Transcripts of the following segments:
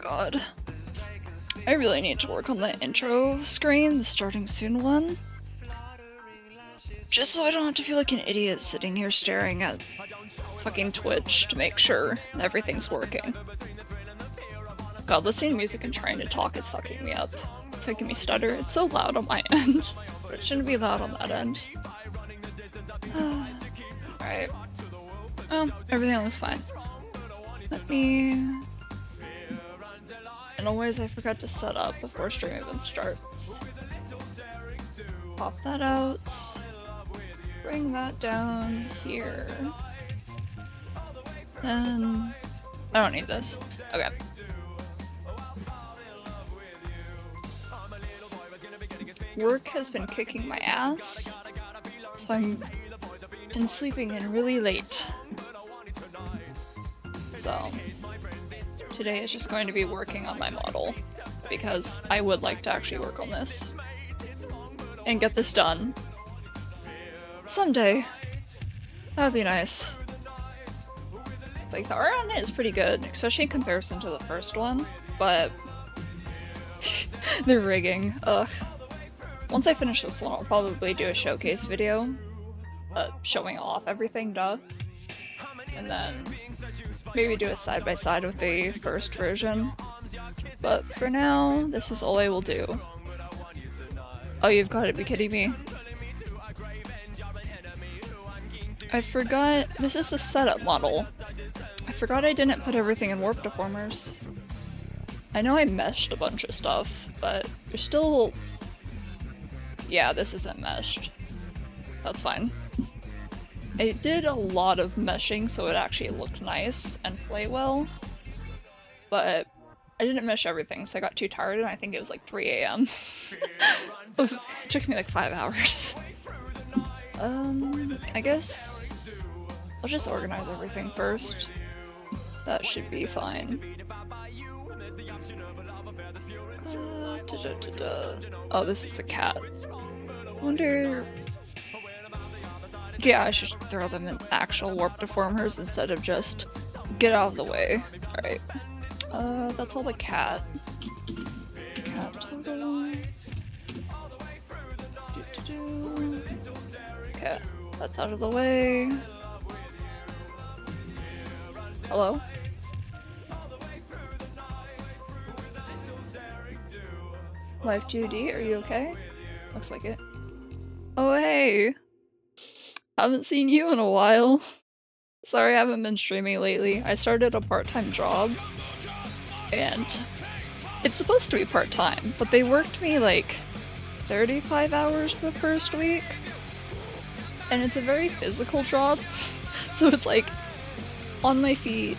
god. I really need to work on the intro screen, the starting soon one. Just so I don't have to feel like an idiot sitting here staring at fucking Twitch to make sure everything's working. God, listening to music and trying to talk is fucking me up. It's making me stutter. It's so loud on my end. But it shouldn't be loud on that end. Alright. Oh, everything looks fine. Let me... And always I forgot to set up before stream even starts. Pop that out. Bring that down here. Then... I don't need this. Okay. Work has been kicking my ass, so I'm been sleeping in really late. So today is just going to be working on my model, because I would like to actually work on this and get this done someday. That would be nice. Like, the art on it is pretty good, especially in comparison to the first one, but the rigging, ugh. Once I finish this one, I'll probably do a showcase video, showing off everything, duh. And then maybe do a side-by-side with the first version. But for now, this is all I will do. Oh, you've got to be kidding me. I forgot, this is the setup model. I forgot I didn't put everything in warp deformers. I know I meshed a bunch of stuff, but there's still... Yeah, this isn't meshed. That's fine. I did a lot of meshing so it actually looked nice and play well, but I didn't mesh everything, so I got too tired and I think it was like 3 AM. It took me like 5 hours. I guess I'll just organize everything first. That should be fine. Oh, this is the cat. I wonder... Yeah, I should throw them in actual warp deformers instead of just get out of the way. Alright. That's all the cat. Cat total. Okay, that's out of the way. Hello? Life 2D, are you okay? Looks like it. Oh hey! Haven't seen you in a while. Sorry I haven't been streaming lately. I started a part-time job, and it's supposed to be part-time, but they worked me like 35 hours the first week, and it's a very physical job, so it's like on my feet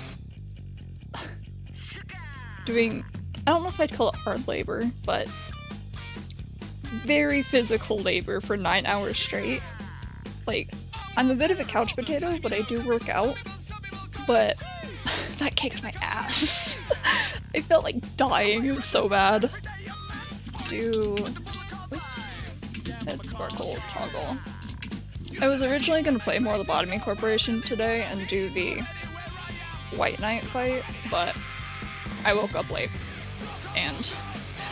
doing, I don't know if I'd call it hard labor, but very physical labor for 9 hours straight. Like, I'm a bit of a couch potato, but I do work out, but that kicked my ass. I felt like dying, it was so bad. Let's do... Oops. Head sparkle toggle. I was originally gonna play more Lobotomy Corporation today and do the White Knight fight, but I woke up late, and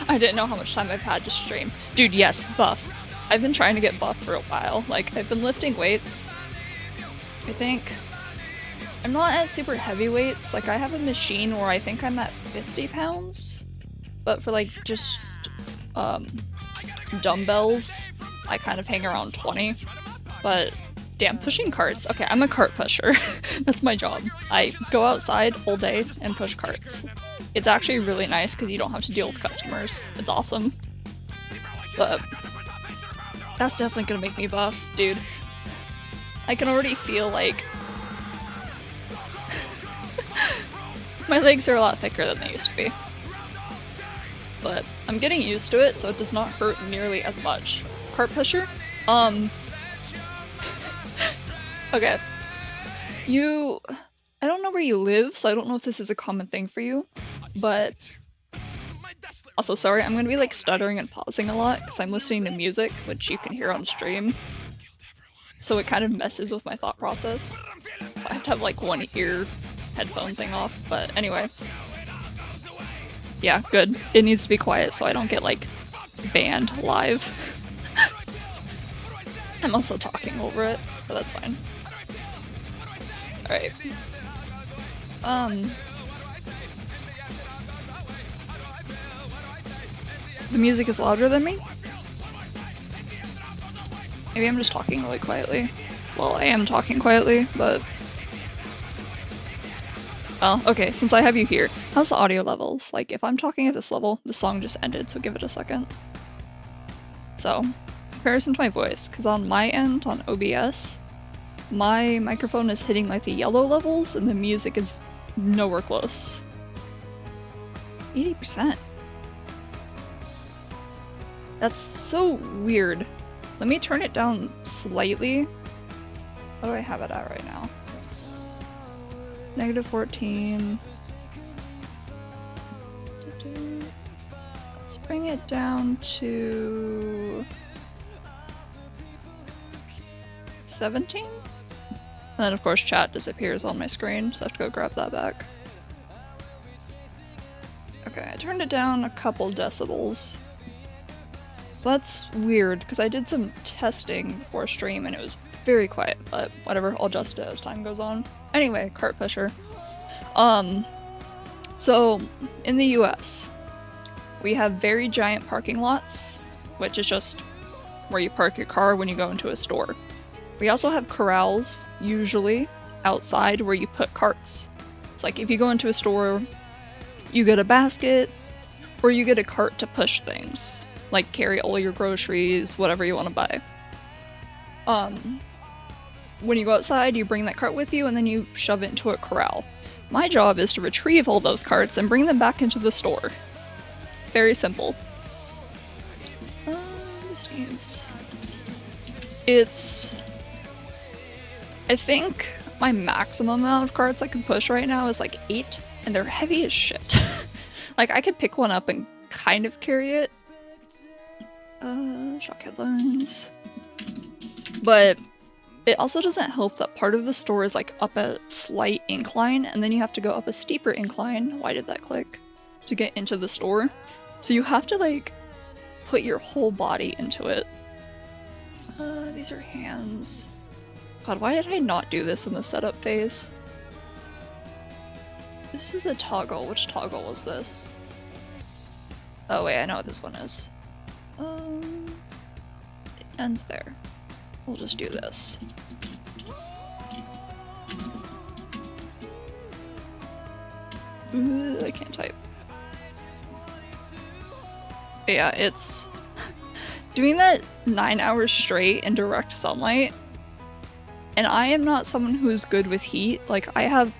I didn't know how much time I've had to stream. Dude, yes, buff. I've been trying to get buff for a while. Like, I've been lifting weights. I think I'm not at super heavy weights. Like, I have a machine where I think I'm at 50 pounds, but for like just dumbbells, I kind of hang around 20. But damn, pushing carts. Okay, I'm a cart pusher. That's my job. I go outside all day and push carts. It's actually really nice because you don't have to deal with customers. It's awesome. But that's definitely gonna make me buff, dude. I can already feel like my legs are a lot thicker than they used to be. But I'm getting used to it, so it does not hurt nearly as much. Cart pusher? Okay. I don't know where you live, so I don't know if this is a common thing for you, but also, sorry, I'm gonna be like stuttering and pausing a lot because I'm listening to music, which you can hear on stream. So it kind of messes with my thought process. So I have to have like one ear headphone thing off, but anyway. Yeah, good. It needs to be quiet so I don't get, like, banned live. I'm also talking over it, but that's fine. Alright. The music is louder than me? Maybe I'm just talking really quietly. Well, I am talking quietly, but... Well, okay, since I have you here, how's the audio levels? Like, if I'm talking at this level, the song just ended, so give it a second. So, comparison to my voice, because on my end, on OBS, my microphone is hitting like the yellow levels, and the music is nowhere close. 80%. That's so weird. Let me turn it down slightly. What do I have it at right now? -14. Let's bring it down to 17? And then of course chat disappears on my screen, so I have to go grab that back. Okay, I turned it down a couple decibels. That's weird, because I did some testing before stream and it was very quiet, but whatever, I'll adjust it as time goes on. Anyway, cart pusher. So, in the US, we have very giant parking lots, which is just where you park your car when you go into a store. We also have corrals, usually, outside where you put carts. It's like if you go into a store, you get a basket, or you get a cart to push things. Like carry all your groceries, whatever you want to buy. When you go outside, you bring that cart with you and then you shove it into a corral. My job is to retrieve all those carts and bring them back into the store. Very simple. This needs... It's... I think my maximum amount of carts I can push right now is like 8, and they're heavy as shit. Like, I could pick one up and kind of carry it. Shock headlines. But it also doesn't help that part of the store is like up a slight incline, and then you have to go up a steeper incline. Why did that click? To get into the store. So you have to like put your whole body into it. These are hands. God, why did I not do this in the setup phase? This is a toggle. Which toggle was this? Oh wait, I know what this one is. It ends there. We'll just do this. I can't type. But yeah, it's... doing that 9 hours straight in direct sunlight, and I am not someone who's good with heat. Like, I have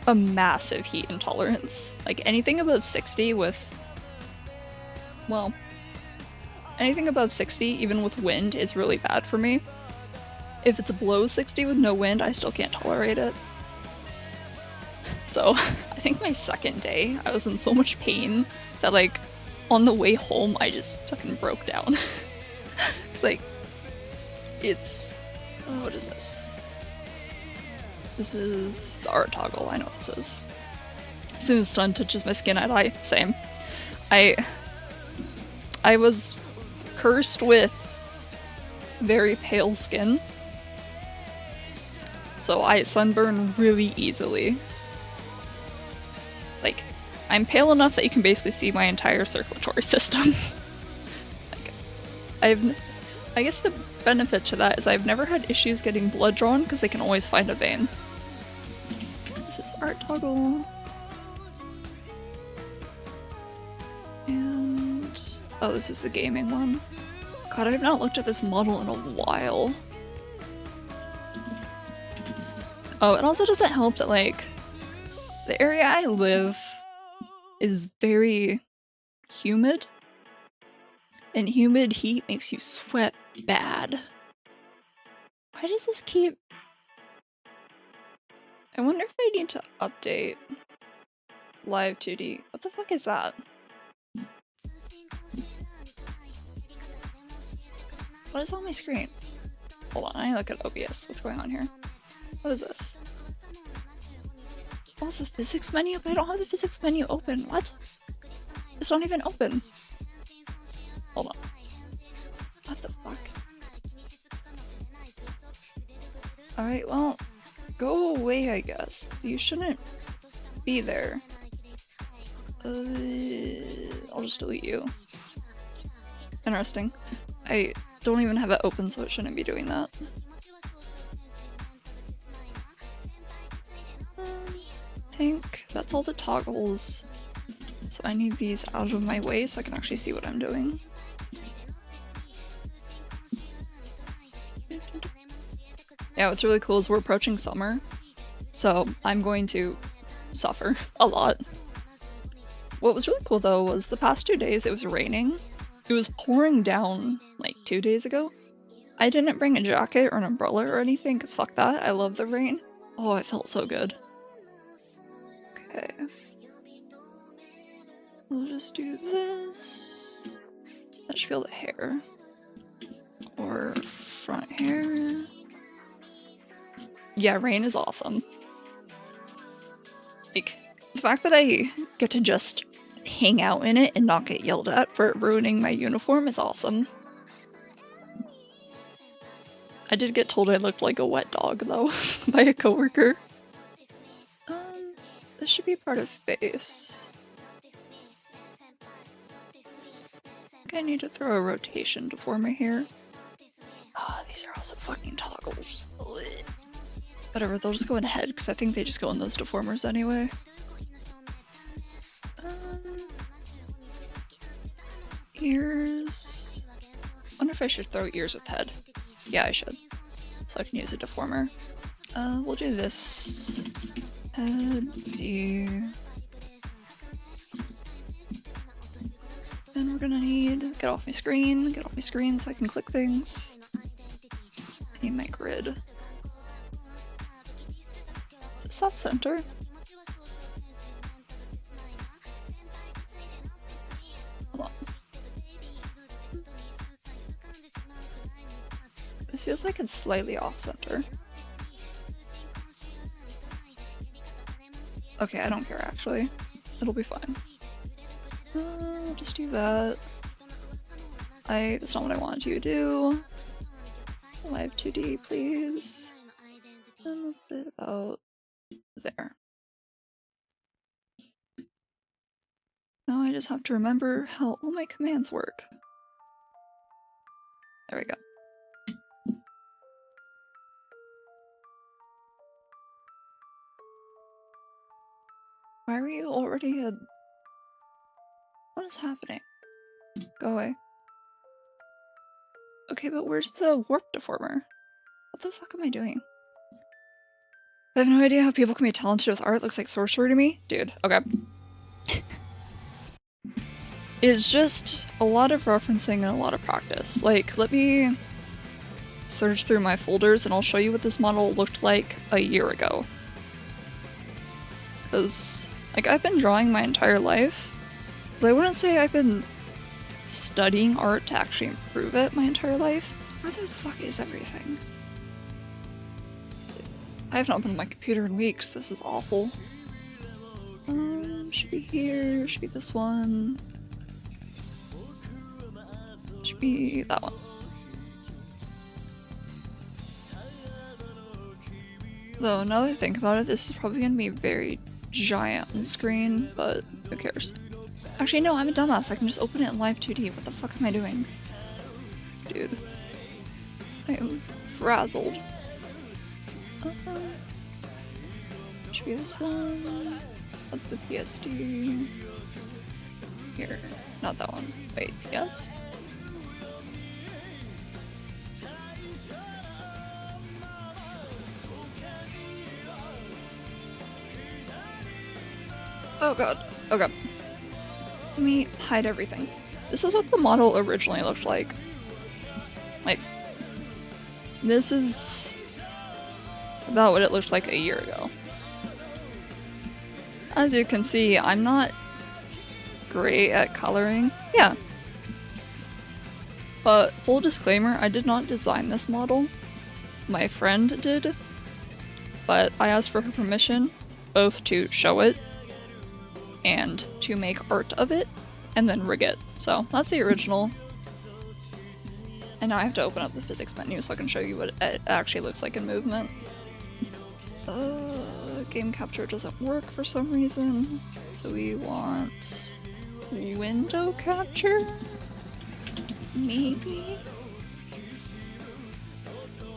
a massive heat intolerance. Like, anything above 60 with... well... anything above 60, even with wind, is really bad for me. If it's below 60 with no wind, I still can't tolerate it. So, I think my second day, I was in so much pain that, like, on the way home, I just fucking broke down. It's like, it's... oh, what is this? This is the art toggle. I know what this is. As soon as the sun touches my skin, I die. Same. I was cursed with very pale skin, so I sunburn really easily. Like, I'm pale enough that you can basically see my entire circulatory system. Like, I guess the benefit to that is I've never had issues getting blood drawn because I can always find a vein. This is art toggle. And... oh, this is the gaming one. God, I have not looked at this model in a while. Oh, it also doesn't help that, like, the area I live is very humid. And humid heat makes you sweat bad. Why does this keep... I wonder if I need to update Live 2D. What the fuck is that? What is on my screen? Hold on, I look at OBS. What's going on here? What is this? Oh, the physics menu? But I don't have the physics menu open. What? It's not even open. Hold on. What the fuck? Alright, well, go away, I guess. You shouldn't be there. I'll just delete you. Interesting. I don't even have it open, so it shouldn't be doing that. I think that's all the toggles. So I need these out of my way so I can actually see what I'm doing. Yeah, what's really cool is we're approaching summer, so I'm going to suffer a lot. What was really cool though was the past 2 days it was raining. It was pouring down like 2 days ago. I didn't bring a jacket or an umbrella or anything because fuck that, I love the rain. Oh, it felt so good. Okay. We'll just do this. That should be all the hair. Or front hair. Yeah, rain is awesome. Like, the fact that I get to just hang out in it and not get yelled at for ruining my uniform is awesome. I did get told I looked like a wet dog, though, by a coworker. This should be part of face. I think I need to throw a rotation to form my hair. Oh, these are also fucking toggles. Ugh. Whatever, they'll just go in head, because I think they just go in those deformers anyway. Ears... I wonder if I should throw ears with head. Yeah, I should. So I can use a deformer. We'll do this. Head, Z. Then we're gonna need... get off my screen so I can click things. I need my grid. Off-center. Hold on. This feels like it's slightly off-center. Okay, I don't care actually. It'll be fine. I'll just do that. That's not what I wanted you to do. Live 2D, please. And a bit about there. Now I just have to remember how all my commands work. There we go. Why are you already at... What is happening? Go away. Okay, but where's the warp deformer? What the fuck am I doing? I have no idea how people can be talented with art. Looks like sorcery to me. Dude, okay. It's just a lot of referencing and a lot of practice. Like, let me search through my folders and I'll show you what this model looked like a year ago. Because, like, I've been drawing my entire life, but I wouldn't say I've been studying art to actually improve it my entire life. Where the fuck is everything? I have not been on my computer in weeks, this is awful. Should be here, should be this one. Should be that one. Though, now that I think about it, this is probably gonna be very giant on screen, but who cares? Actually, no, I'm a dumbass, I can just open it in Live 2D, what the fuck am I doing? Dude. I am frazzled. Should be this one. That's the PSD. Here. Not that one. Wait, yes? Oh god. Oh god. Let me hide everything. This is what the model originally looked like. Like, this is about what it looked like a year ago. As you can see, I'm not great at coloring. Yeah. But full disclaimer, I did not design this model. My friend did. But I asked for her permission, both to show it and to make art of it, and then rig it. So that's the original. And now I have to open up the physics menu so I can show you what it actually looks like in movement. Game capture doesn't work for some reason, so we want window capture? Maybe?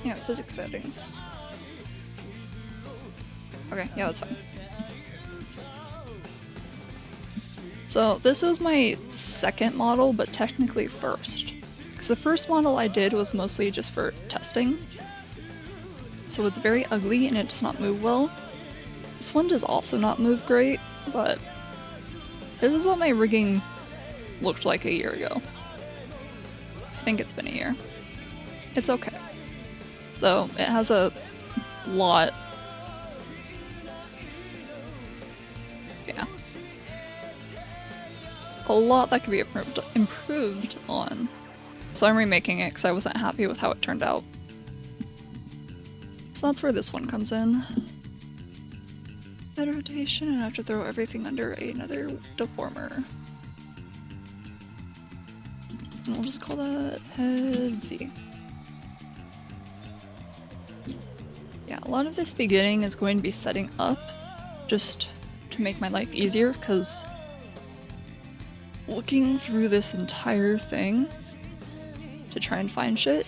Yeah, physics settings. Okay, yeah, that's fine. So this was my second model, but technically first. Because the first model I did was mostly just for testing. So it's very ugly and it does not move well. This one does also not move great, but this is what my rigging looked like a year ago. I think it's been a year. It's okay. So it has a lot. Yeah. A lot that could be improved on. So I'm remaking it because I wasn't happy with how it turned out. So that's where this one comes in. Head rotation, and I have to throw everything under another deformer. And we'll just call that head Z. Yeah, a lot of this beginning is going to be setting up just to make my life easier, because looking through this entire thing to try and find shit,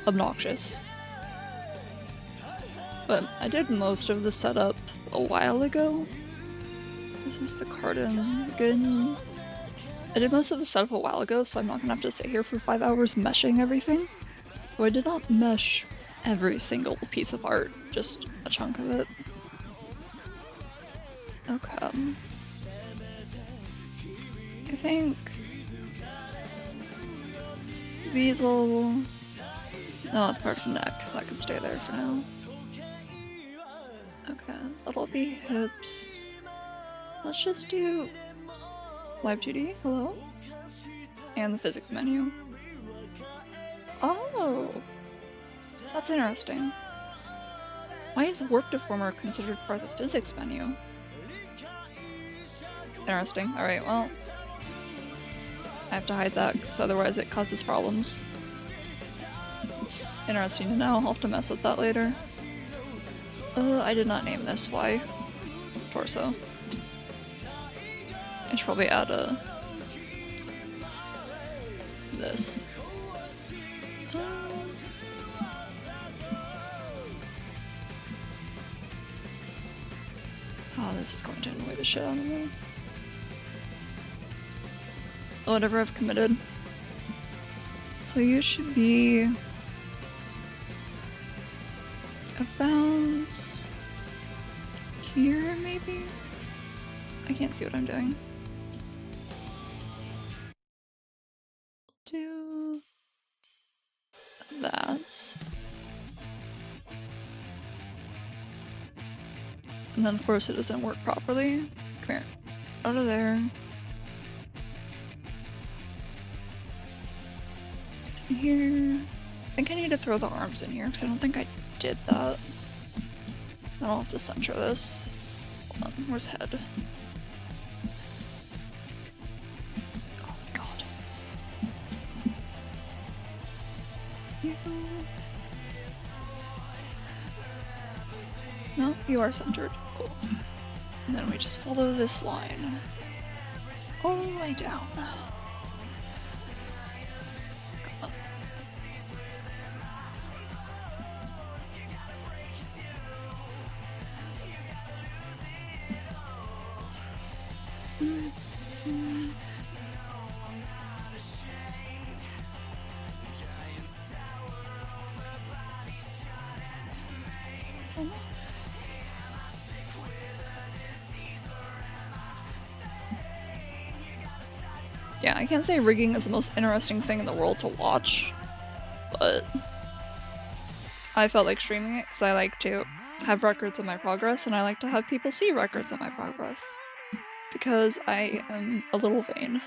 obnoxious. But I did most of the setup a while ago. This is the cardigan. I did most of the setup a while ago, so I'm not gonna have to sit here for 5 hours meshing everything. So I did not mesh every single piece of art, just a chunk of it. Okay. I think these will... No, it's part of the neck. That can stay there for now. Okay, that'll be hips. Let's just do Live 2D, hello? And the physics menu. Oh! That's interesting. Why is warp deformer considered part of the physics menu? Interesting. Alright, well, I have to hide that because otherwise it causes problems. It's interesting to know. I'll have to mess with that later. I did not name this. Why? Torso. I should probably add this. Oh, this is going to annoy the shit out of me. Whatever, I've committed. So you should be about here, maybe? I can't see what I'm doing. Do that. And then of course it doesn't work properly. Come here. Out of there. Here. I think I need to throw the arms in here because I don't think I did that. I don't have to center this. Hold on, where's head? Oh my god. No, you are centered. Cool. And then we just follow this line all the way down. Yeah, I can't say rigging is the most interesting thing in the world to watch, but I felt like streaming it because I like to have records of my progress and I like to have people see records of my progress. Because I am a little vain.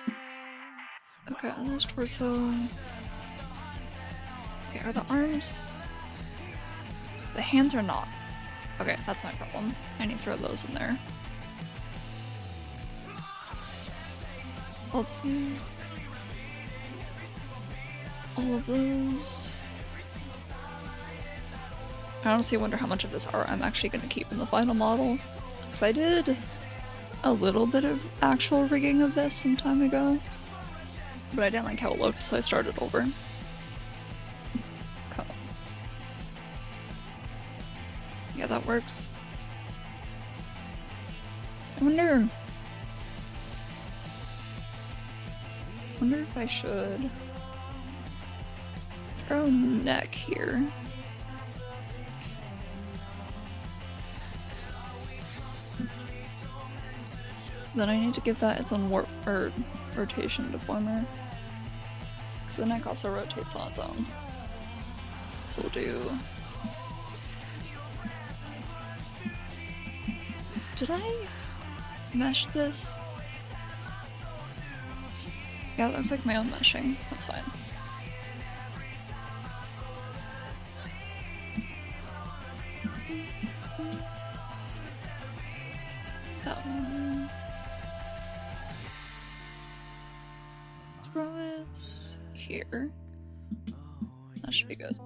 Okay, there's torso. Okay, are the arms? The hands are not. Okay, that's my problem. I need to throw those in there. I'll take all of those. I honestly wonder how much of this art I'm actually going to keep in the final model. Because I did a little bit of actual rigging of this some time ago. But I didn't like how it looked, so I started over. Okay. Yeah, that works. I wonder if I should throw neck here. Then I need to give that its own warp or rotation deformer. Because the neck also rotates on its own. So we'll do. Did I mesh this? Yeah, it looks like my own meshing. That's fine. That one. Throw it here. That should be good.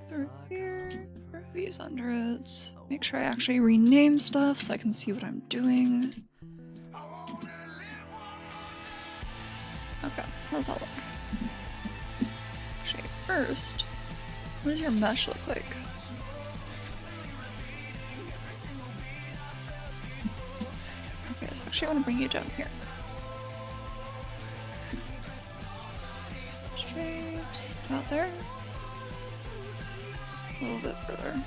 Through here. Throw these under it. Make sure I actually rename stuff so I can see what I'm doing. Okay, how does that look? Actually, first, what does your mesh look like? Okay, so actually I want to bring you down here. Straight out there. A little bit further.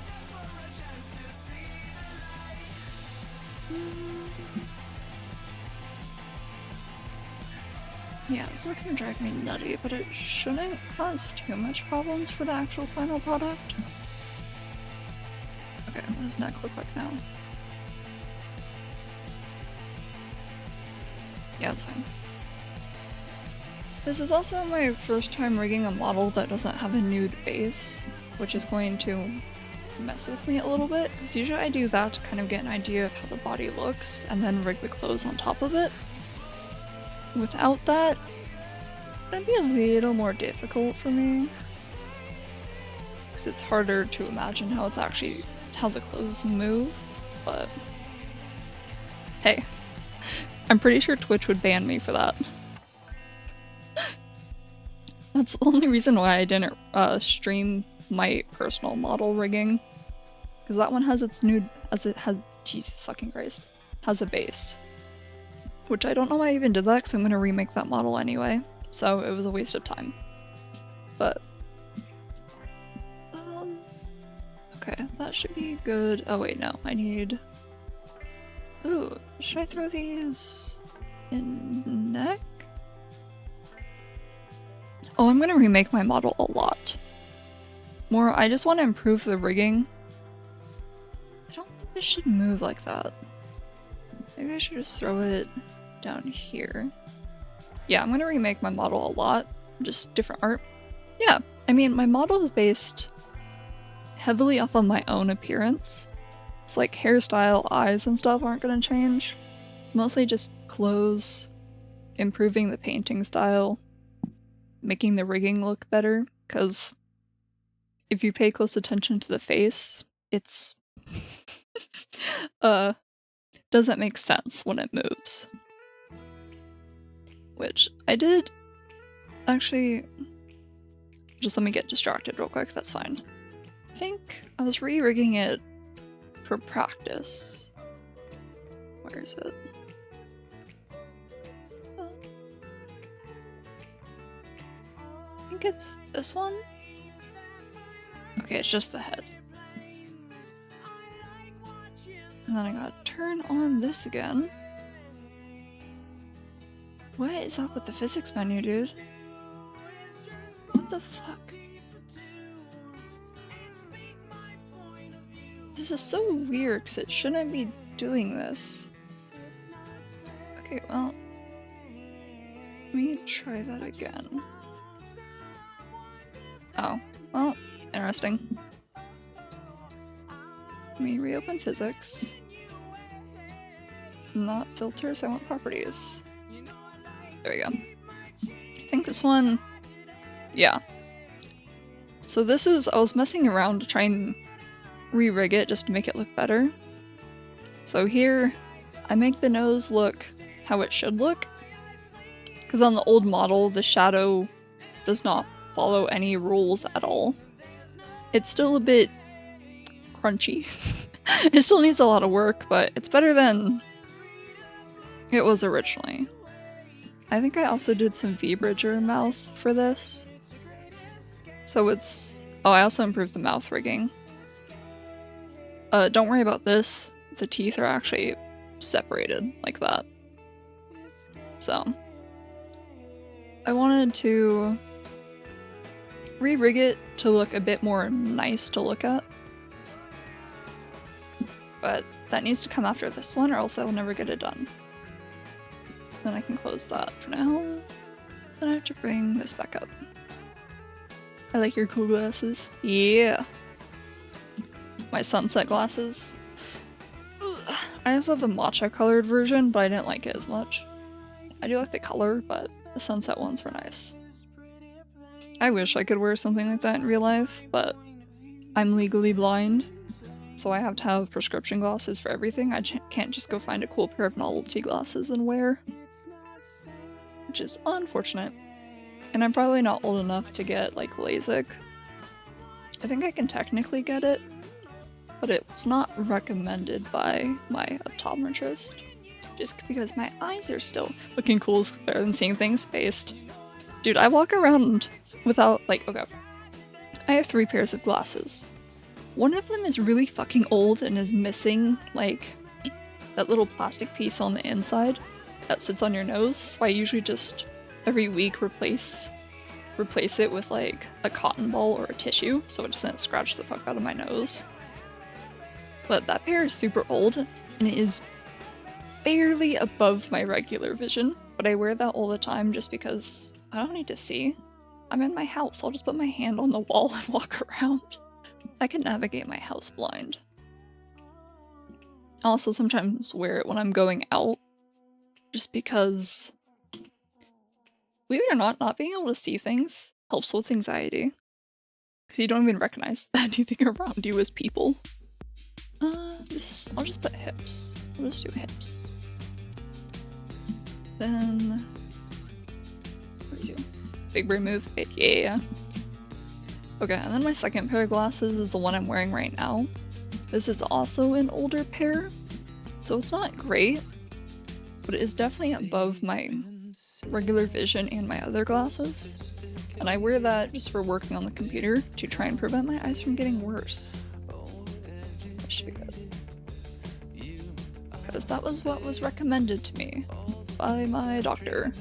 Yeah, this is gonna drive me nutty, but it shouldn't cause too much problems for the actual final product. Okay, what does neck look like now? Yeah, it's fine. This is also my first time rigging a model that doesn't have a nude base, which is going to mess with me a little bit, because usually I do that to kind of get an idea of how the body looks, and then rig the clothes on top of it. Without that, it'd be a little more difficult for me, because it's harder to imagine how the clothes move, but hey, I'm pretty sure Twitch would ban me for that. That's the only reason why I didn't stream my personal model rigging, because that one has its nude, Jesus fucking Christ, has a base. Which I don't know why I even did that, because I'm going to remake that model anyway, so it was a waste of time. But, okay, that should be good. Oh wait, no, I need, ooh, should I throw these in neck? Oh, I'm going to remake my model a lot. More, I just want to improve the rigging. I don't think this should move like that. Maybe I should just throw it down here. Yeah, I'm gonna remake my model a lot. Just different art. Yeah, I mean, my model is based heavily off of my own appearance. It's like hairstyle, eyes, and stuff aren't gonna change. It's mostly just clothes, improving the painting style, making the rigging look better, because if you pay close attention to the face, it's doesn't make sense when it moves. Which I did actually, just let me get distracted real quick, that's fine. I think I was re-rigging it for practice. Where is it? I think it's this one? Okay, it's just the head. And then I gotta turn on this again. What is up with the physics menu, dude? What the fuck? This is so weird, because it shouldn't be doing this. Okay, well, let me try that again. Oh, well, interesting. Let me reopen physics. Not filters, I want properties. There we go. I think this one... yeah. So this is... I was messing around to try and re-rig it just to make it look better. So here, I make the nose look how it should look. Because on the old model, the shadow does not follow any rules at all. It's still a bit crunchy. It still needs a lot of work, but it's better than it was originally. I think I also did some V-bridger mouth for this. So it's... oh, I also improved the mouth rigging. Don't worry about this. The teeth are actually separated like that. So... I wanted to re-rig it to look a bit more nice to look at. But that needs to come after this one or else I will never get it done. Then I can close that for now. Then I have to bring this back up. I like your cool glasses. Yeah! My sunset glasses. Ugh. I also have a matcha colored version, but I didn't like it as much. I do like the color, but the sunset ones were nice. I wish I could wear something like that in real life, but I'm legally blind, so I have to have prescription glasses for everything. I can't just go find a cool pair of novelty glasses and wear. Which is unfortunate. And I'm probably not old enough to get, like, LASIK. I think I can technically get it, but it's not recommended by my optometrist. Just because my eyes are still looking cool is better than seeing things based. Dude, I walk around without, like, okay. I have 3 pairs of glasses. One of them is really fucking old and is missing, like, that little plastic piece on the inside that sits on your nose. So I usually just, every week, replace it with, like, a cotton ball or a tissue so it doesn't scratch the fuck out of my nose. But that pair is super old and it is barely above my regular vision, but I wear that all the time just because I don't need to see. I'm in my house, I'll just put my hand on the wall and walk around. I can navigate my house blind. I also sometimes wear it when I'm going out, just because, believe it or not being able to see things helps with anxiety. Because you don't even recognize anything around you as people. I'll just put hips. I'll just do hips. Then, what do you do? Big brain move? Yeah. Okay, and then my second pair of glasses is the one I'm wearing right now. This is also an older pair, so it's not great, but it is definitely above my regular vision and my other glasses. And I wear that just for working on the computer to try and prevent my eyes from getting worse. That should be good. Because that was what was recommended to me by my doctor.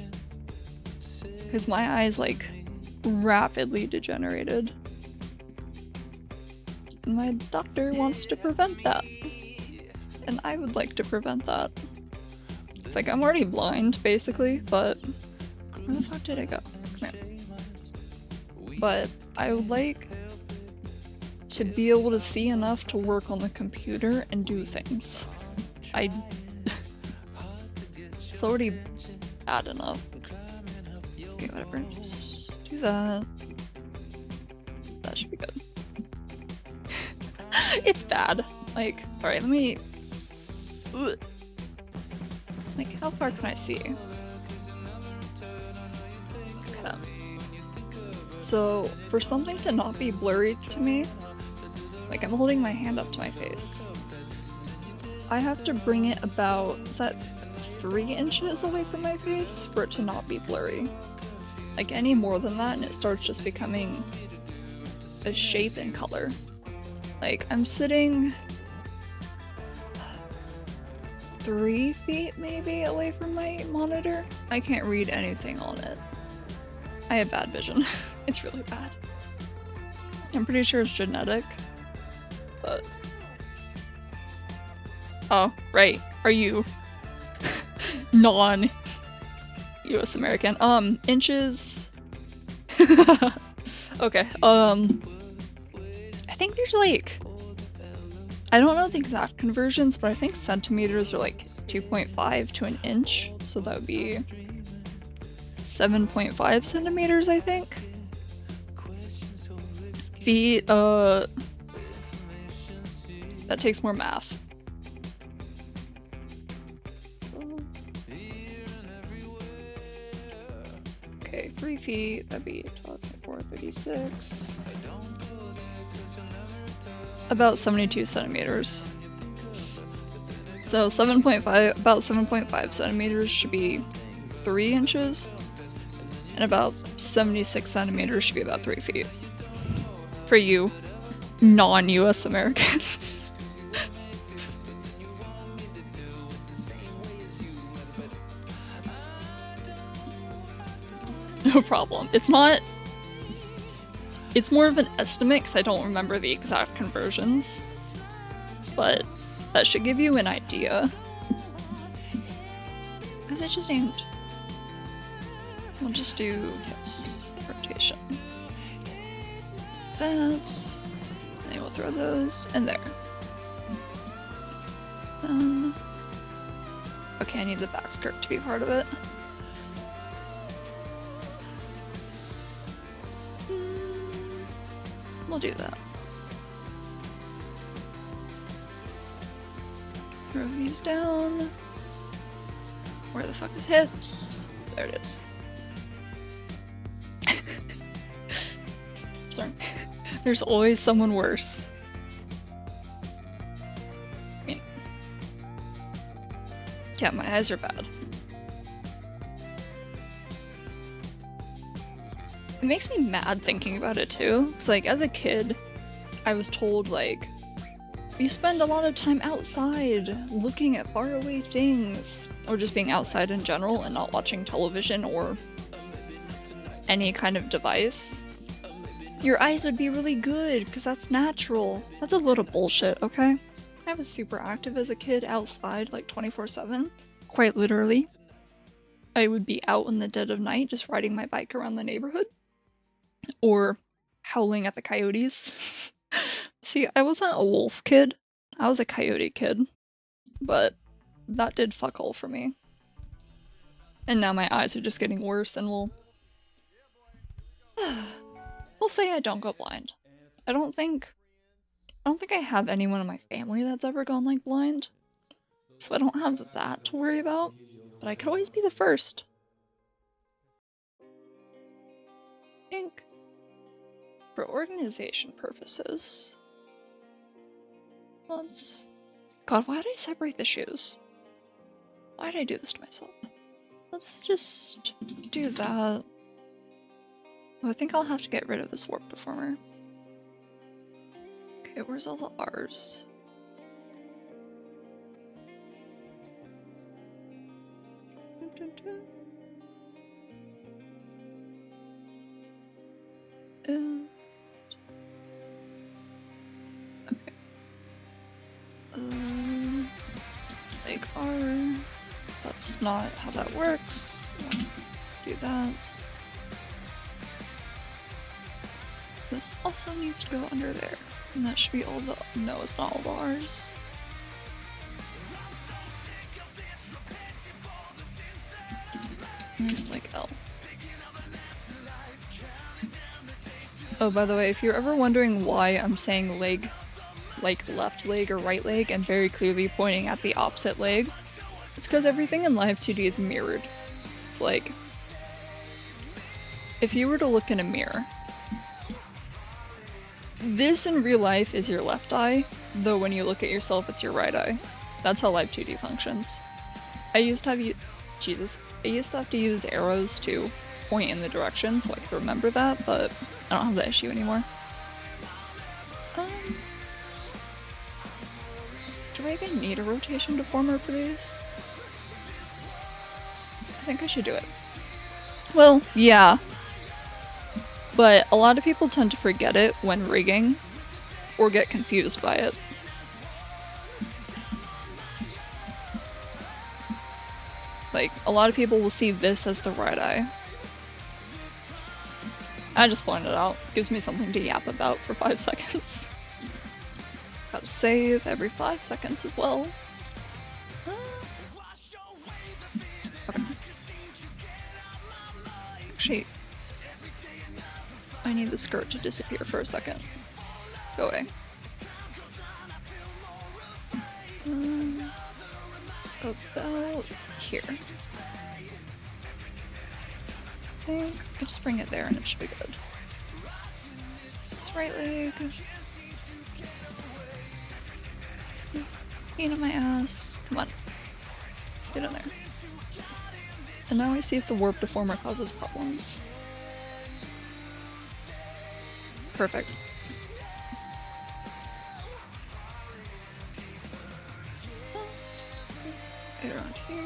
Because my eyes, like, rapidly degenerated. And my doctor wants to prevent that. And I would like to prevent that. It's like, I'm already blind, basically, but... where the fuck did I go? Come here. But I would like to be able to see enough to work on the computer and do things. It's already bad enough. Okay, whatever. Just do that. That should be good. It's bad. Like, alright, let me... Ugh. Like, how far can I see? Okay. So, for something to not be blurry to me, like, I'm holding my hand up to my face. I have to bring it about, is that 3 inches away from my face for it to not be blurry. Like, any more than that and it starts just becoming a shape and color. Like, I'm sitting 3 feet maybe away from my monitor. I can't read anything on it. I have bad vision. It's really bad. I'm pretty sure it's genetic, but... oh, right. Are you non-US American? Inches... okay, I think there's like I don't know the exact conversions, but I think centimeters are like 2.5 to an inch, so that would be 7.5 centimeters, I think. Feet, that takes more math. Okay, 3 feet, that'd be 12.4, 36. About 72 centimeters. So 7.5, about 7.5 centimeters should be 3 inches, and about 76 centimeters should be about 3 feet. For you, non-US Americans. No problem. It's not... It's more of an estimate because I don't remember the exact conversions, but that should give you an idea. Is it just aimed? We'll just do hips rotation. That's... And then we'll throw those in there. Okay, I need the back skirt to be part of it. We'll do that. Throw these down. Where the fuck is hips? There it is. Sorry. There's always someone worse. Yeah, my eyes are bad. It makes me mad thinking about it too. It's like, as a kid, I was told, like, you spend a lot of time outside looking at faraway things, or just being outside in general and not watching television or any kind of device. Your eyes would be really good because that's natural. That's a load of bullshit, okay? I was super active as a kid outside like 24/7, quite literally. I would be out in the dead of night just riding my bike around the neighborhood. Or howling at the coyotes. See, I wasn't a wolf kid. I was a coyote kid. But that did fuck all for me. And now my eyes are just getting worse and we'll say I don't go blind. I don't think I have anyone in my family that's ever gone like blind. So I don't have that to worry about. But I could always be the first. I think for organization purposes, let's... God, why did I separate the shoes? Why did I do this to myself? Let's just do that. Oh, I think I'll have to get rid of this warp deformer. Okay, where's all the R's? Okay. Like R. That's not how that works. Do that. This also needs to go under there. And that should be all the- no, it's not all the R's. It's like L. Oh, by the way, if you're ever wondering why I'm saying leg, like left leg or right leg, and very clearly pointing at the opposite leg, it's because everything in Live 2D is mirrored. It's like, if you were to look in a mirror, this in real life is your left eye, though when you look at yourself it's your right eye. That's how Live 2D functions. I used to have to use arrows to point in the direction so I could remember that, but I don't have that issue anymore. Do I even need a rotation deformer for these? I think I should do it. Well, yeah. But a lot of people tend to forget it when rigging, or get confused by it. Like, a lot of people will see this as the right eye. I just pointed it out. Gives me something to yap about for 5 seconds. Gotta save every 5 seconds as well. Okay. Actually, I need the skirt to disappear for a second. Go away. About here. I think I just bring it there and it should be good. So it's right leg. This pain in my ass. Come on. Get in there. And now I see if the warp deformer causes problems. Perfect. Get around here.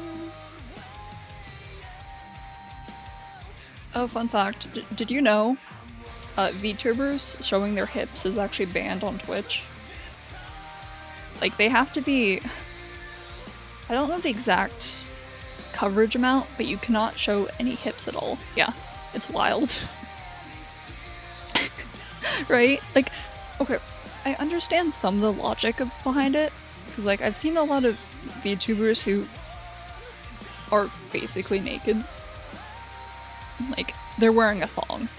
Oh, fun fact. Did you know VTubers showing their hips is actually banned on Twitch? Like, they have to be... I don't know the exact coverage amount, but you cannot show any hips at all. Yeah, it's wild. Right? Like, okay, I understand some of the logic behind it, because, like, I've seen a lot of VTubers who are basically naked. Like, they're wearing a thong.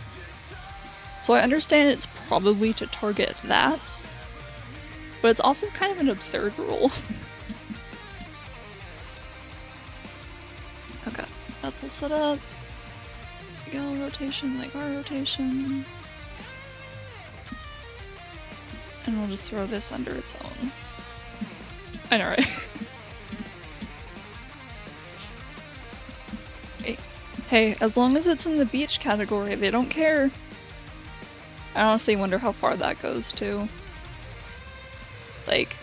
So I understand it's probably to target that, but it's also kind of an absurd rule. Okay, that's all set up. Gal rotation, like our rotation. And we'll just throw this under its own. I know, right? Hey, as long as it's in the beach category, they don't care. I honestly wonder how far that goes too. Like,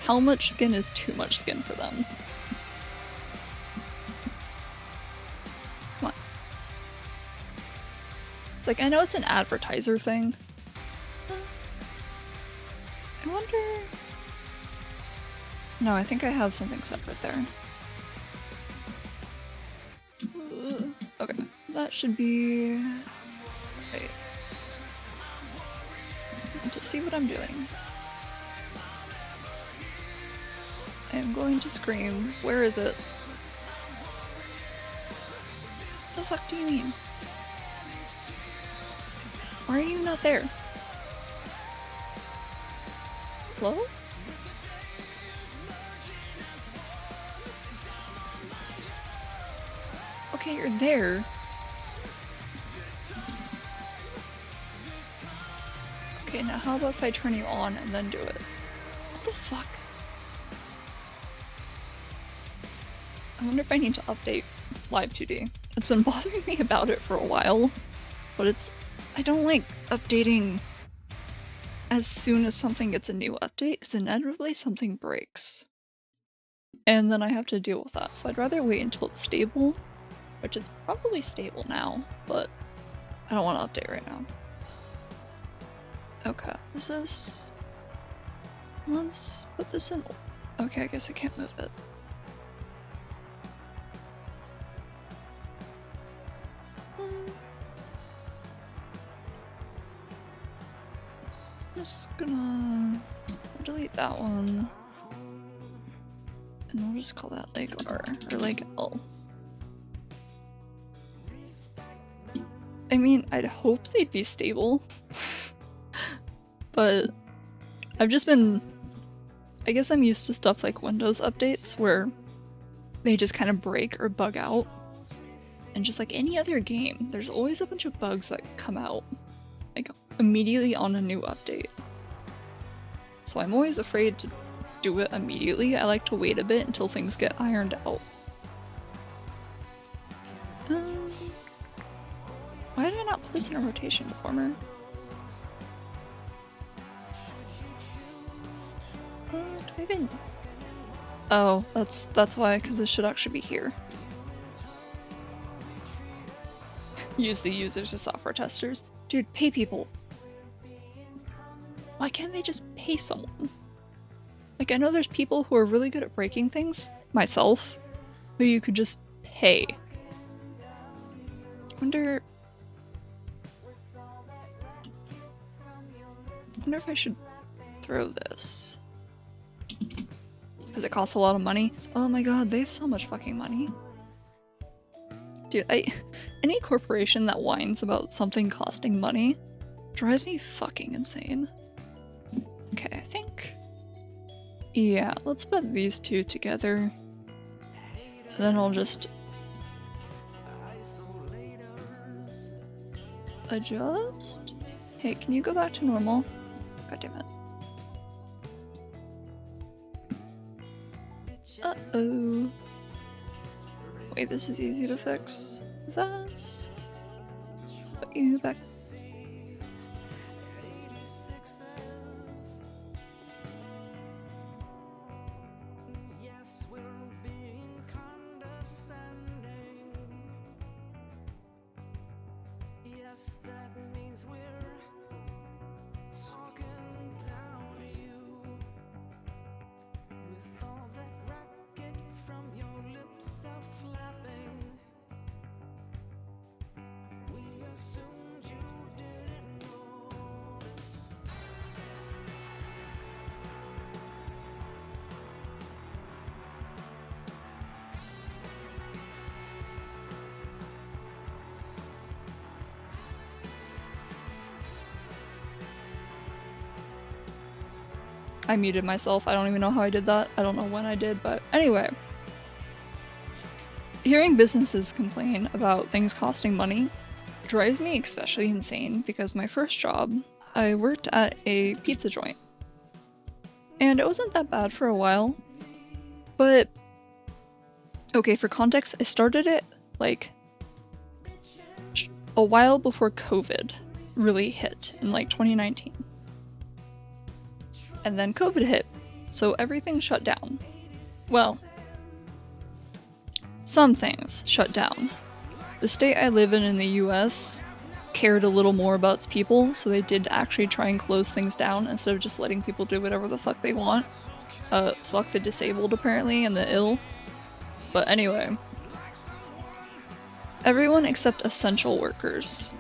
how much skin is too much skin for them? Come on. It's like, I know it's an advertiser thing. I wonder... No, I think I have something separate there. Okay, that should be... Wait. To see what I'm doing. I am going to scream. Where is it? What the fuck do you mean? Why are you not there? Hello? Okay, you're there. Okay, now how about if I turn you on and then do it? What the fuck? I wonder if I need to update Live 2D. It's been bothering me about it for a while, but it's... I don't like updating as soon as something gets a new update, because inevitably something breaks. And then I have to deal with that, so I'd rather wait until it's stable, which is probably stable now, but I don't want to update right now. Okay, this is... Let's put this in... Okay, I guess I can't move it. Just gonna delete that one. And we'll just call that leg R, or leg L. I mean, I'd hope they'd be stable. But I've just been... I guess I'm used to stuff like Windows updates where they just kind of break or bug out. And just like any other game, there's always a bunch of bugs that come out like immediately on a new update. So I'm always afraid to do it immediately. I like to wait a bit until things get ironed out. Why did I not put this in a rotation deformer? Do I even... Oh, that's why, because this should actually be here. Use the users as software testers. Dude, pay people. Why can't they just pay someone? Like, I know there's people who are really good at breaking things, myself, who you could just pay. Wonder if I should throw this. because it costs a lot of money. Oh my god, they have so much fucking money. Dude, any corporation that whines about something costing money drives me fucking insane. Okay, I think... yeah, let's put these two together. And then I'll just... adjust? Hey, can you go back to normal? God damn it. Uh-oh. Wait, this is easy to fix. That's... put you back. I muted myself. I don't even know how I did that. I don't know when I did, but anyway. Hearing businesses complain about things costing money drives me especially insane because my first job, I worked at a pizza joint. And it wasn't that bad for a while, but okay, for context, I started it like a while before COVID really hit in like 2019. And then COVID hit, so everything shut down. Well, some things shut down. The state I live in the US cared a little more about its people, so they did actually try and close things down instead of just letting people do whatever the fuck they want. Fuck the disabled apparently and the ill. But anyway. Everyone except essential workers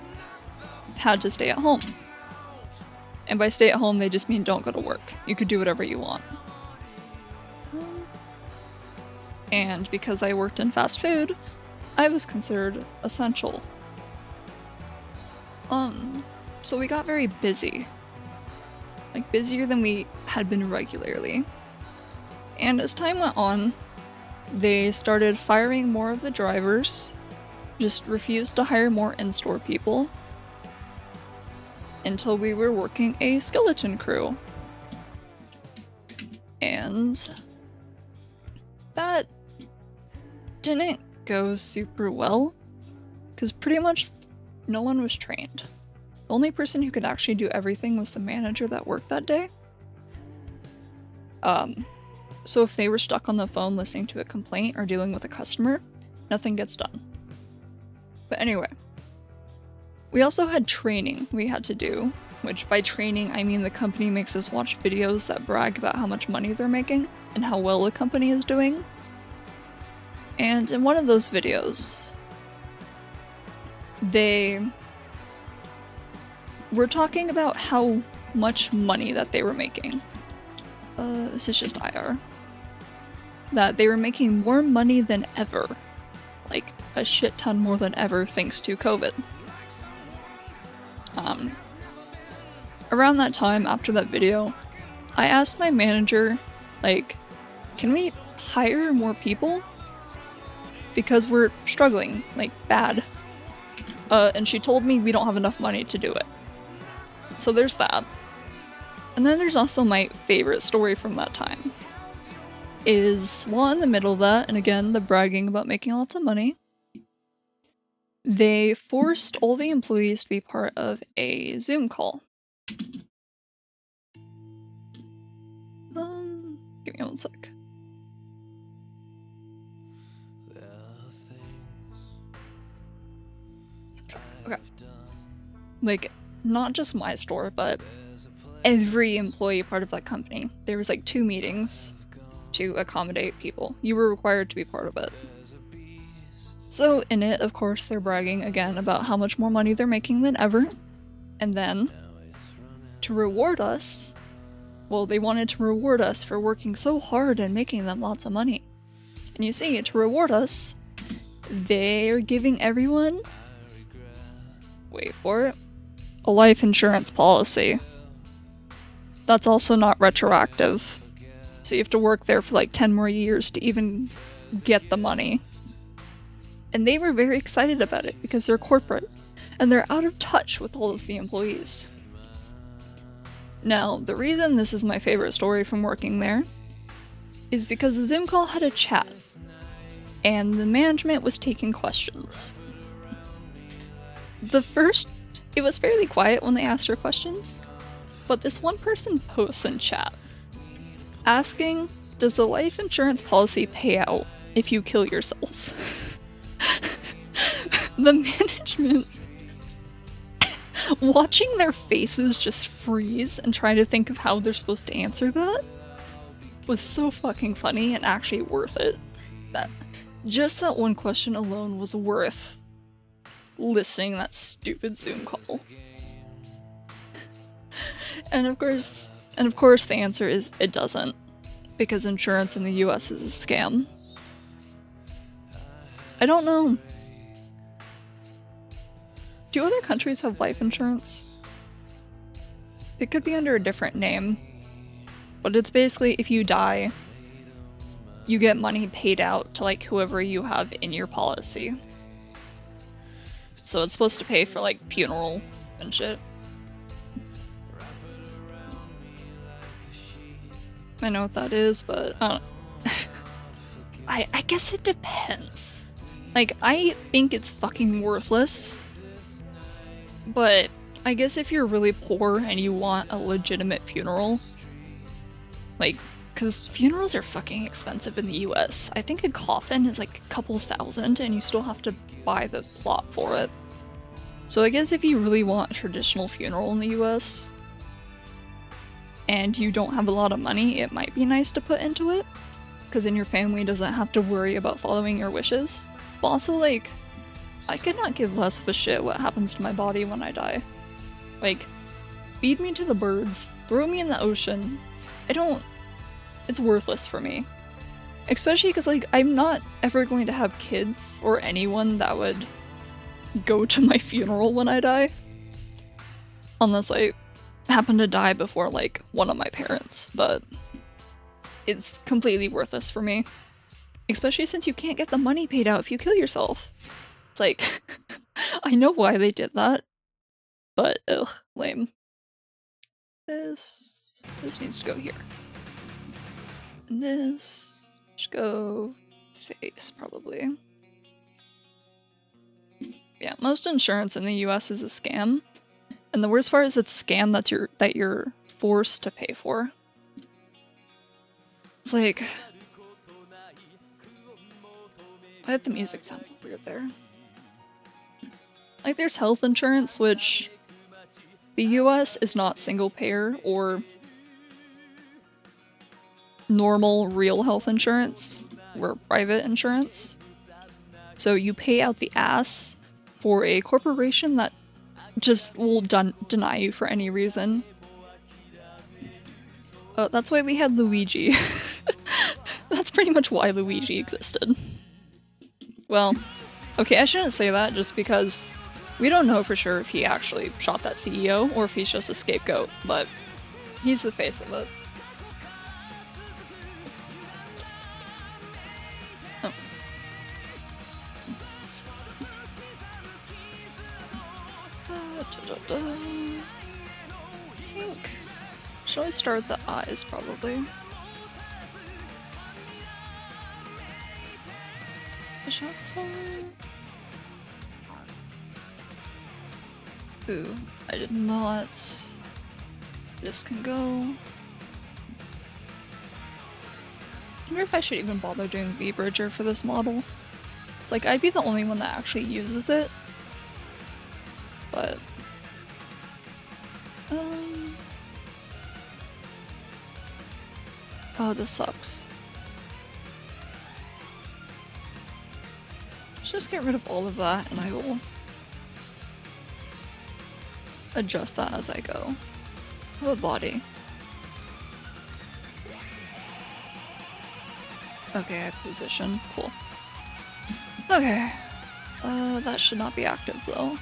had to stay at home. And by stay at home, they just mean don't go to work. You could do whatever you want. And because I worked in fast food, I was considered essential. So we got very busy. Like, busier than we had been regularly. And as time went on, they started firing more of the drivers, just refused to hire more in-store people, until we were working a skeleton crew. And that didn't go super well, because pretty much no one was trained. The only person who could actually do everything was the manager that worked that day. So if they were stuck on the phone listening to a complaint or dealing with a customer, nothing gets done. But anyway. We also had training we had to do, which by training I mean the company makes us watch videos that brag about how much money they're making and how well the company is doing. And in one of those videos, they were talking about how much money that they were making. This is just IR. That they were making more money than ever. Like, a shit ton more than ever thanks to COVID. Around that time, after that video, I asked my manager, like, can we hire more people? Because we're struggling, like, bad. And she told me we don't have enough money to do it. So there's that. And then there's also my favorite story from that time. Is, well, in the middle of that, and again, the bragging about making lots of money, they forced all the employees to be part of a Zoom call. Give me one sec. Okay. Like, not just my store, but every employee part of that company. There was like 2 meetings to accommodate people. You were required to be part of it. So in it, of course, they're bragging again about how much more money they're making than ever. And then, to reward us, well, they wanted to reward us for working so hard and making them lots of money. And you see, to reward us, they're giving everyone, wait for it, a life insurance policy. That's also not retroactive. So you have to work there for like 10 more years to even get the money. And they were very excited about it because they're corporate and they're out of touch with all of the employees. Now, the reason this is my favorite story from working there is because the Zoom call had a chat and the management was taking questions. It was fairly quiet when they asked her questions, but this one person posts in chat asking, does the life insurance policy pay out if you kill yourself? The management, watching their faces just freeze and try to think of how they're supposed to answer that was so fucking funny and actually worth it. Just that one question alone was worth listening to that stupid Zoom call. And of course the answer is it doesn't, because insurance in the US is a scam. I don't know. Do other countries have life insurance? It could be under a different name, but it's basically if you die, you get money paid out to like whoever you have in your policy. So it's supposed to pay for like funeral and shit. I know what that is, but I don't know. I guess it depends. Like, I think it's fucking worthless. But I guess if you're really poor and you want a legitimate funeral, like, because funerals are fucking expensive in the US. I think a coffin is like a couple $1,000 and you still have to buy the plot for it. So I guess if you really want a traditional funeral in the US and you don't have a lot of money, it might be nice to put into it, because then your family doesn't have to worry about following your wishes. But also, like, I could not give less of a shit what happens to my body when I die. Like, feed me to the birds, throw me in the ocean. It's worthless for me. Especially because, like, I'm not ever going to have kids or anyone that would go to my funeral when I die. Unless I happen to die before, like, one of my parents, but it's completely worthless for me. Especially since you can't get the money paid out if you kill yourself. It's like, I know why they did that, but ugh, lame. This needs to go here. And this should go face, probably. Yeah, most insurance in the US is a scam. And the worst part is it's a scam that you're forced to pay for. It's like, why did the music sound so weird there? Like, there's health insurance, which the US is not single payer or normal real health insurance. We're private insurance. So you pay out the ass for a corporation that just will deny you for any reason. That's why we had Luigi. That's pretty much why Luigi existed. Well, okay, I shouldn't say that just because we don't know for sure if he actually shot that CEO or if he's just a scapegoat, but he's the face of it. Oh. I think... should I start with the eyes, probably? This is a shot phone. Ooh, I did not. This can go. I wonder if I should even bother doing V-Bridger for this model. It's like, I'd be the only one that actually uses it. But... oh, this sucks. Let's just get rid of all of that and I will adjust that as I go. How about body? Okay, acquisition. Cool. Okay. That should not be active though.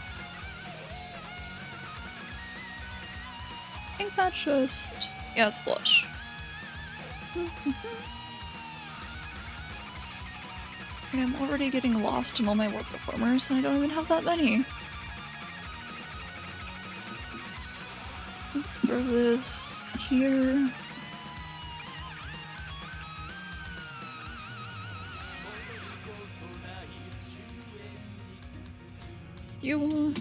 I think that's just... yeah, it's blush. Okay, I'm already getting lost in all my work performers, and I don't even have that many. Let's throw this here. You...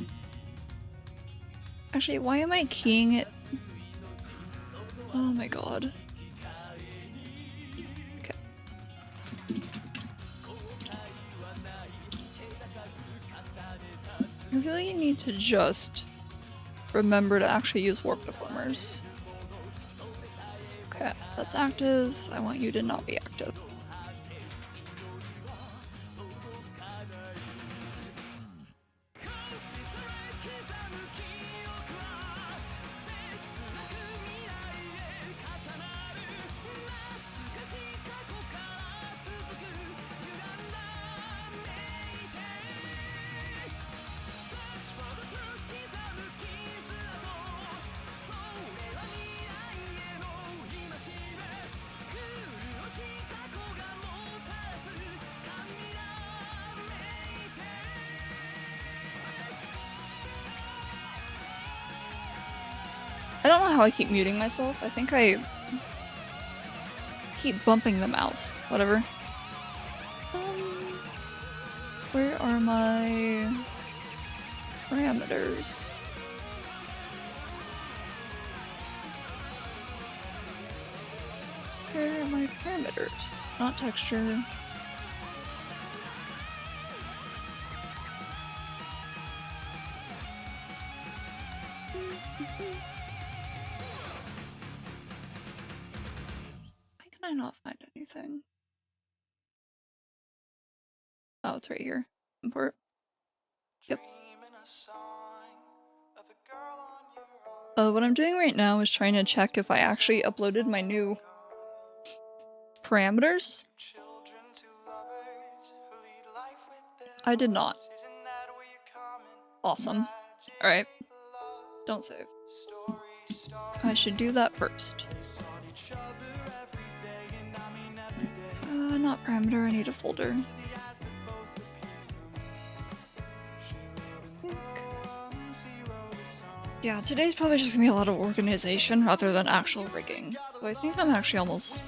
actually, why am I keying it? Oh my god. Okay. I really need to just remember to actually use warp deformers. Okay, that's active. I want you to not be active. I don't know how I keep muting myself. I think I keep bumping the mouse. Whatever. Where are my parameters? Where are my parameters? Not texture. Why can I not find anything? Oh, it's right here. Import. Yep. What I'm doing right now is trying to check if I actually uploaded my new parameters. I did not. Awesome. Alright. Don't save. I should do that first. Not parameter, I need a folder. Yeah, today's probably just gonna be a lot of organization rather than actual rigging. So I think I'm actually almost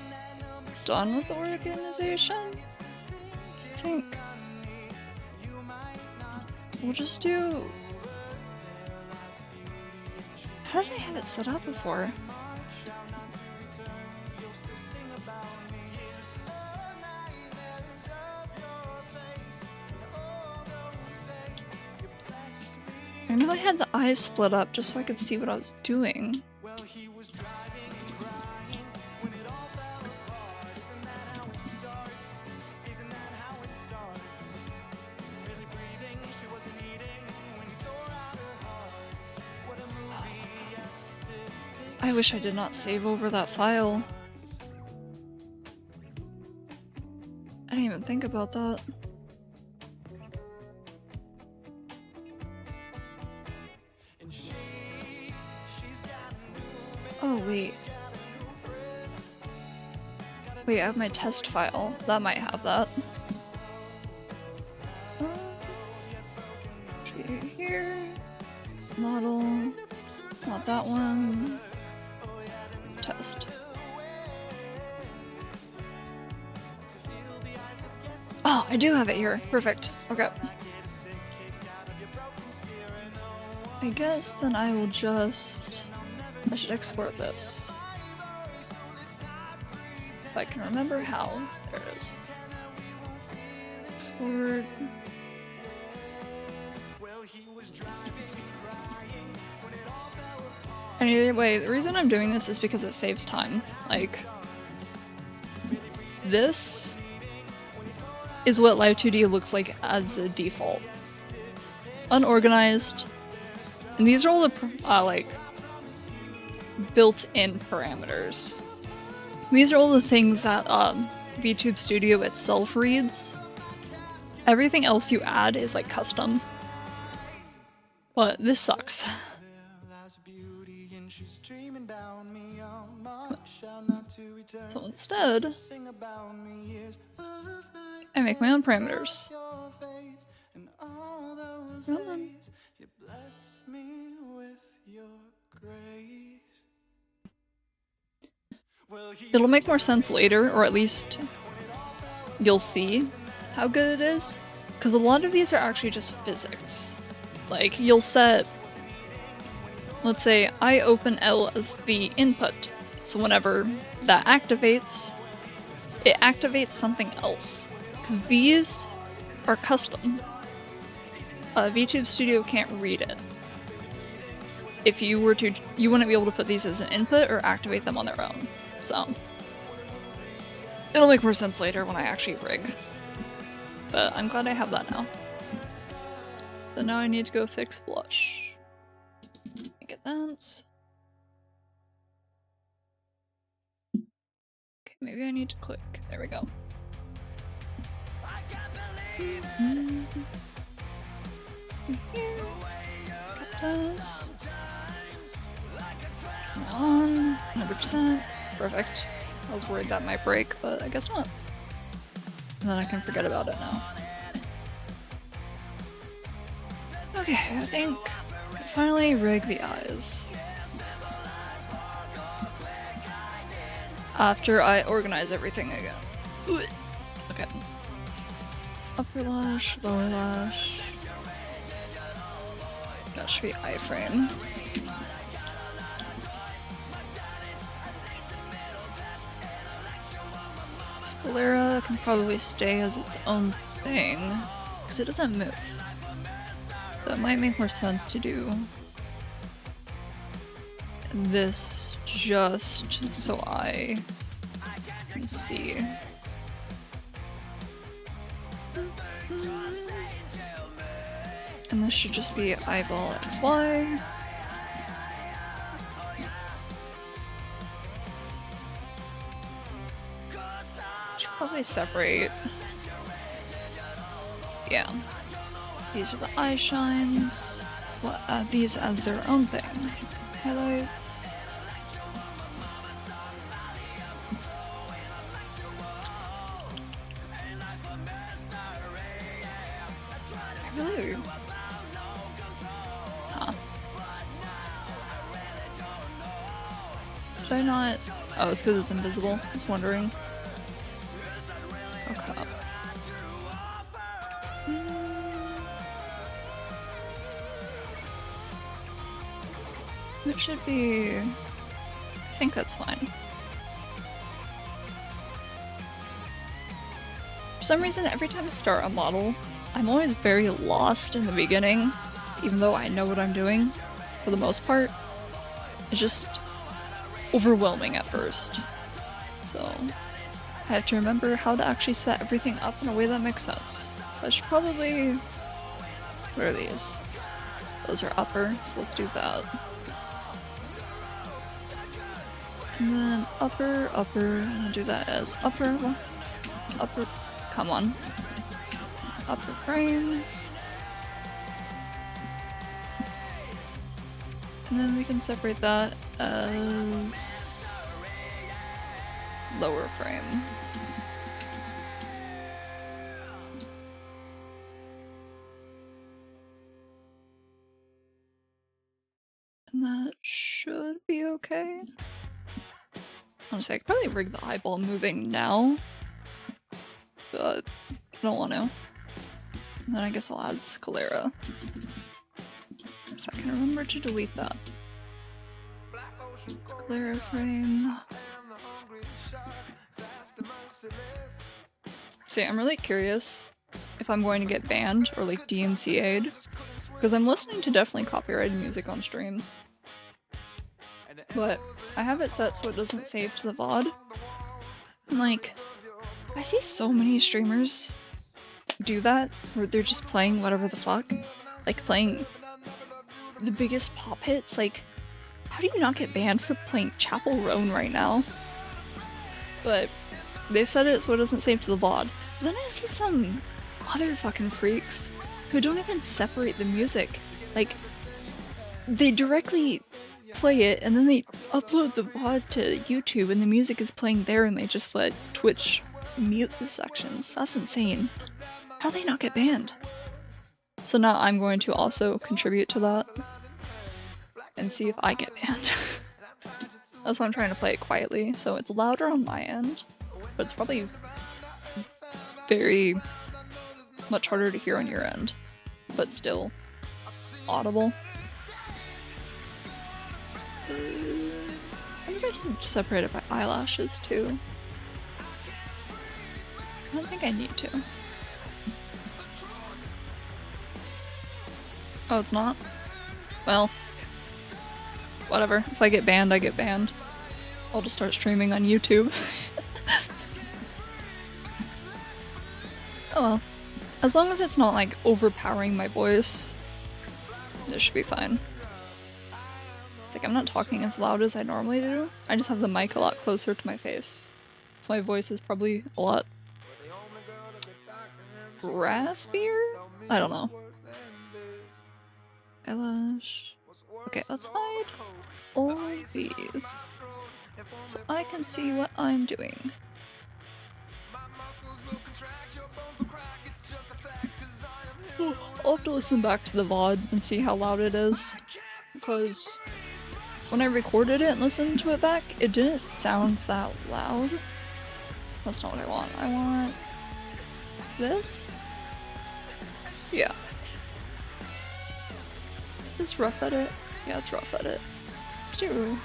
done with the organization. I think we'll just do... how did I have it set up before? I know I had the eyes split up just so I could see what I was doing. I wish I did not save over that file. I didn't even think about that. Oh, wait. Wait, I have my test file. That might have that. Here. Model. Not that one. Test. Oh, I do have it here. Perfect. Okay. I guess then I will just... I should export this. If I can remember how. There it is. Export. Anyway, the reason I'm doing this is because it saves time. Like, this is what Live 2D looks like as a default. Unorganized. And these are all the, like, built-in parameters. These are all the things that VTube Studio itself reads. Everything else you add is like custom. But this sucks. So instead, I make my own parameters. It'll make more sense later, or at least you'll see how good it is. Because a lot of these are actually just physics. Like, you'll set, let's say I open L as the input. So whenever that activates, it activates something else. Because these are custom. VTube Studio can't read it. If you were to, you wouldn't be able to put these as an input or activate them on their own. So, it'll make more sense later when I actually rig. But I'm glad I have that now. So now I need to go fix blush. Make it dance. Okay, maybe I need to click. There we go. This. On 100%. Perfect. I was worried that might break, but I guess not. And then I can forget about it now. Okay, I think I can finally rig the eyes. After I organize everything again. Okay. Upper lash, lower lash. That should be iframe. Sclera can probably stay as its own thing, because it doesn't move. So it might make more sense to do this just so I can see. And this should just be eyeball XY. Should probably separate. Yeah. These are the eye shines. So we'll add these as their own thing. Highlights. Really? Huh. Did I not? Oh, it's because it's invisible. I was wondering. Okay. It should be... I think that's fine. For some reason, every time I start a model, I'm always very lost in the beginning, even though I know what I'm doing, for the most part. It's just overwhelming at first. So, I have to remember how to actually set everything up in a way that makes sense. So I should probably... What are these? Those are upper, so let's do that. And then upper, and I'll do that as upper, come on. Upper frame. And then we can separate that as lower frame. And that should be okay. Honestly, I could probably rig the eyeball moving now, but I don't want to. And then I guess I'll add sclera. If I can remember to delete that. Sclera frame. See, I'm really curious if I'm going to get banned or like DMCA'd, because I'm listening to definitely copyrighted music on stream. But I have it set so it doesn't save to the VOD. And like, I see so many streamers do that, where they're just playing whatever the fuck. Like playing the biggest pop hits. Like, how do you not get banned for playing Chapel Roan right now? But They set it so it doesn't save to the VOD. But then I see some other fucking freaks who don't even separate the music. Like, they directly play it and then they upload the VOD to YouTube and the music is playing there and they just let Twitch mute the sections. That's insane. How do they not get banned? So now I'm going to also contribute to that and see if I get banned. That's why I'm trying to play it quietly, so it's louder on my end, but it's probably very much harder to hear on your end, but still audible. I wonder if I should separate it by eyelashes too. I don't think I need to. Oh, it's not? Well, whatever. If I get banned, I get banned. I'll just start streaming on YouTube. Oh well. As long as it's not like overpowering my voice, this should be fine. It's like I'm not talking as loud as I normally do. I just have the mic a lot closer to my face. So my voice is probably a lot raspier? I don't know. Eyelash. Okay, let's hide all these so I can see what I'm doing. I'll have to listen back to the VOD and see how loud it is, because when I recorded it and listened to it back, it didn't sound that loud. That's not what I want. I want this? Yeah. Is this rough edit? Yeah, it's rough edit. Let's do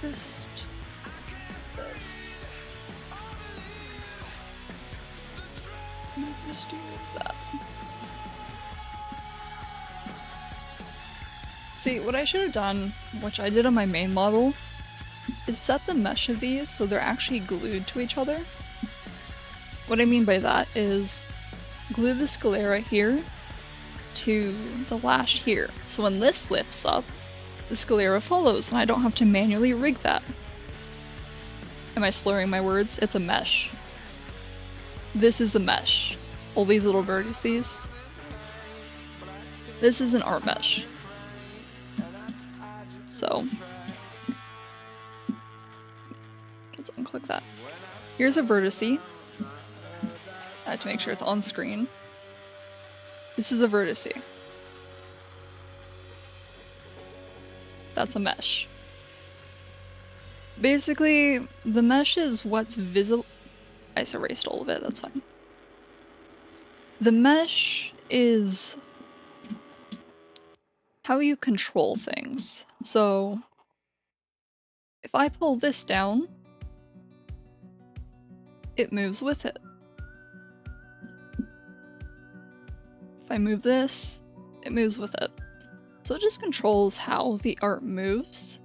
just this. Just do that. See, what I should have done, which I did on my main model, is set the mesh of these so they're actually glued to each other. What I mean by that is glue the sclera here to the lash here. So when this lifts up, the sclera follows and I don't have to manually rig that. Am I slurring my words? It's a mesh. This is a mesh. All these little vertices. This is an art mesh. So let's unclick that. Here's a vertice. I have to make sure it's on screen. This is a vertice. That's a mesh. Basically, the mesh is what's visible. I just erased all of it, that's fine. The mesh is how you control things. So, if I pull this down, it moves with it. If I move this, it moves with it. So it just controls how the art moves.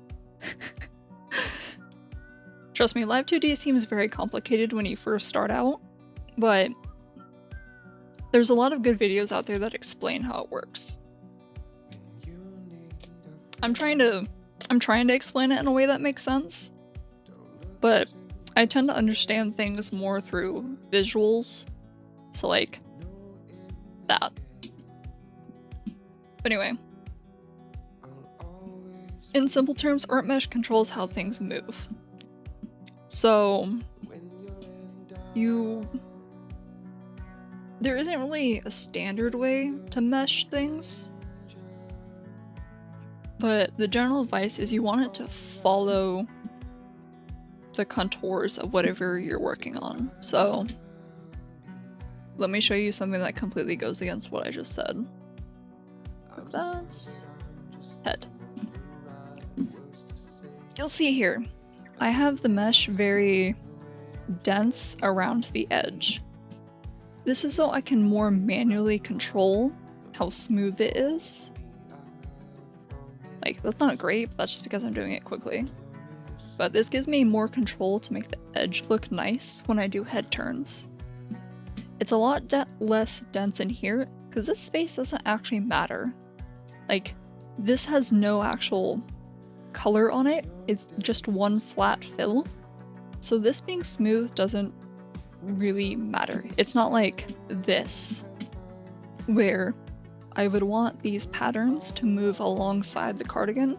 Trust me, Live 2D seems very complicated when you first start out, but there's a lot of good videos out there that explain how it works. I'm trying to explain it in a way that makes sense, but I tend to understand things more through visuals, so like that. But anyway, in simple terms, art mesh controls how things move. So there isn't really a standard way to mesh things, but the general advice is you want it to follow the contours of whatever you're working on. So let me show you something that completely goes against what I just said. That's head. You'll see here, I have the mesh very dense around the edge. This is so I can more manually control how smooth it is. Like, that's not great, but that's just because I'm doing it quickly. But this gives me more control to make the edge look nice when I do head turns. It's a lot less dense in here, because this space doesn't actually matter. Like, this has no actual color on it, it's just one flat fill. So this being smooth doesn't really matter. It's not like this, where I would want these patterns to move alongside the cardigan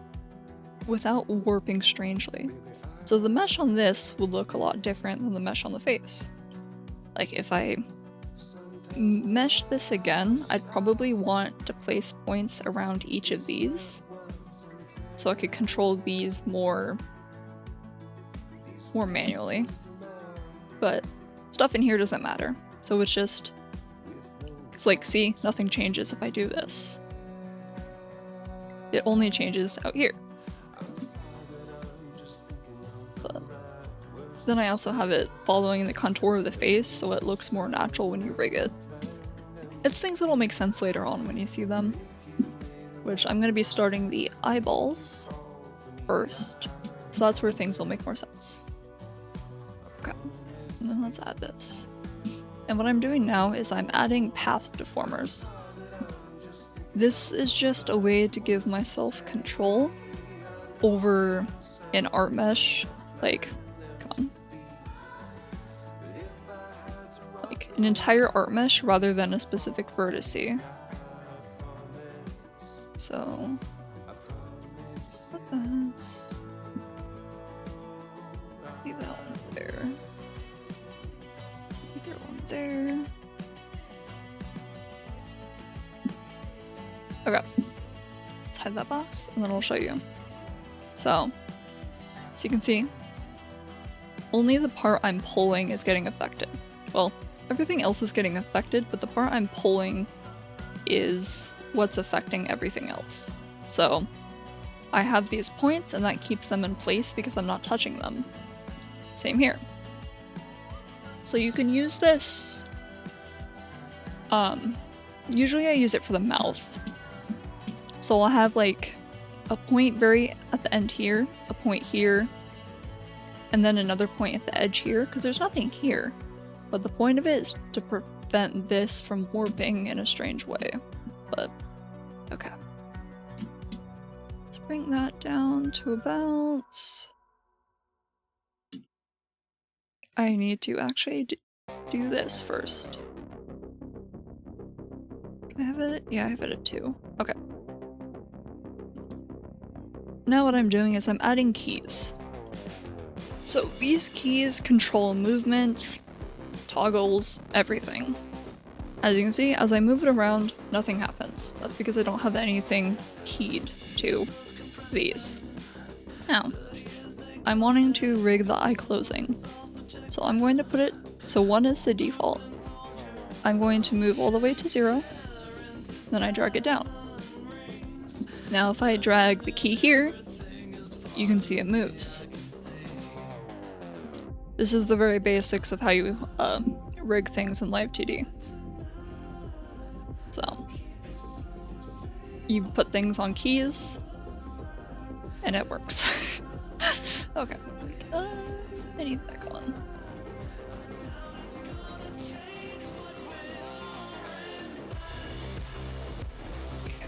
without warping strangely. So the mesh on this would look a lot different than the mesh on the face. Like if I mesh this again, I'd probably want to place points around each of these so I could control these more manually. But stuff in here doesn't matter. So it's like, see, nothing changes if I do this. It only changes out here. But then I also have it following the contour of the face, so it looks more natural when you rig it. It's things that'll make sense later on when you see them. Which I'm going to be starting the eyeballs first, so that's where things will make more sense. Okay, and then let's add this. And what I'm doing now is I'm adding path deformers. This is just a way to give myself control over an art mesh, like, come on. Like an entire art mesh rather than a specific vertice. So, let's put that. Leave that one there. Leave that one there. Okay. Let's hide that box and then I'll show you. So you can see, only the part I'm pulling is getting affected. Well, everything else is getting affected, but the part I'm pulling is what's affecting everything else. So I have these points and that keeps them in place because I'm not touching them. Same here. So you can use this. Usually I use it for the mouth. So I'll have like a point very at the end here, a point here, and then another point at the edge here, because there's nothing here. But the point of it is to prevent this from warping in a strange way. But, okay. Let's bring that down to about... I need to actually do this first. Do I have it? Yeah, I have it at 2. Okay. Now what I'm doing is I'm adding keys. So these keys control movement, toggles, everything. As you can see, as I move it around, nothing happens. That's because I don't have anything keyed to these. Now, I'm wanting to rig the eye closing. So I'm going to put it, so 1 is the default. I'm going to move all the way to 0, then I drag it down. Now if I drag the key here, you can see it moves. This is the very basics of how you rig things in Live2D. So, you put things on keys, and it works. Okay, I need that gone.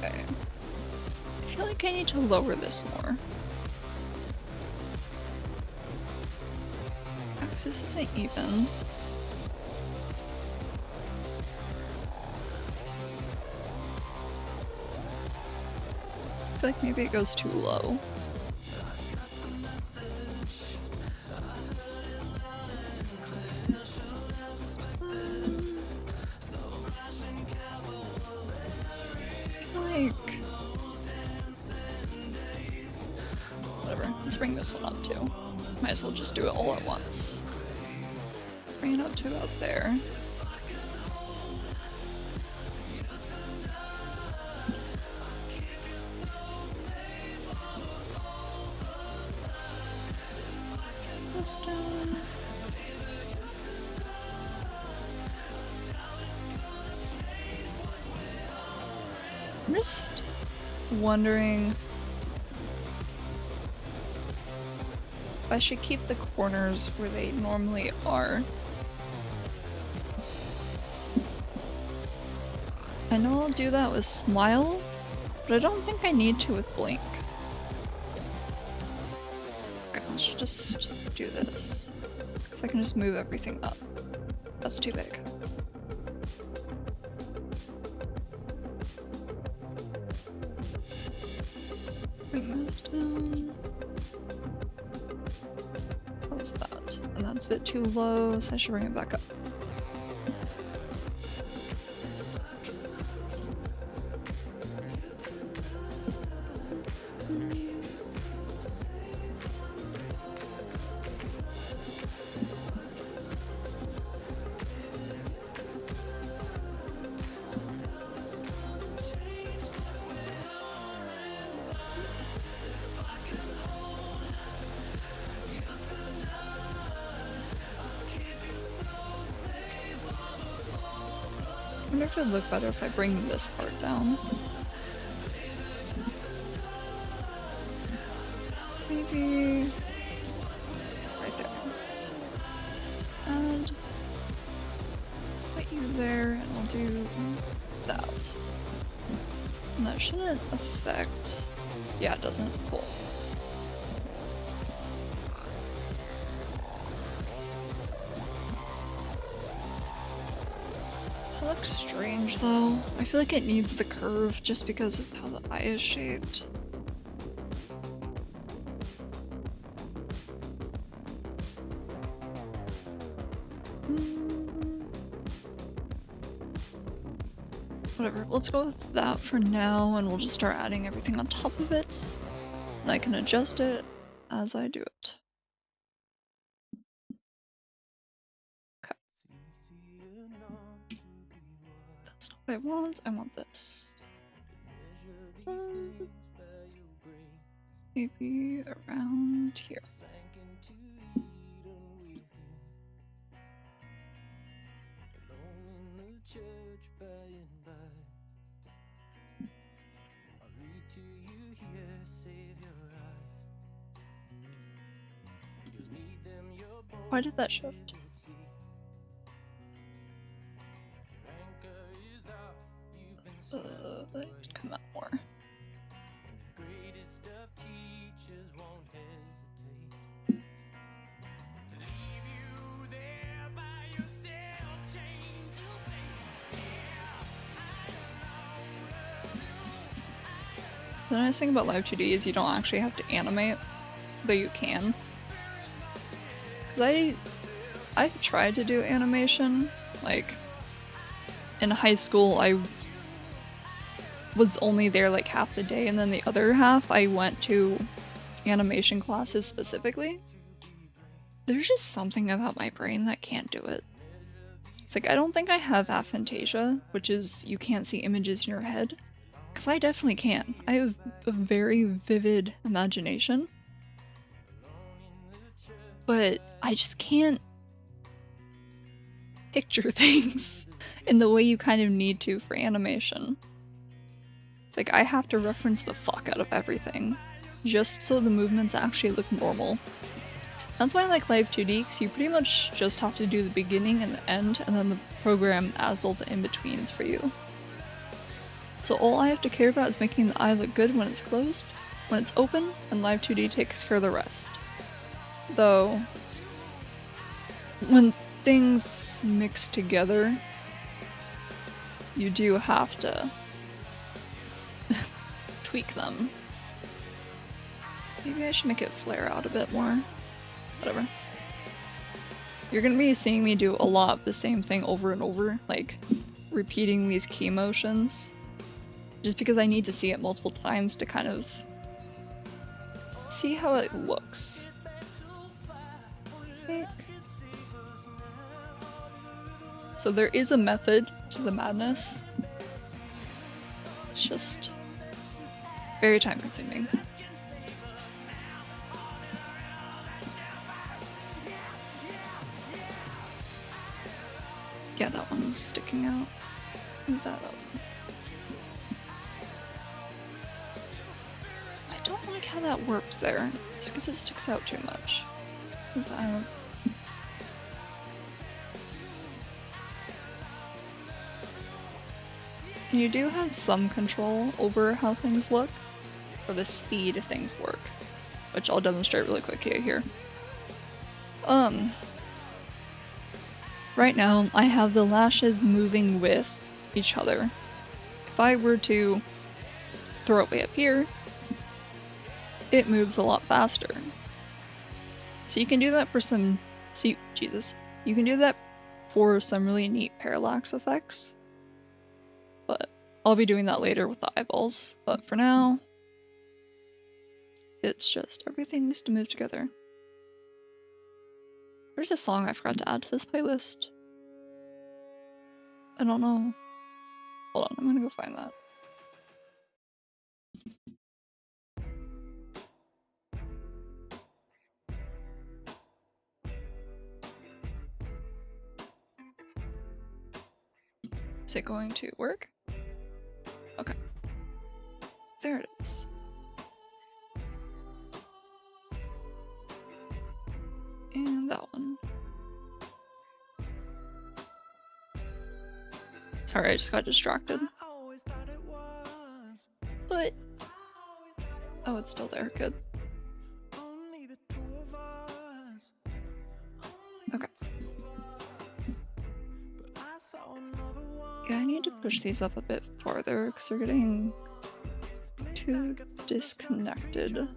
Okay. I feel like I need to lower this more. Because this isn't even. I feel like maybe it goes too low. Whatever, let's bring this one up too. Might as well just do it all at once. Bring it up to about there. This down. I'm just wondering if I should keep the corners where they normally are. I know I'll do that with Smile, but I don't think I need to with Blink. Let's just do this. Because I can just move everything up. That's too big. Bring that down. How's that? And that's a bit too low, so I should bring it back up. I wonder if it would look better if I bring this part down. Maybe right there. And let's put you there, and we'll do that. And that shouldn't affect. Yeah, it doesn't. Cool. That looks strange though. I feel like it needs the curve just because of how the eye is shaped. Whatever, let's go with that for now, and we'll just start adding everything on top of it. And I can adjust it as I do it. Okay. That's not what I want. I want this. Maybe around here. Why did that shift? Let's come out more. The nice thing about Live 2D is you don't actually have to animate, though you can. Because I've tried to do animation, like, in high school I was only there like half the day, and then the other half I went to animation classes specifically. There's just something about my brain that can't do it. It's like, I don't think I have aphantasia, which is you can't see images in your head. Because I definitely can. I have a very vivid imagination. But I just can't picture things in the way you kind of need to for animation. It's like I have to reference the fuck out of everything, just so the movements actually look normal. That's why I like Live 2D, because you pretty much just have to do the beginning and the end, and then the program adds all the in-betweens for you. So all I have to care about is making the eye look good when it's closed, when it's open, and Live 2D takes care of the rest. Though, when things mix together, you do have to tweak them. Maybe I should make it flare out a bit more. Whatever. You're gonna be seeing me do a lot of the same thing over and over, like repeating these key motions. Just because I need to see it multiple times to kind of see how it looks. So there is a method to the madness. It's just very time consuming. Yeah, that one's sticking out. Move that up. I don't like how that works there. It's because it sticks out too much. Move that up. You do have some control over how things look, or the speed things work. which I'll demonstrate really quick here. Right now, I have the lashes moving with each other. If I were to throw it way up here, it moves a lot faster. So you can do that for some... you can do that for some really neat parallax effects. But I'll be doing that later with the eyeballs. But for now, it's just everything needs to move together. There's a song I forgot to add to this playlist. I don't know. Hold on, I'm gonna go find that. Is it going to work? Okay. There it is. And that one. Sorry, I just got distracted. But... oh, it's still there. Good. Okay. Yeah, I need to push these up a bit farther because they're getting too disconnected.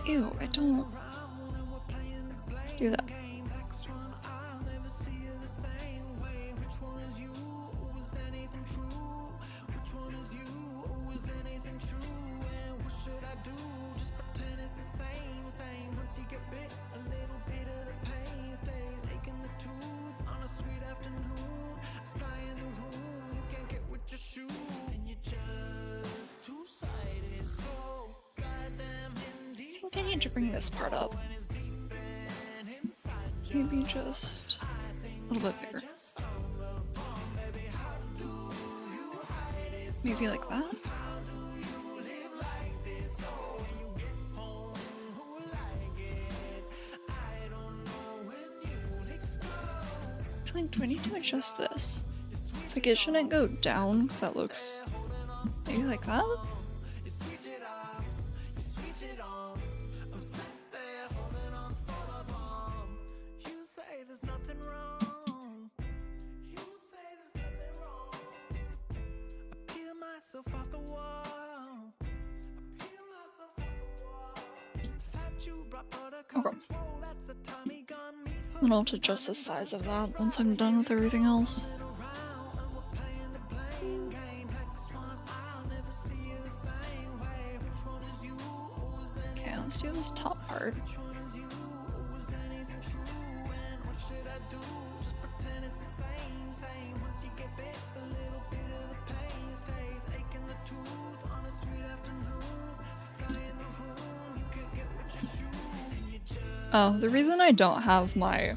Ew, I don't do that. I think I need to bring this part up. Maybe just a little bit bigger. Maybe like that? I feel like, do I need to adjust this? It's like it shouldn't go down because that looks maybe like that? Okay. Then I'll have to adjust the size of that once I'm done with everything else. Okay, let's do this top part. Oh, the reason I don't have my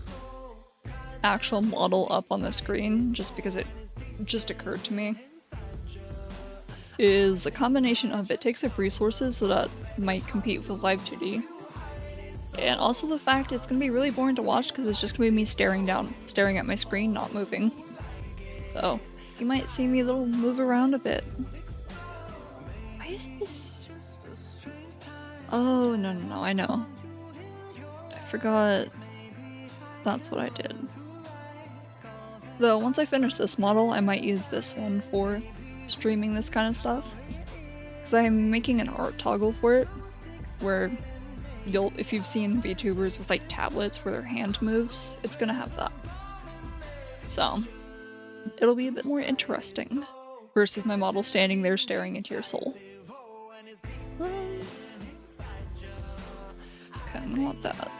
actual model up on the screen, just because it just occurred to me, is a combination of it takes up resources so that might compete with Live 2D, and also the fact it's gonna be really boring to watch because it's just gonna be me staring at my screen, not moving. So, you might see me move around a bit. Why is this? Oh, no, I know. I forgot that's what I did. Though, once I finish this model, I might use this one for streaming this kind of stuff. Because I'm making an art toggle for it, where if you've seen VTubers with like tablets where their hand moves, it's gonna have that. So, it'll be a bit more interesting, versus my model standing there staring into your soul. Okay, I'm gonna want that.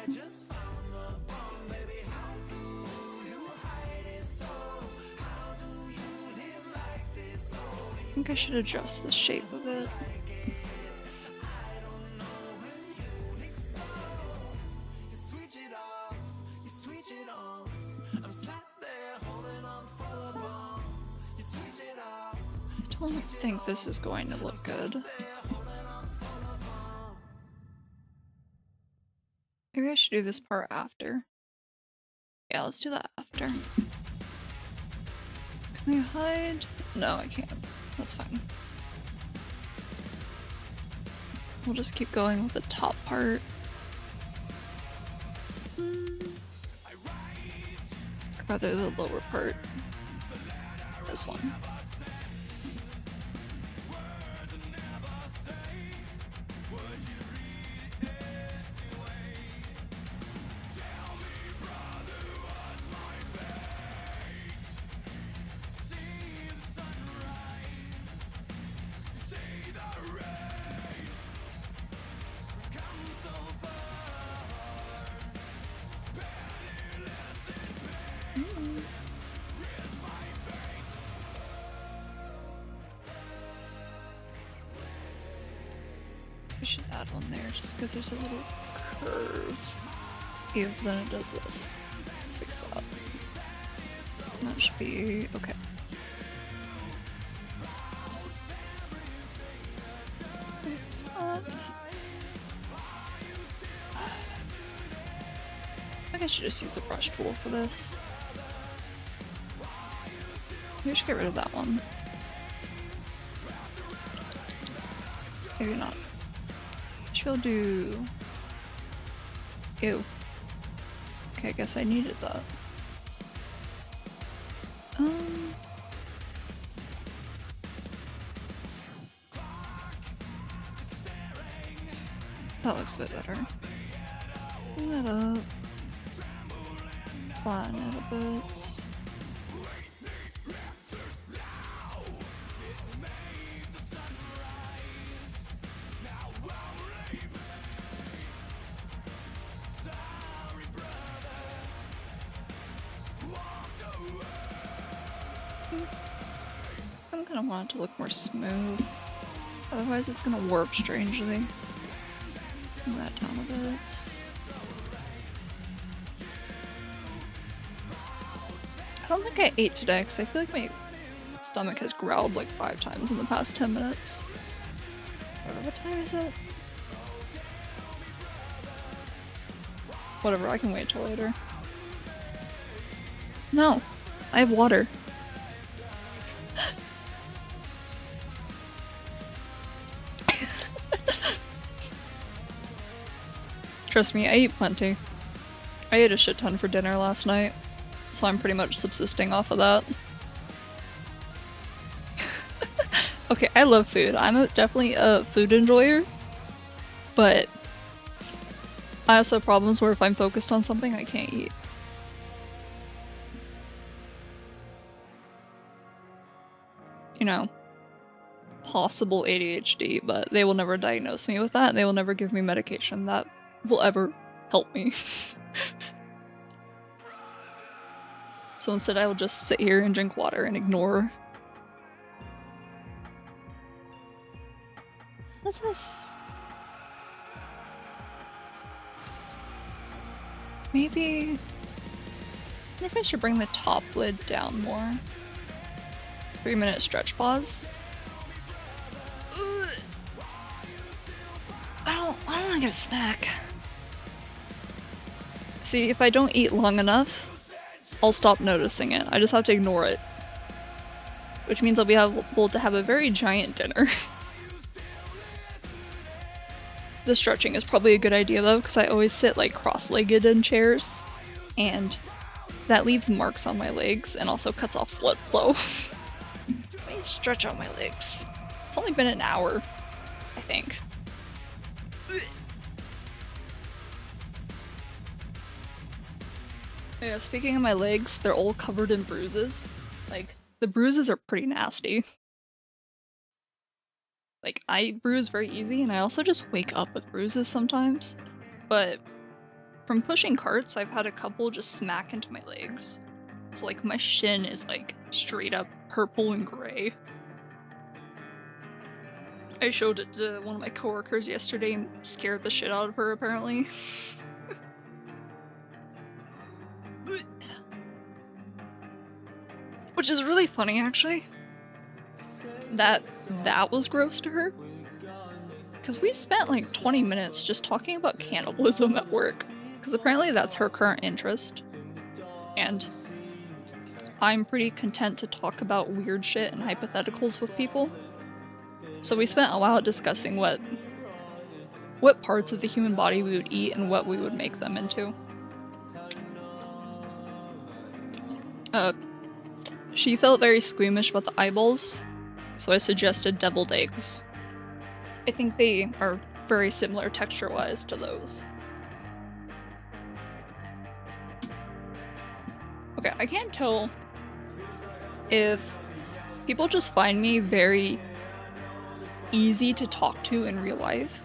I think I should adjust the shape of it. I don't think this is going to look good. Maybe I should do this part after. Yeah, let's do that after. Can I hide? No, I can't. That's fine. We'll just keep going with the top part. Or rather, the lower part. This one. We should add one there just because there's a little curve. Ew, then it does this. Let's fix that. That should be okay. Oops, up. I think I should just use the brush tool for this. Maybe I should get rid of that one. Maybe not. She'll do. Ew. Okay, I guess I needed that. That looks a bit better. Clean that up. Flatten it a bit. I'm gonna want it to look more smooth. Otherwise it's gonna warp strangely. Bring that down a bit. I don't think I ate today because I feel like my stomach has growled like 5 times in the past 10 minutes. What time is it? Whatever, I can wait till later. No! I have water. Trust me, I eat plenty. I ate a shit ton for dinner last night, so I'm pretty much subsisting off of that. Okay, I love food. I'm definitely a food enjoyer, but I also have problems where if I'm focused on something, I can't eat. You know, possible ADHD, but they will never diagnose me with that. They will never give me medication that will ever help me. So instead I will just sit here and drink water and ignore. What's this? Maybe I should bring the top lid down more. 3-minute stretch pause. I don't want to get a snack. See, if I don't eat long enough, I'll stop noticing it. I just have to ignore it. Which means I'll be able to have a very giant dinner. The stretching is probably a good idea though, because I always sit like cross-legged in chairs, and that leaves marks on my legs and also cuts off blood flow. Let me stretch out my legs. It's only been an hour, I think. Yeah, speaking of my legs, they're all covered in bruises. Like, the bruises are pretty nasty. Like, I bruise very easy, and I also just wake up with bruises sometimes. But from pushing carts, I've had a couple just smack into my legs. So, like, my shin is, like, straight up purple and gray. I showed it to one of my coworkers yesterday and scared the shit out of her, apparently. Which is really funny, actually. That was gross to her. Because we spent like 20 minutes just talking about cannibalism at work. Because apparently that's her current interest. And I'm pretty content to talk about weird shit and hypotheticals with people. So we spent a while discussing what what parts of the human body we would eat and what we would make them into. She felt very squeamish about the eyeballs, so I suggested deviled eggs. I think they are very similar texture-wise to those. Okay, I can't tell if people just find me very easy to talk to in real life,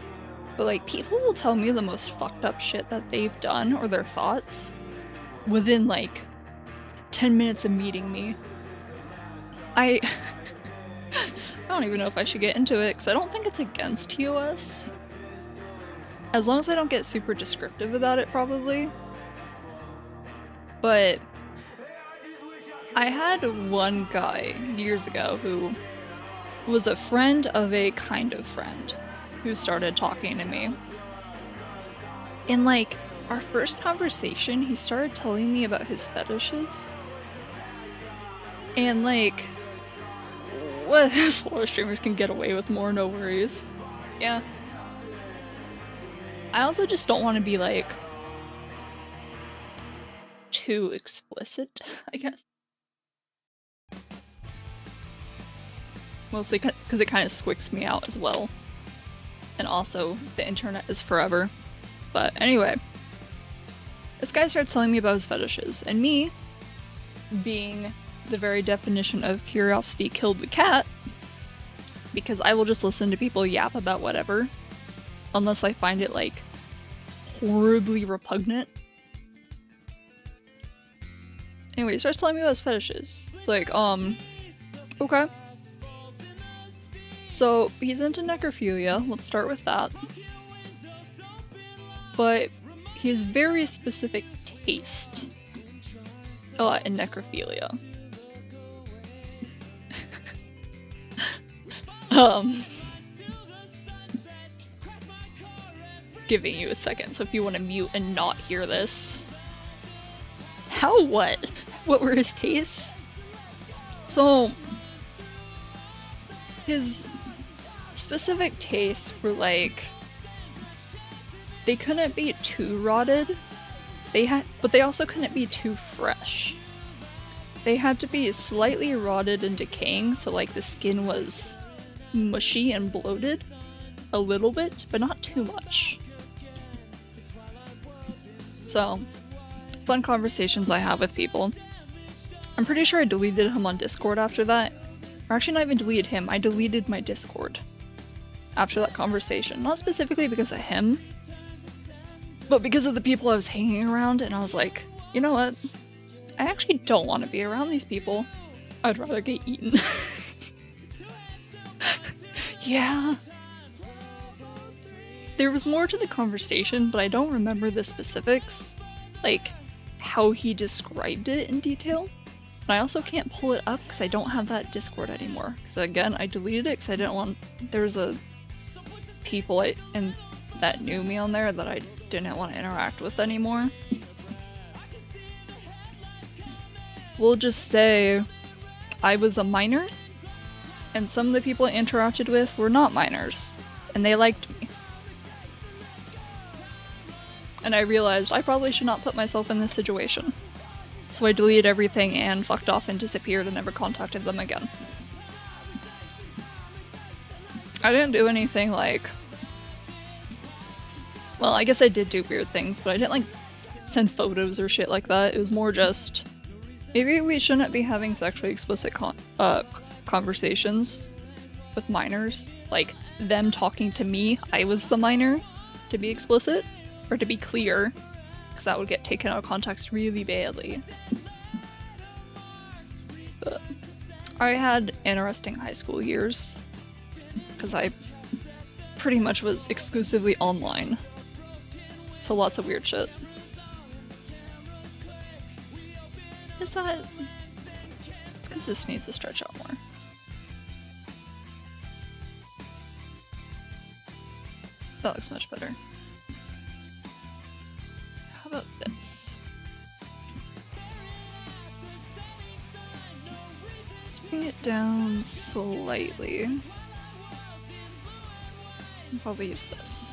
but like people will tell me the most fucked up shit that they've done or their thoughts within like 10 minutes of meeting me. I don't even know if I should get into it because I don't think it's against TOS. As long as I don't get super descriptive about it, probably. But I had one guy years ago who was a friend of a kind of friend who started talking to me. In like our first conversation, he started telling me about his fetishes. And like, what smaller streamers can get away with more, no worries. Yeah. I also just don't want to be like too explicit, I guess. Mostly because it kind of squicks me out as well. And also, the internet is forever. But anyway, this guy started telling me about his fetishes, and me, being the very definition of curiosity killed the cat, because I will just listen to people yap about whatever, unless I find it, like, horribly repugnant. Anyway, he starts telling me about his fetishes. It's like, okay. So, he's into necrophilia, let's start with that. But he has very specific taste in necrophilia. Giving you a second, so if you want to mute and not hear this. How what? What were his tastes? So, his specific tastes were like, they couldn't be too rotted, but they also couldn't be too fresh. They had to be slightly rotted and decaying, so like the skin was mushy and bloated a little bit, but not too much. So, fun conversations I have with people. I'm pretty sure I deleted him on Discord after that. Or actually not even deleted him, I deleted my Discord after that conversation. Not specifically because of him, but because of the people I was hanging around, and I was like, you know what? I actually don't want to be around these people. I'd rather get eaten. Yeah. There was more to the conversation, but I don't remember the specifics. Like, how he described it in detail. And I also can't pull it up because I don't have that Discord anymore. Because again, I deleted it because I didn't want... There's a people that knew me on there that I didn't want to interact with anymore. We'll just say I was a minor, and some of the people I interacted with were not minors, and they liked me. And I realized I probably should not put myself in this situation. So I deleted everything and fucked off and disappeared and never contacted them again. I didn't do anything like... Well, I guess I did do weird things, but I didn't like send photos or shit like that. It was more just... Maybe we shouldn't be having sexually explicit conversations with minors. Like, them talking to me, I was the minor, to be explicit. Or to be clear, because that would get taken out of context really badly. But I had interesting high school years, because I pretty much was exclusively online. So lots of weird shit. Is that... It's because this needs to stretch out more. That looks much better. How about this? Let's bring it down slightly. I'll probably use this.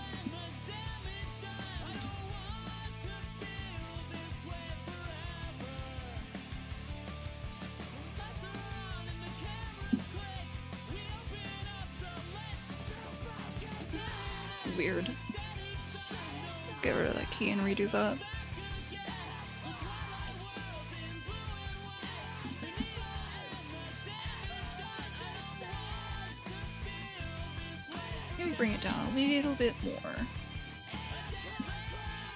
weird. Let's get rid of that key and redo that. Maybe bring it down a little bit more.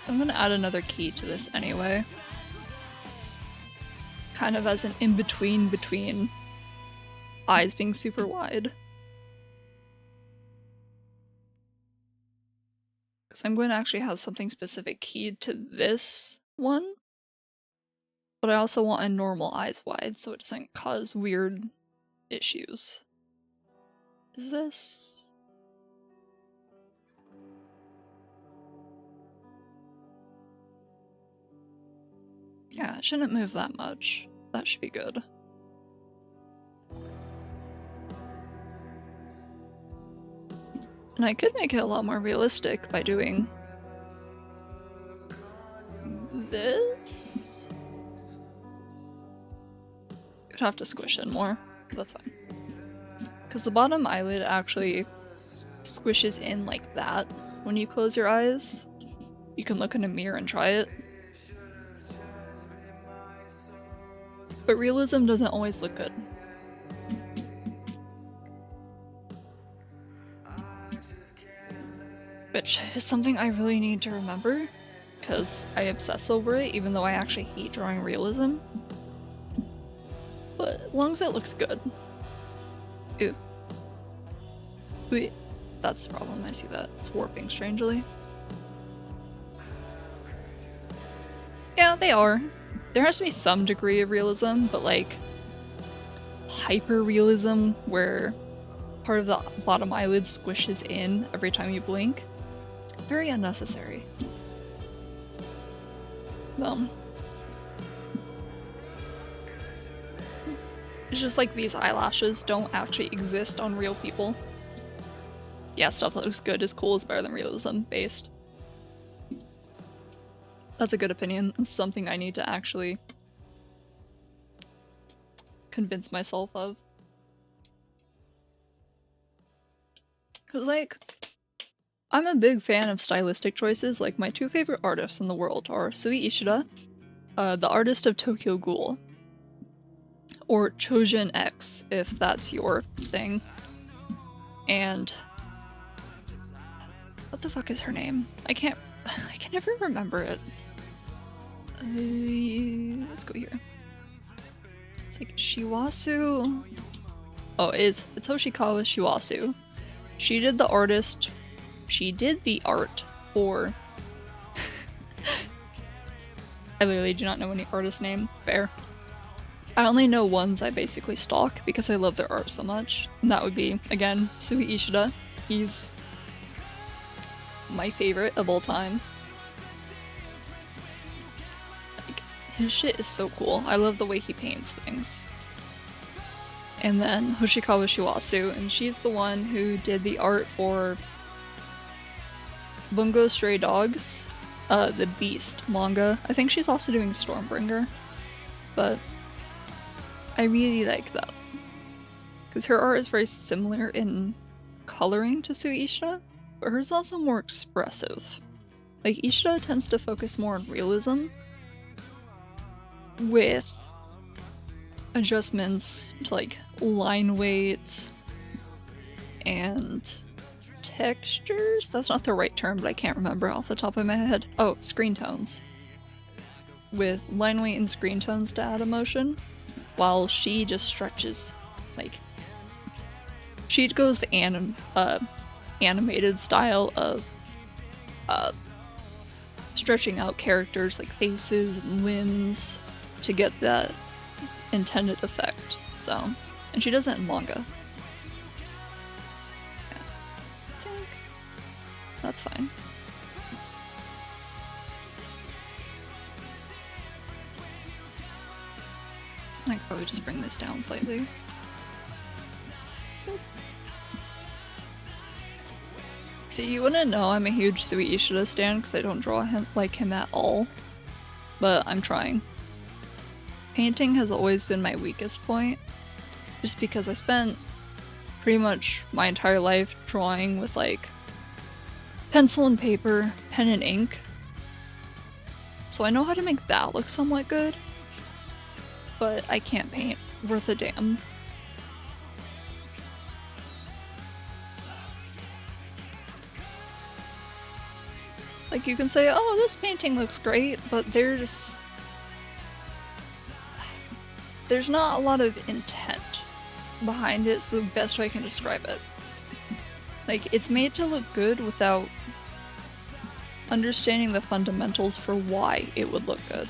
So I'm gonna add another key to this anyway. Kind of as an in-between between eyes being super wide. Because I'm going to actually have something specific keyed to this one. But I also want a normal eyes wide so it doesn't cause weird issues. Is this? Yeah, it shouldn't move that much. That should be good. And I could make it a lot more realistic by doing this. You'd have to squish in more, but that's fine. Because the bottom eyelid actually squishes in like that when you close your eyes. You can look in a mirror and try it. But realism doesn't always look good. Which is something I really need to remember, because I obsess over it, even though I actually hate drawing realism. But as long as it looks good. Ew. Blech. That's the problem, I see that. It's warping strangely. Yeah, they are. There has to be some degree of realism, but like hyper-realism where part of the bottom eyelid squishes in every time you blink. Very unnecessary. It's just like these eyelashes don't actually exist on real people. Yeah, stuff that looks good is cool is better than realism based. That's a good opinion. It's something I need to actually convince myself of. Cause like, I'm a big fan of stylistic choices. Like my two favorite artists in the world are Sui Ishida, the artist of Tokyo Ghoul, or Chojin X, if that's your thing. And what the fuck is her name? I can never remember it. Let's go here. It's like Shiwasu. Oh, it's Hoshikawa Shiwasu. She did the art for I literally do not know any artist name. Fair. I only know ones I basically stalk because I love their art so much. And that would be, again, Sui Ishida. He's my favorite of all time. Like, his shit is so cool. I love the way he paints things. And then Hoshikawa Shiwasu, and she's the one who did the art for Bungo Stray Dogs, the Beast manga. I think she's also doing Stormbringer, but I really like that. Because her art is very similar in coloring to Sui Ishida, but hers is also more expressive. Like, Ishida tends to focus more on realism, with adjustments to like line weight and textures? That's not the right term, but I can't remember off the top of my head. Oh, screen tones. With line weight and screen tones to add emotion, while she just stretches, like, she goes the animated style of stretching out characters like faces and limbs to get that intended effect. So, and she does it in manga. Yeah. I think that's fine. I could probably just bring this down slightly. See, you wouldn't know I'm a huge Sui Ishida stan because I don't draw him like him at all, but I'm trying. Painting has always been my weakest point, just because I spent pretty much my entire life drawing with like pencil and paper, pen and ink. So I know how to make that look somewhat good, but I can't paint worth a damn. Like, you can say, oh, this painting looks great, but there's not a lot of intent behind it. It's the best way I can describe it. Like, it's made to look good without understanding the fundamentals for why it would look good.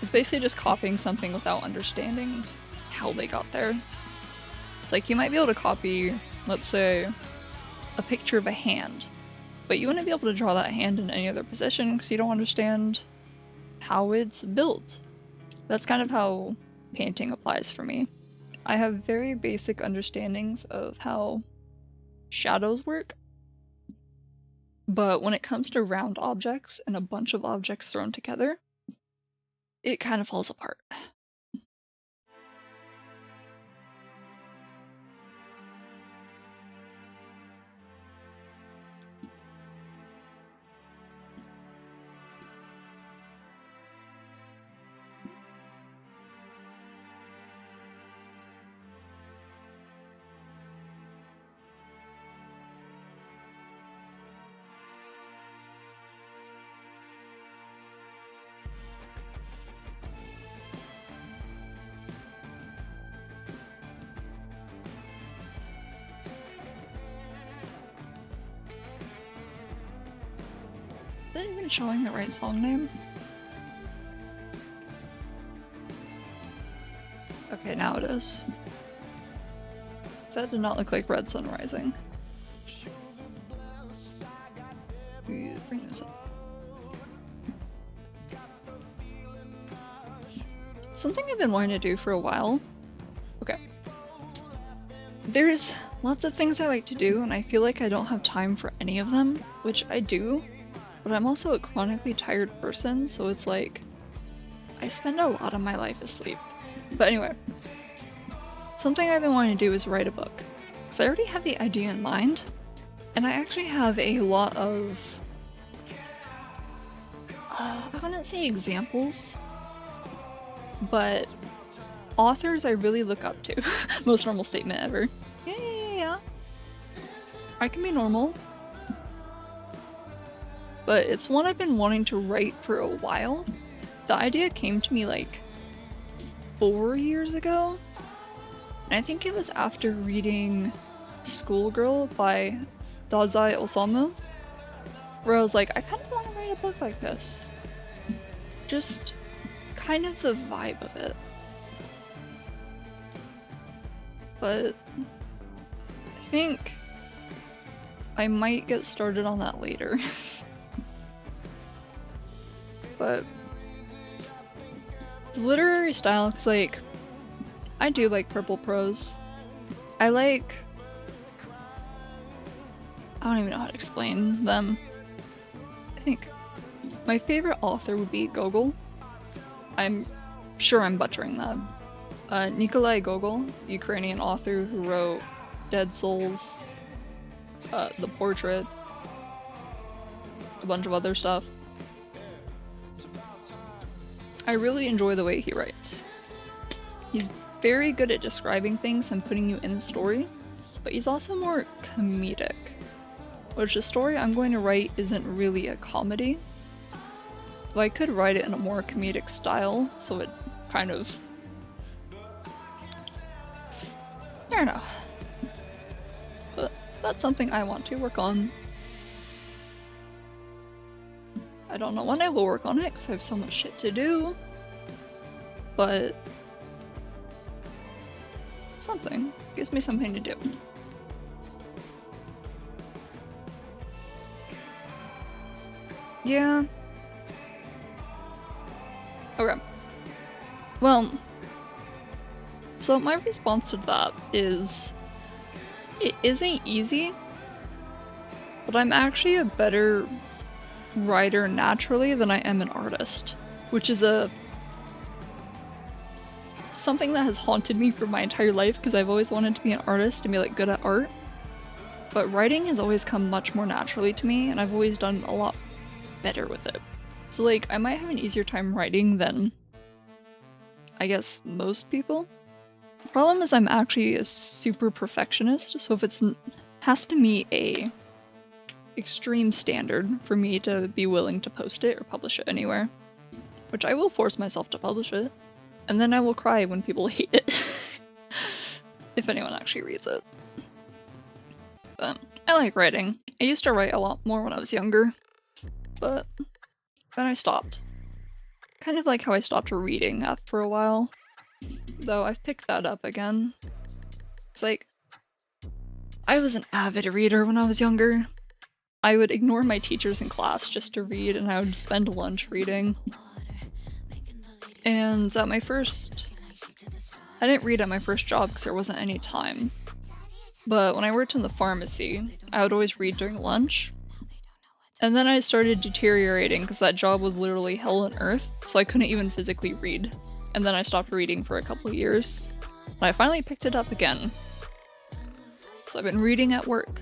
It's basically just copying something without understanding how they got there. It's like, you might be able to copy, let's say, a picture of a hand, but you wouldn't be able to draw that hand in any other position because you don't understand how it's built. That's kind of how painting applies for me. I have very basic understandings of how shadows work, but when it comes to round objects and a bunch of objects thrown together, it kind of falls apart. Is it even showing the right song name? Okay, now it is. That did not look like Red Sun Rising. Bring this up. Something I've been wanting to do for a while. Okay. There's lots of things I like to do, and I feel like I don't have time for any of them, which I do. But I'm also a chronically tired person, so it's like, I spend a lot of my life asleep. But anyway, something I've been wanting to do is write a book. Because I already have the idea in mind, and I actually have a lot of, I wouldn't say examples, but authors I really look up to. Most normal statement ever. Yeah. I can be normal. But it's one I've been wanting to write for a while. The idea came to me like 4 years ago. And I think it was after reading Schoolgirl by Dazai Osamu, where I was like, I kind of want to write a book like this. Just kind of the vibe of it. But I think I might get started on that later. But the literary style, cause like, I do like purple prose. I don't even know how to explain them. I think my favorite author would be Gogol. I'm sure I'm butchering that. Nikolai Gogol, Ukrainian author who wrote Dead Souls, The Portrait, a bunch of other stuff. I really enjoy the way he writes. He's very good at describing things and putting you in the story, but he's also more comedic. Which the story I'm going to write isn't really a comedy. Though I could write it in a more comedic style, so it kind of... I don't know. But that's something I want to work on. I don't know when I will work on it because I have so much shit to do. But something. Gives me something to do. Yeah. Okay. Well, so my response to that is, it isn't easy, but I'm actually a better writer naturally than I am an artist, which is something that has haunted me for my entire life because I've always wanted to be an artist and be like good at art. but writing has always come much more naturally to me, and I've always done a lot better with it. So like, I might have an easier time writing than, I guess, most people. The problem is I'm actually a super perfectionist, so if it's has to meet a extreme standard for me to be willing to post it or publish it anywhere, which I will force myself to publish it, and then I will cry when people hate it. If anyone actually reads it. But I like writing. I used to write a lot more when I was younger, but then I stopped. Kind of like how I stopped reading after a while, though I've picked that up again. It's like, I was an avid reader when I was younger. I would ignore my teachers in class just to read, and I would spend lunch reading. And at my first... I didn't read at my first job because there wasn't any time. But when I worked in the pharmacy, I would always read during lunch. And then I started deteriorating because that job was literally hell on earth, so I couldn't even physically read. And then I stopped reading for a couple of years. And I finally picked it up again. So I've been reading at work.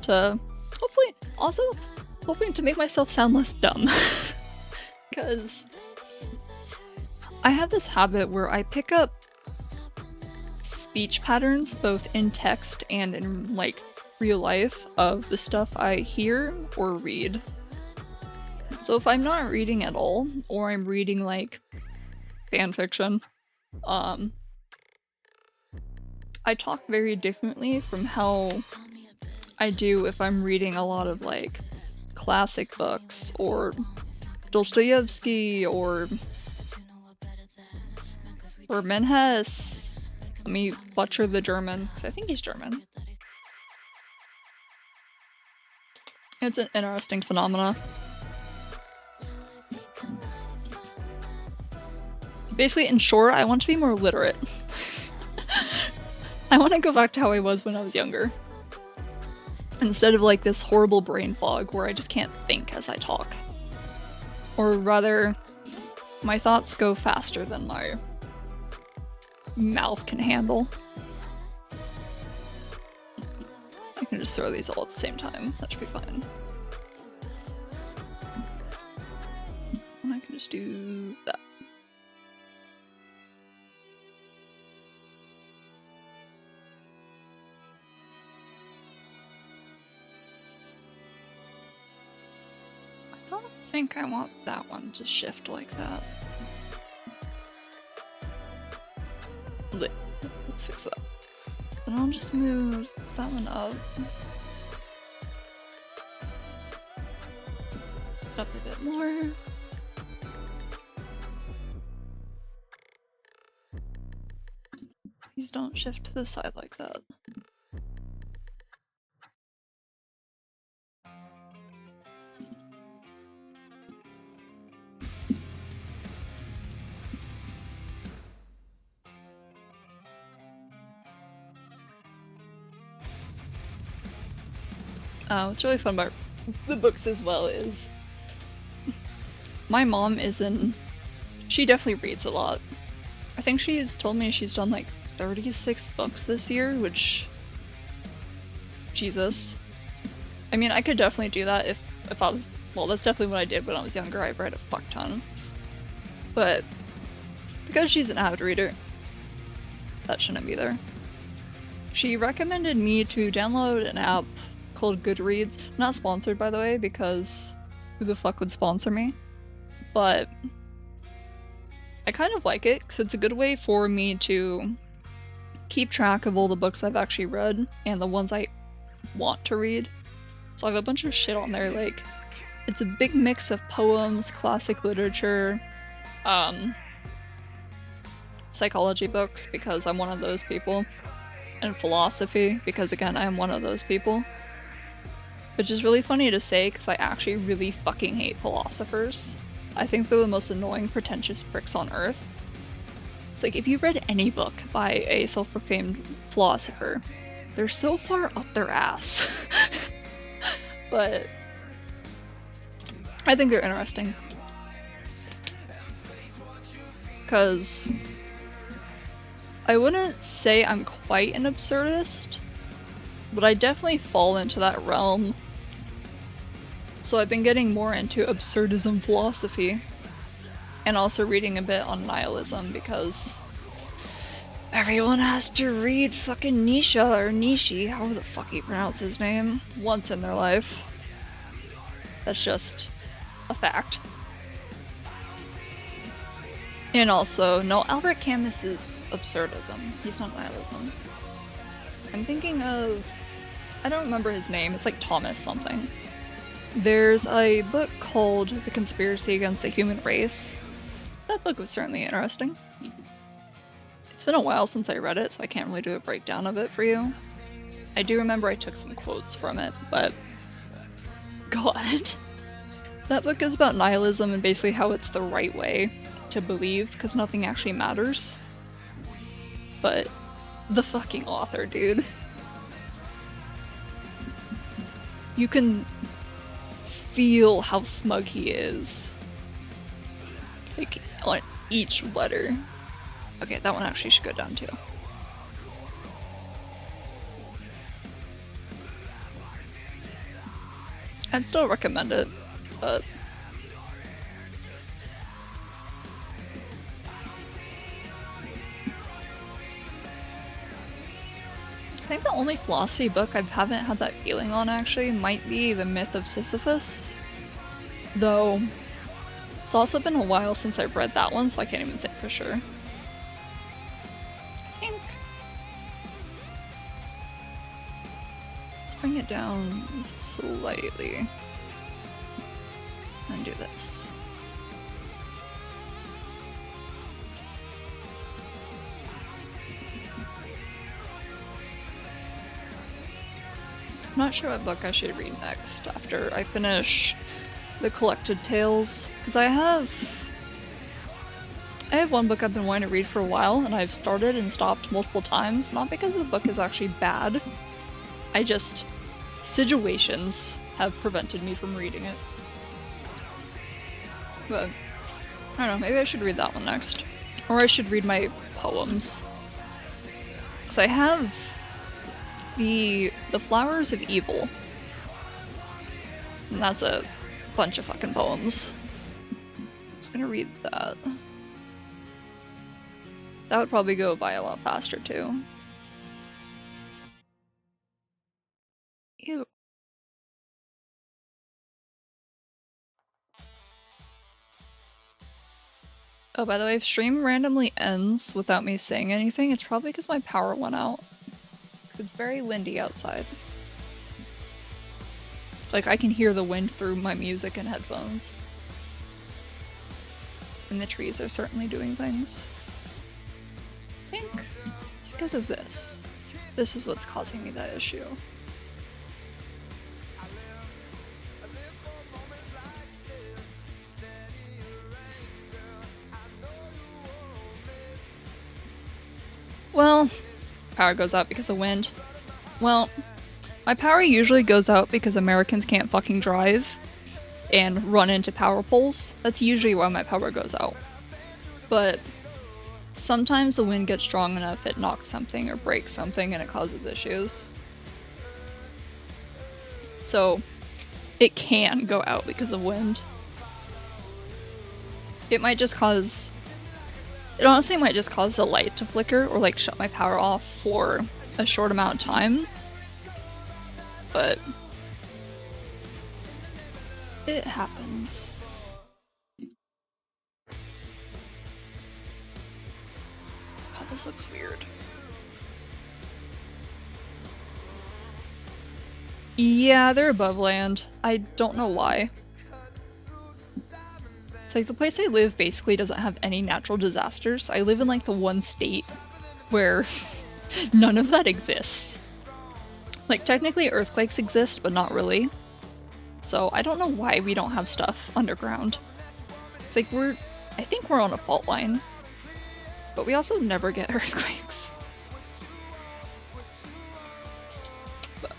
To hopefully, also hoping to make myself sound less dumb. Because I have this habit where I pick up speech patterns both in text and in like real life of the stuff I hear or read. So if I'm not reading at all, or I'm reading like fanfiction, I talk very differently from how I do if I'm reading a lot of like classic books or Dostoevsky or Menhes. Let me butcher the German, because I think he's German. It's an interesting phenomena. Basically, in short, I want to be more literate. I want to go back to how I was when I was younger. Instead of like this horrible brain fog where I just can't think as I talk. Or rather, my thoughts go faster than my mouth can handle. I can just throw these all at the same time. That should be fine. And I can just do that. I don't think I want that one to shift like that. Let's fix that. And I'll just move that one up. Up a bit more. Please don't shift to the side like that. What's really fun about the books as well is my mom she definitely reads a lot. I think she's told me she's done like 36 books this year, which, Jesus. I mean, I could definitely do that if I was, well, that's definitely what I did when I was younger. I read a fuck ton. But because she's an avid reader, that shouldn't be there. She recommended me to download an app called Goodreads. Not sponsored, by the way, because who the fuck would sponsor me? But I kind of like it because it's a good way for me to keep track of all the books I've actually read and the ones I want to read. So I have a bunch of shit on there, like, it's a big mix of poems, classic literature, psychology books, because I'm one of those people, and philosophy, because again, I am one of those people. Which is really funny to say, because I actually really fucking hate philosophers. I think they're the most annoying, pretentious pricks on earth. It's like, if you've read any book by a self-proclaimed philosopher, they're so far up their ass. But I think they're interesting. Because I wouldn't say I'm quite an absurdist, but I definitely fall into that realm. So I've been getting more into absurdism philosophy, and also reading a bit on nihilism because everyone has to read fucking Nietzsche or Nietzsche, however the fuck you pronounce his name, once in their life. That's just a fact. And also, no, Albert Camus is absurdism. He's not nihilism. I'm thinking of... I don't remember his name. It's like Thomas something. There's a book called The Conspiracy Against the Human Race. That book was certainly interesting. It's been a while since I read it, so I can't really do a breakdown of it for you. I do remember I took some quotes from it, but... God. That book is about nihilism and basically how it's the right way to believe, because nothing actually matters. But the fucking author, dude. You can feel how smug he is. Like, on each letter. Okay, that one actually should go down too. I'd still recommend it, but... I think the only philosophy book I haven't had that feeling on actually might be The Myth of Sisyphus. Though, it's also been a while since I've read that one, so I can't even say for sure. I think... Let's bring it down slightly. And do this. I'm not sure what book I should read next after I finish the Collected Tales, because I have one book I've been wanting to read for a while, and I've started and stopped multiple times, not because the book is actually bad, I just... situations have prevented me from reading it. But, I don't know, maybe I should read that one next. Or I should read my poems. Because I have the Flowers of Evil. And that's a bunch of fucking poems. I'm just gonna read that. That would probably go by a lot faster too. Ew. Oh, by the way, if stream randomly ends without me saying anything, it's probably because my power went out. It's very windy outside. Like, I can hear the wind through my music and headphones. And the trees are certainly doing things. I think it's because of this. This is what's causing me that issue. Well, power goes out because of wind. Well, my power usually goes out because Americans can't fucking drive and run into power poles. That's usually why my power goes out. But sometimes the wind gets strong enough it knocks something or breaks something and it causes issues. So it can go out because of wind. It might just cause... It honestly might just cause the light to flicker or like shut my power off for a short amount of time. But it happens. God, this looks weird. Yeah, they're above land. I don't know why. It's like the place I live basically doesn't have any natural disasters. I live in like the one state where none of that exists. Like technically earthquakes exist, but not really. So I don't know why we don't have stuff underground. It's like I think we're on a fault line, but we also never get earthquakes. But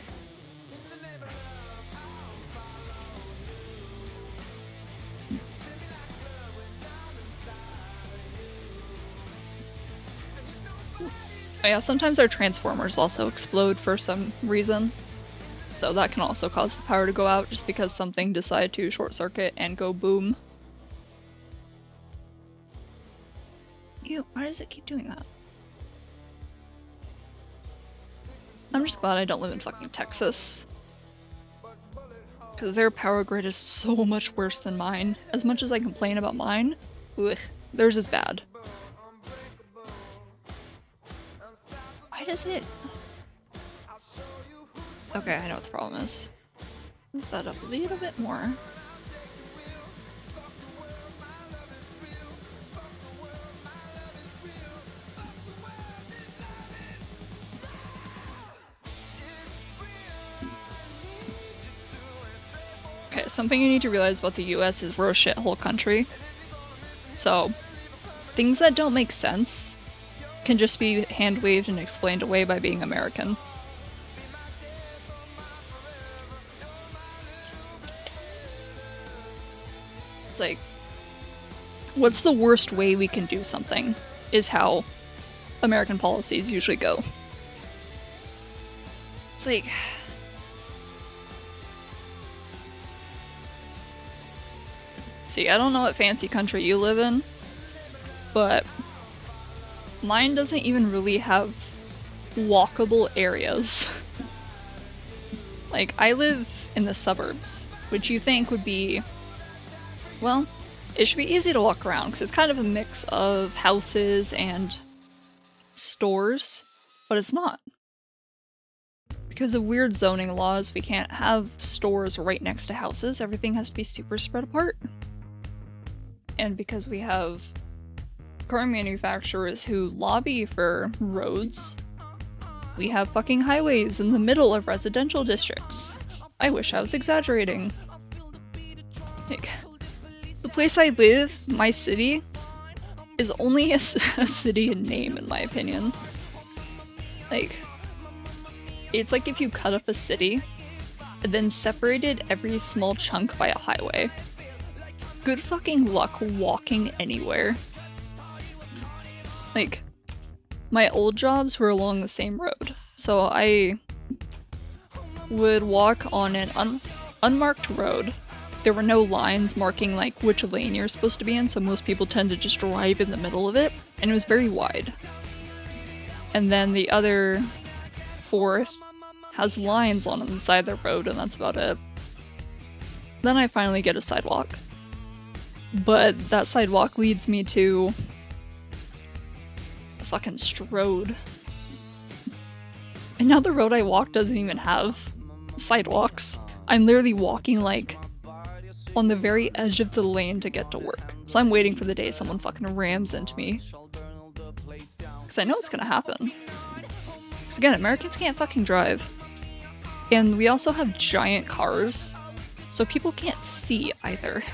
Oh yeah, sometimes our transformers also explode for some reason. So that can also cause the power to go out just because something decided to short circuit and go boom. Ew, why does it keep doing that? I'm just glad I don't live in fucking Texas. Because their power grid is so much worse than mine. As much as I complain about mine, ugh, theirs is bad. Why does it... Okay, I know what the problem is. Move that up a little bit more. Okay, something you need to realize about the US is we're a shithole country. So, things that don't make sense can just be hand-waved and explained away by being American. It's like, what's the worst way we can do something is how American policies usually go. It's like... See, I don't know what fancy country you live in, but mine doesn't even really have walkable areas. Like, I live in the suburbs, which you think would be, well, it should be easy to walk around because it's kind of a mix of houses and stores, but it's not. Because of weird zoning laws, we can't have stores right next to houses. Everything has to be super spread apart. And because we have car manufacturers who lobby for roads, we have fucking highways in the middle of residential districts. I wish I was exaggerating. Like, the place I live, my city, is only a city in name, in my opinion. Like, it's like if you cut up a city and then separated every small chunk by a highway. Good fucking luck walking anywhere. Like, my old jobs were along the same road, so I would walk on an unmarked road. There were no lines marking like which lane you're supposed to be in, so most people tend to just drive in the middle of it, and it was very wide. And then the other fourth has lines on the side of the road, and that's about it. Then I finally get a sidewalk. But that sidewalk leads me to a fucking road. And now the road I walk doesn't even have sidewalks. I'm literally walking like on the very edge of the lane to get to work. So I'm waiting for the day someone fucking rams into me. Because I know it's gonna happen. Because again, Americans can't fucking drive. And we also have giant cars, so people can't see either.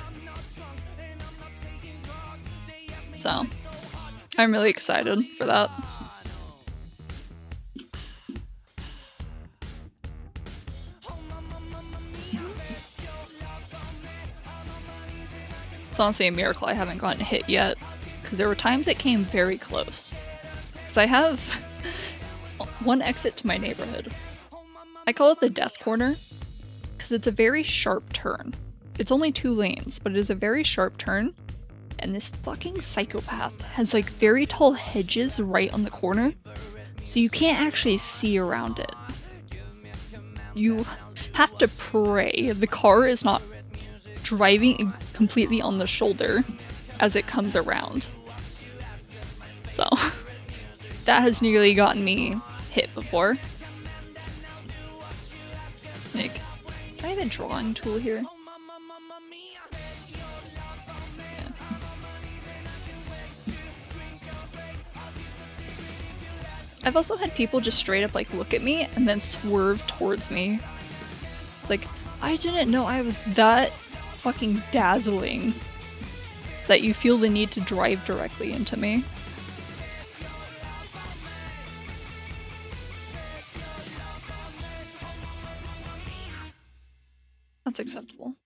So, I'm really excited for that. It's honestly a miracle I haven't gotten hit yet, because there were times it came very close. Because I have one exit to my neighborhood. I call it the death corner, because it's a very sharp turn. It's only 2 lanes, but it is a very sharp turn. And this fucking psychopath has like very tall hedges right on the corner, so you can't actually see around it. You have to pray the car is not driving completely on the shoulder as it comes around. So, that has nearly gotten me hit before. Like, can I have a drawing tool here? I've also had people just straight up like look at me and then swerve towards me. It's like, I didn't know I was that fucking dazzling that you feel the need to drive directly into me. That's acceptable.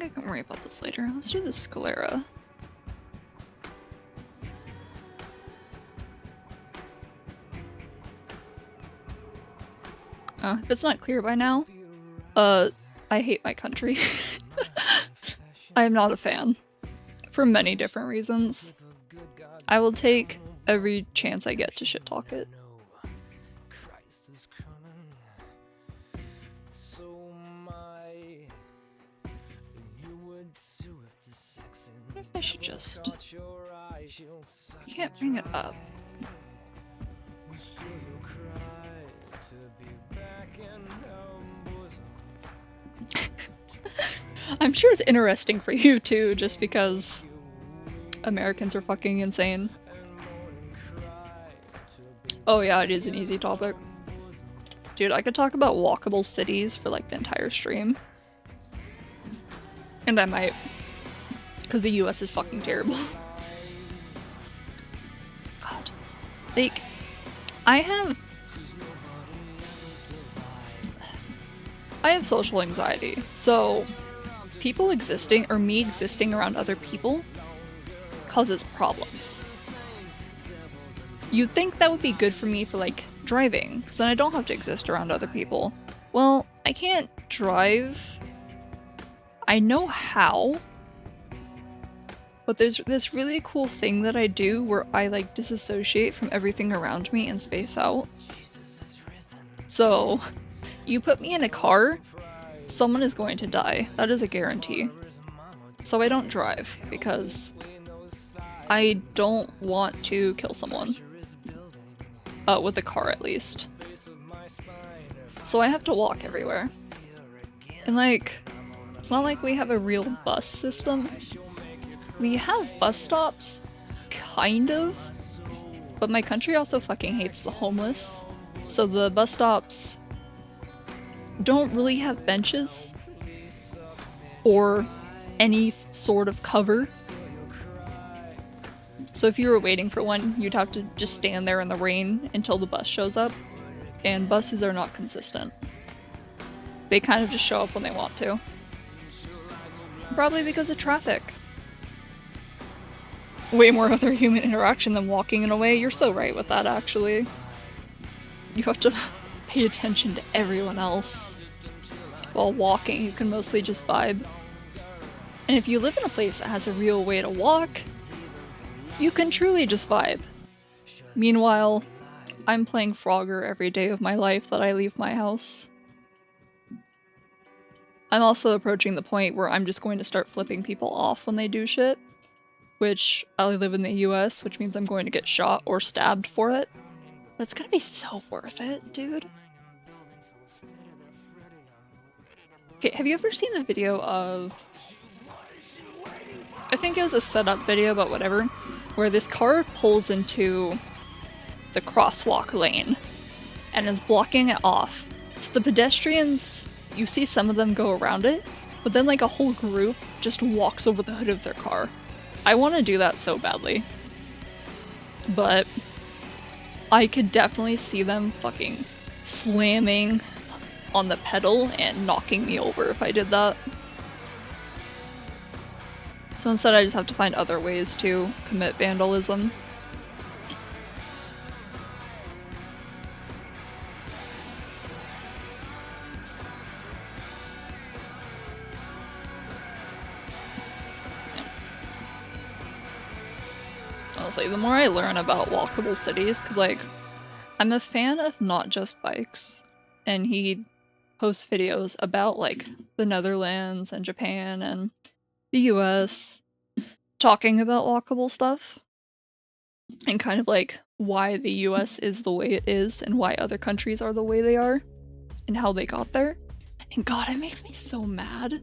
think I can worry about this later. Let's do the sclera. If it's not clear by now, I hate my country. I am not a fan. For many different reasons. I will take every chance I get to shit talk it. What if I should just... I can't bring it up. I'm sure it's interesting for you too, just because Americans are fucking insane. Oh yeah, it is an easy topic. Dude, I could talk about walkable cities for like the entire stream. And I might. Because the US is fucking terrible. God. Like, I have social anxiety, so people existing, or me existing around other people, causes problems. You'd think that would be good for me for like driving, because then I don't have to exist around other people. Well, I can't drive. I know how, but there's this really cool thing that I do where I like disassociate from everything around me and space out. So, you put me in a car, someone is going to die. That is a guarantee. So I don't drive, because I don't want to kill someone. With a car at least. So I have to walk everywhere. And like, it's not like we have a real bus system. We have bus stops, kind of. But my country also fucking hates the homeless. So the bus stops don't really have benches or any sort of cover. So if you were waiting for one, you'd have to just stand there in the rain until the bus shows up. And buses are not consistent. They kind of just show up when they want to. Probably because of traffic. Way more other human interaction than walking in a way. You're so right with that, actually. You have to pay attention to everyone else. While walking, you can mostly just vibe. And if you live in a place that has a real way to walk, you can truly just vibe. Meanwhile, I'm playing Frogger every day of my life that I leave my house. I'm also approaching the point where I'm just going to start flipping people off when they do shit. Which, I live in the US, which means I'm going to get shot or stabbed for it. But it's gonna be so worth it, dude. Okay, have you ever seen the video of... I think it was a setup video, but whatever. Where this car pulls into the crosswalk lane and is blocking it off. So the pedestrians, you see some of them go around it, but then like a whole group just walks over the hood of their car. I want to do that so badly. But I could definitely see them fucking slamming on the pedal and knocking me over if I did that. So instead I just have to find other ways to commit vandalism. Honestly, the more I learn about walkable cities, because like, I'm a fan of not just bikes, and he posts videos about like the Netherlands and Japan and the US, talking about walkable stuff, and kind of like why the US is the way it is and why other countries are the way they are and how they got there. And God, it makes me so mad,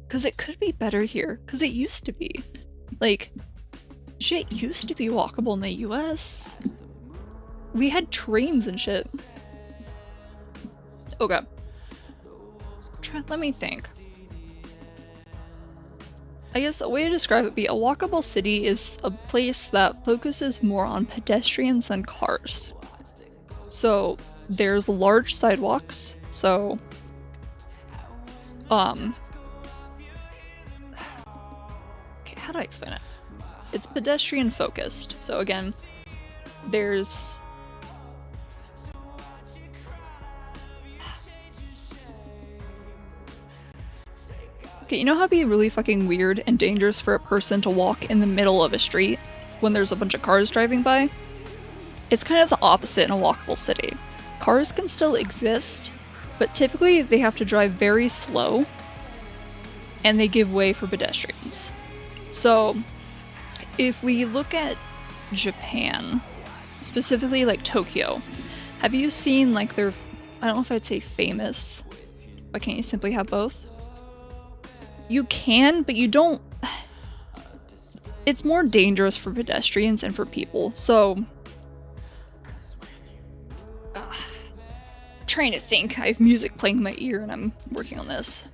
because it could be better here, because it used to be. Like, shit used to be walkable in the US. We had trains and shit. Okay. Let me think. I guess a way to describe it would be a walkable city is a place that focuses more on pedestrians than cars. So there's large sidewalks, so do I explain it? It's pedestrian focused. So again, there's okay, you know how it'd be really fucking weird and dangerous for a person to walk in the middle of a street when there's a bunch of cars driving by? It's kind of the opposite in a walkable city. Cars can still exist, but typically they have to drive very slow and they give way for pedestrians. So if we look at Japan, specifically like Tokyo, have you seen like their, I don't know if I'd say famous, but can't you simply have both? You can, but you don't. It's more dangerous for pedestrians and for people, so trying to think. I have music playing in my ear and I'm working on this.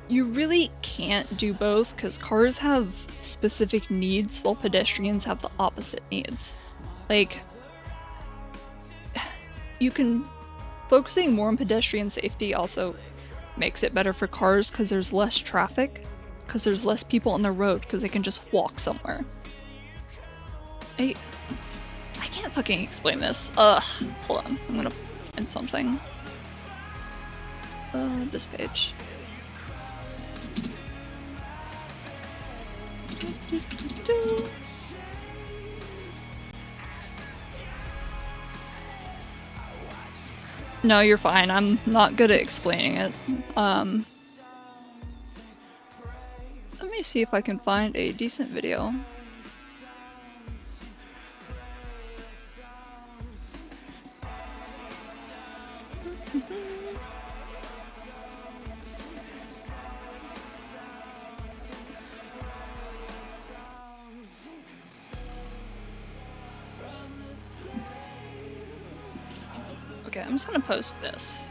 You really can't do both because cars have specific needs while pedestrians have the opposite needs. Like, you can... Focusing more on pedestrian safety also makes it better for cars because there's less traffic, because there's less people on the road because they can just walk somewhere. I can't fucking explain this. Hold on. I'm gonna find something. This page. No, you're fine. I'm not good at explaining it. Let me see if I can find a decent video. Okay, I'm just gonna post this.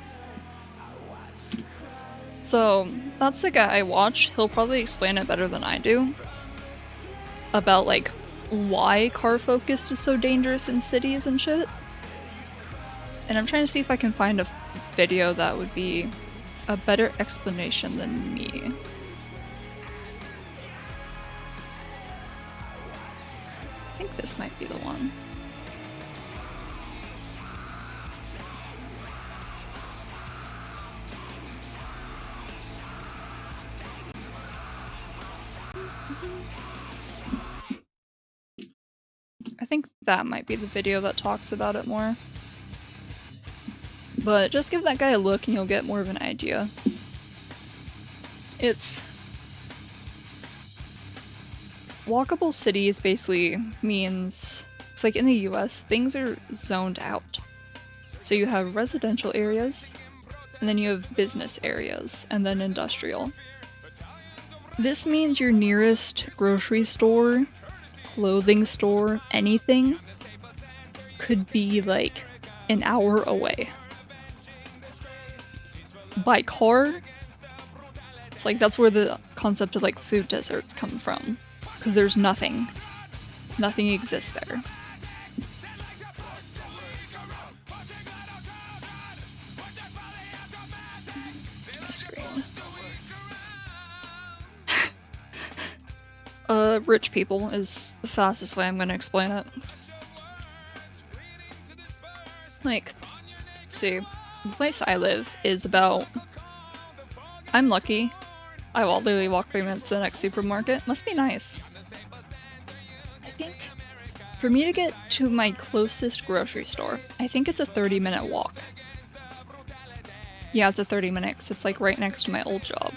So, that's the guy I watch. He'll probably explain it better than I do. About, like, why car focused is so dangerous in cities and shit. And I'm trying to see if I can find a video that would be a better explanation than me. I think this might be the one. I think that might be the video that talks about it more. But just give that guy a look and you'll get more of an idea. It's... Walkable cities basically means... It's like in the US, things are zoned out. So you have residential areas, and then you have business areas, and then industrial. This means your nearest grocery store, clothing store, anything could be like an hour away. By car, it's like that's where the concept of like food deserts come from, because there's nothing exists there. My screen. Rich people is the fastest way I'm gonna explain it. Like, see, the place I live is about... I'm lucky. I will literally walk 3 minutes to the next supermarket. Must be nice. I think for me to get to my closest grocery store, I think it's a 30-minute walk. Yeah, it's a 30-minute 'cause it's like right next to my old job.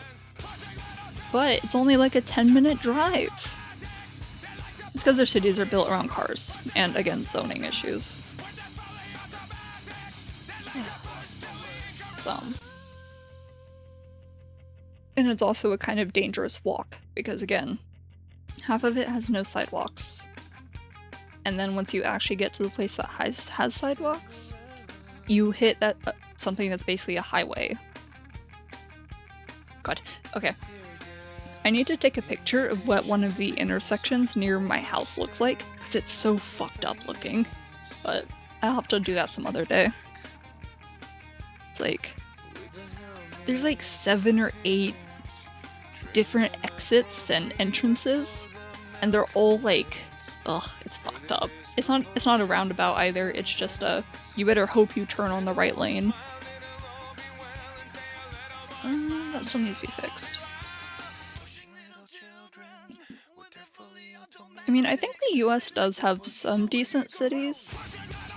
But it's only like a 10-minute drive. It's because their cities are built around cars, and again, zoning issues. So. And it's also a kind of dangerous walk, because again, half of it has no sidewalks. And then once you actually get to the place that has sidewalks, you hit that something that's basically a highway. God, okay. I need to take a picture of what one of the intersections near my house looks like, because it's so fucked up looking. But I'll have to do that some other day. It's like, there's like 7 or 8 different exits and entrances, and they're all like, ugh, it's fucked up. It's not a roundabout either, it's just a, you better hope you turn on the right lane. That still needs to be fixed. I mean, I think the US does have some decent cities,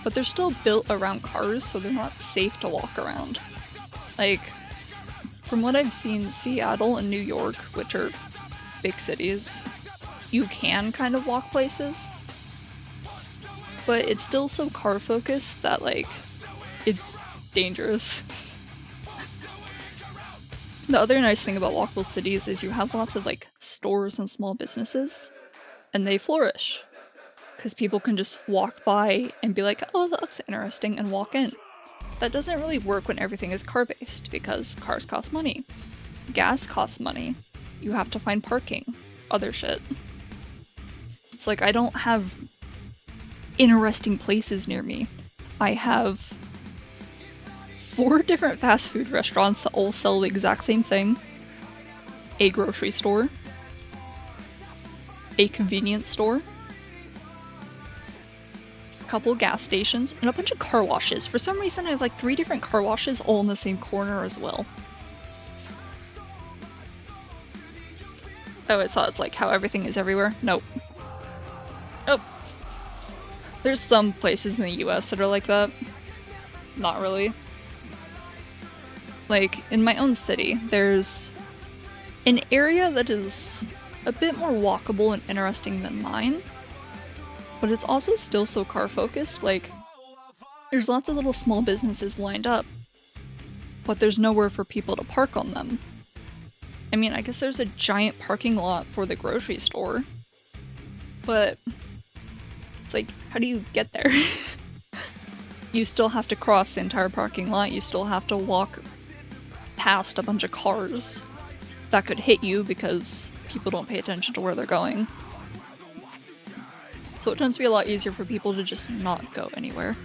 but they're still built around cars, so they're not safe to walk around. Like, from what I've seen, Seattle and New York, which are big cities, you can kind of walk places, but it's still so car focused that, like, it's dangerous. The other nice thing about walkable cities is you have lots of, like, stores and small businesses, and they flourish. Because people can just walk by and be like, oh, that looks interesting, and walk in. That doesn't really work when everything is car-based, because cars cost money. Gas costs money. You have to find parking. Other shit. It's like, I don't have interesting places near me. I have 4 different fast food restaurants that all sell the exact same thing. A grocery store. A convenience store. Couple gas stations, and a bunch of car washes. For some reason, I have like 3 different car washes all in the same corner as well. I always thought it's like how everything is everywhere. Nope. Nope. There's some places in the US that are like that. Not really. Like, in my own city, there's an area that is a bit more walkable and interesting than mine. But it's also still so car focused, like, there's lots of little small businesses lined up, but there's nowhere for people to park on them. I mean, I guess there's a giant parking lot for the grocery store, but it's like, how do you get there? You still have to cross the entire parking lot, you still have to walk past a bunch of cars that could hit you because people don't pay attention to where they're going. So it tends to be a lot easier for people to just not go anywhere.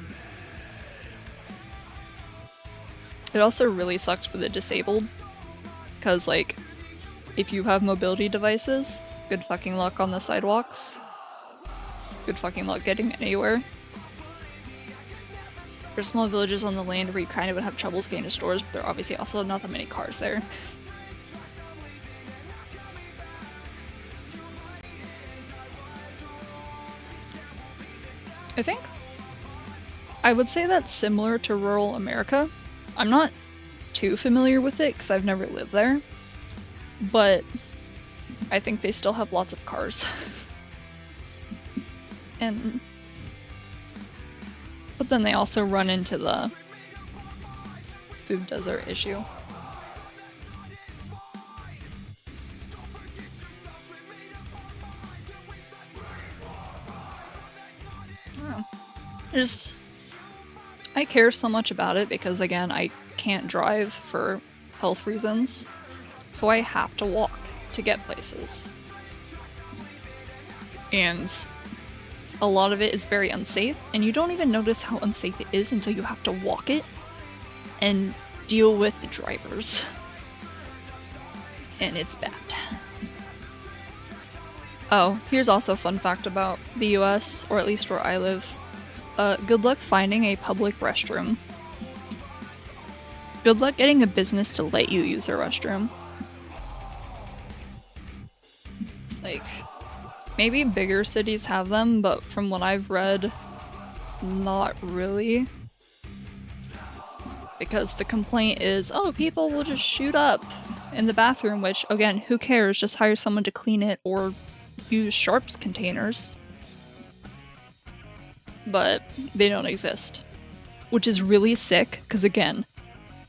It also really sucks for the disabled, because, like, if you have mobility devices, good fucking luck on the sidewalks. Good fucking luck getting anywhere. There's small villages on the land where you kind of would have troubles getting to stores, but there are obviously also not that many cars there. I think I would say that's similar to rural America. I'm not too familiar with it because I've never lived there, but I think they still have lots of cars. But then they also run into the food desert issue. I care so much about it because, again, I can't drive for health reasons, so I have to walk to get places. And a lot of it is very unsafe, and you don't even notice how unsafe it is until you have to walk it and deal with the drivers. And it's bad. Oh, here's also a fun fact about the US, or at least where I live. Good luck finding a public restroom. Good luck getting a business to let you use a restroom. Like, maybe bigger cities have them, but from what I've read, not really. Because the complaint is, oh, people will just shoot up in the bathroom, which, again, who cares? Just hire someone to clean it or use sharps containers. But they don't exist. Which is really sick, because again,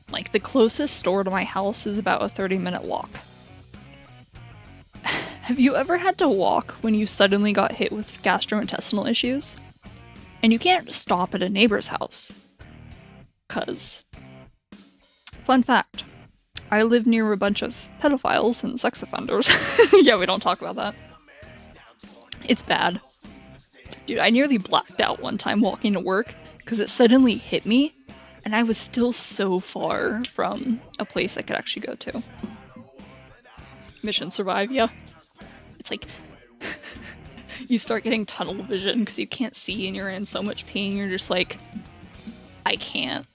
like, the closest store to my house is about a 30-minute walk. Have you ever had to walk when you suddenly got hit with gastrointestinal issues? And you can't stop at a neighbor's house. 'Cause, fun fact, I live near a bunch of pedophiles and sex offenders. Yeah, we don't talk about that. It's bad. Dude, I nearly blacked out one time walking to work because it suddenly hit me, and I was still so far from a place I could actually go to. Mission survive, yeah. It's like you start getting tunnel vision because you can't see and you're in so much pain. You're just like, I cannot.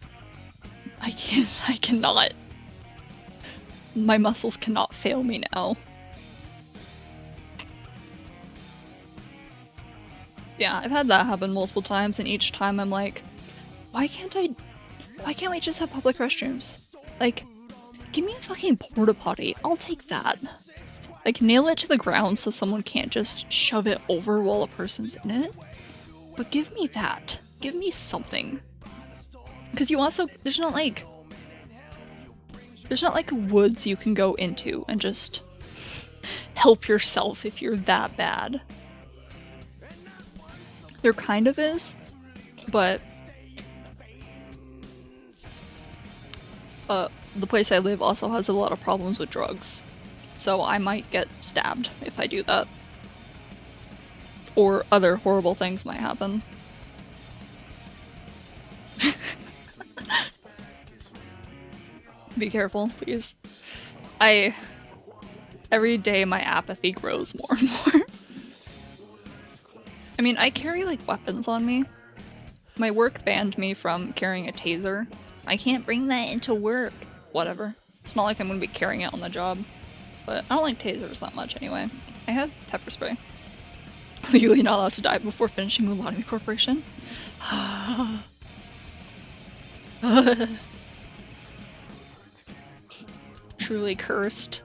My muscles cannot fail me now. Yeah, I've had that happen multiple times, and each time I'm like, why can't we just have public restrooms? Like, give me a fucking porta potty. I'll take that. Like, nail it to the ground so someone can't just shove it over while a person's in it. But give me that. Give me something. Because you also, there's not like woods you can go into and just help yourself if you're that bad. There kind of is, but the place I live also has a lot of problems with drugs. So I might get stabbed if I do that. Or other horrible things might happen. Be careful, please. Every day my apathy grows more and more. I mean, I carry like weapons on me. My work banned me from carrying a taser. I can't bring that into work. Whatever. It's not like I'm gonna be carrying it on the job. But I don't like tasers that much anyway. I have pepper spray. Legally not allowed to die before finishing the Lobotomy Corporation. Truly cursed.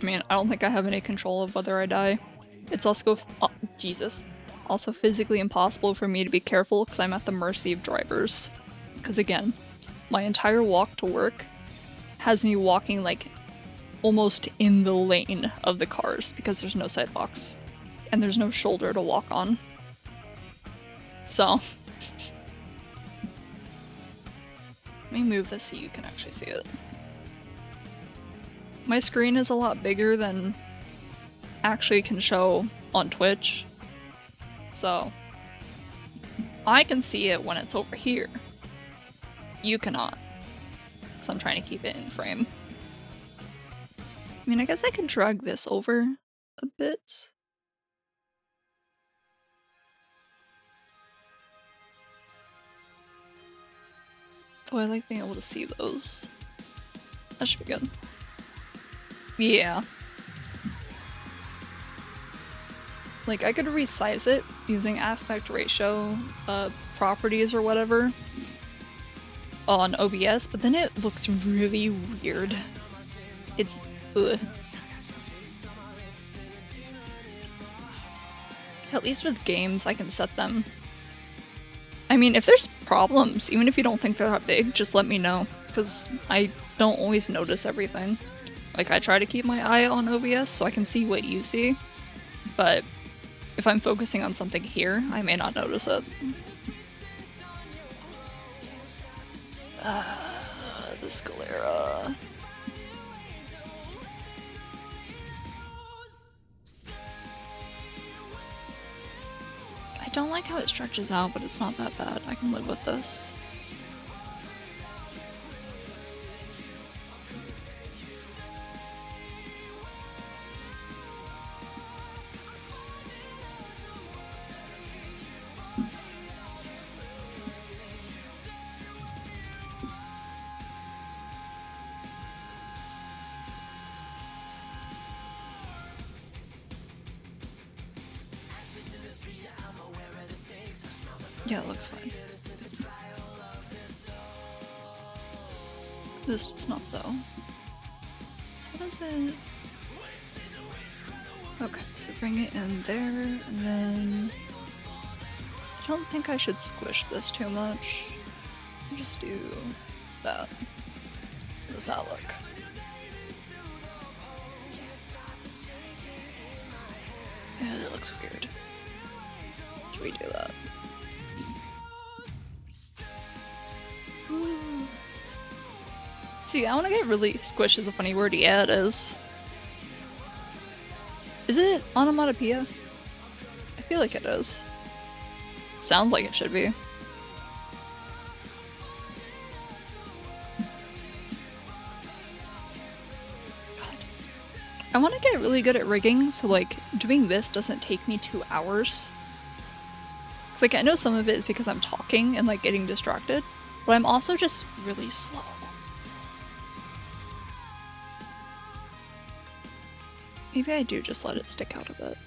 I mean, I don't think I have any control of whether I die. It's also Jesus. Also physically impossible for me to be careful because I'm at the mercy of drivers. Because again, my entire walk to work has me walking like almost in the lane of the cars because there's no sidewalks. And there's no shoulder to walk on. So. Let me move this so you can actually see it. My screen is a lot bigger than actually can show on Twitch. So I can see it when it's over here. You cannot. So I'm trying to keep it in frame. I mean, I guess I could drag this over a bit. Oh, I like being able to see those. That should be good. Yeah. Like, I could resize it using aspect ratio properties or whatever on OBS, but then it looks really weird. It's ugh. At least with games, I can set them. I mean, if there's problems, even if you don't think they're that big, just let me know, because I don't always notice everything. Like, I try to keep my eye on OBS so I can see what you see, but if I'm focusing on something here, I may not notice it. The sclera. I don't like how it stretches out, but it's not that bad. I can live with this. Yeah, it looks fine. This does not, though. How does it... Okay, so bring it in there, and then... I don't think I should squish this too much. I'll just do that. How does that look? Yeah, that looks weird. Let's redo that. See, I want to get really squish is a funny word. Yeah, it is. Is it onomatopoeia? I feel like it is. sounds like it should be. I want to get really good at rigging, so like doing this doesn't take me 2 hours. Cause like I know some of it is because I'm talking and like getting distracted, but I'm also just really slow. Maybe I do just let it stick out a bit.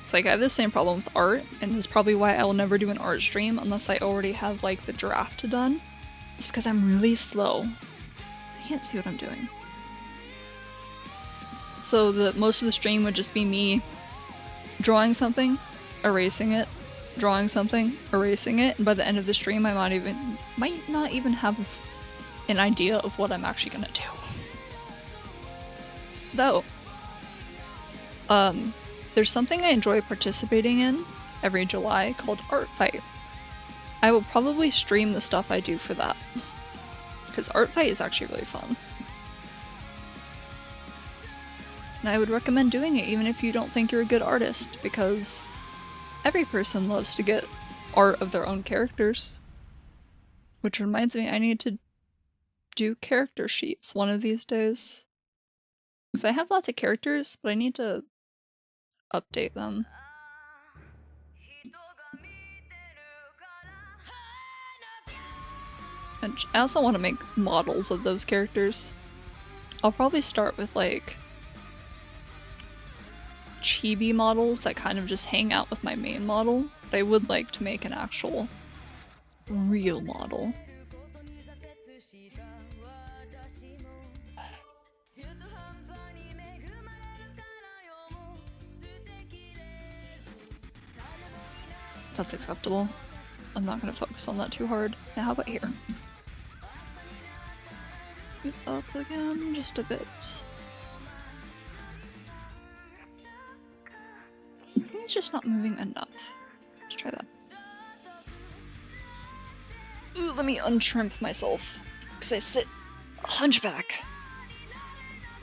It's like I have the same problem with art, and it's probably why I will never do an art stream unless I already have like the draft done. It's because I'm really slow. I can't see what I'm doing. So most of the stream would just be me drawing something, erasing it, drawing something, erasing it, and by the end of the stream I might not even have an idea of what I'm actually gonna do. Though, there's something I enjoy participating in every July called Art Fight. I will probably stream the stuff I do for that, because Art Fight is actually really fun. And I would recommend doing it even if you don't think you're a good artist, because every person loves to get art of their own characters. Which reminds me, I need to do character sheets one of these days. Because I have lots of characters, but I need to update them. And I also want to make models of those characters. I'll probably start with like chibi models that kind of just hang out with my main model, but I would like to make an actual real model. That's acceptable. I'm not gonna focus on that too hard. Now how about here? Move up again just a bit. I think it's just not moving enough. Let's try that. Ooh, let me untrimp myself, because I sit hunchback.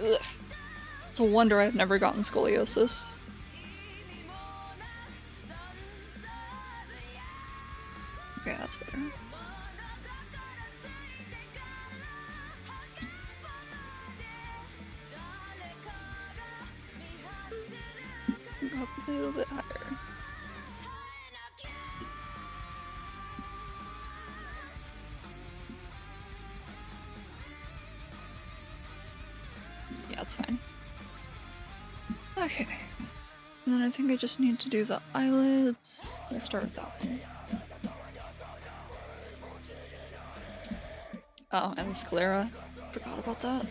Ugh. It's a wonder I've never gotten scoliosis. Okay, that's better. Go up a little bit higher. Yeah, it's fine. Okay. And then I think I just need to do the eyelids. Let's start with that one. Oh, and the sclera. Forgot about that.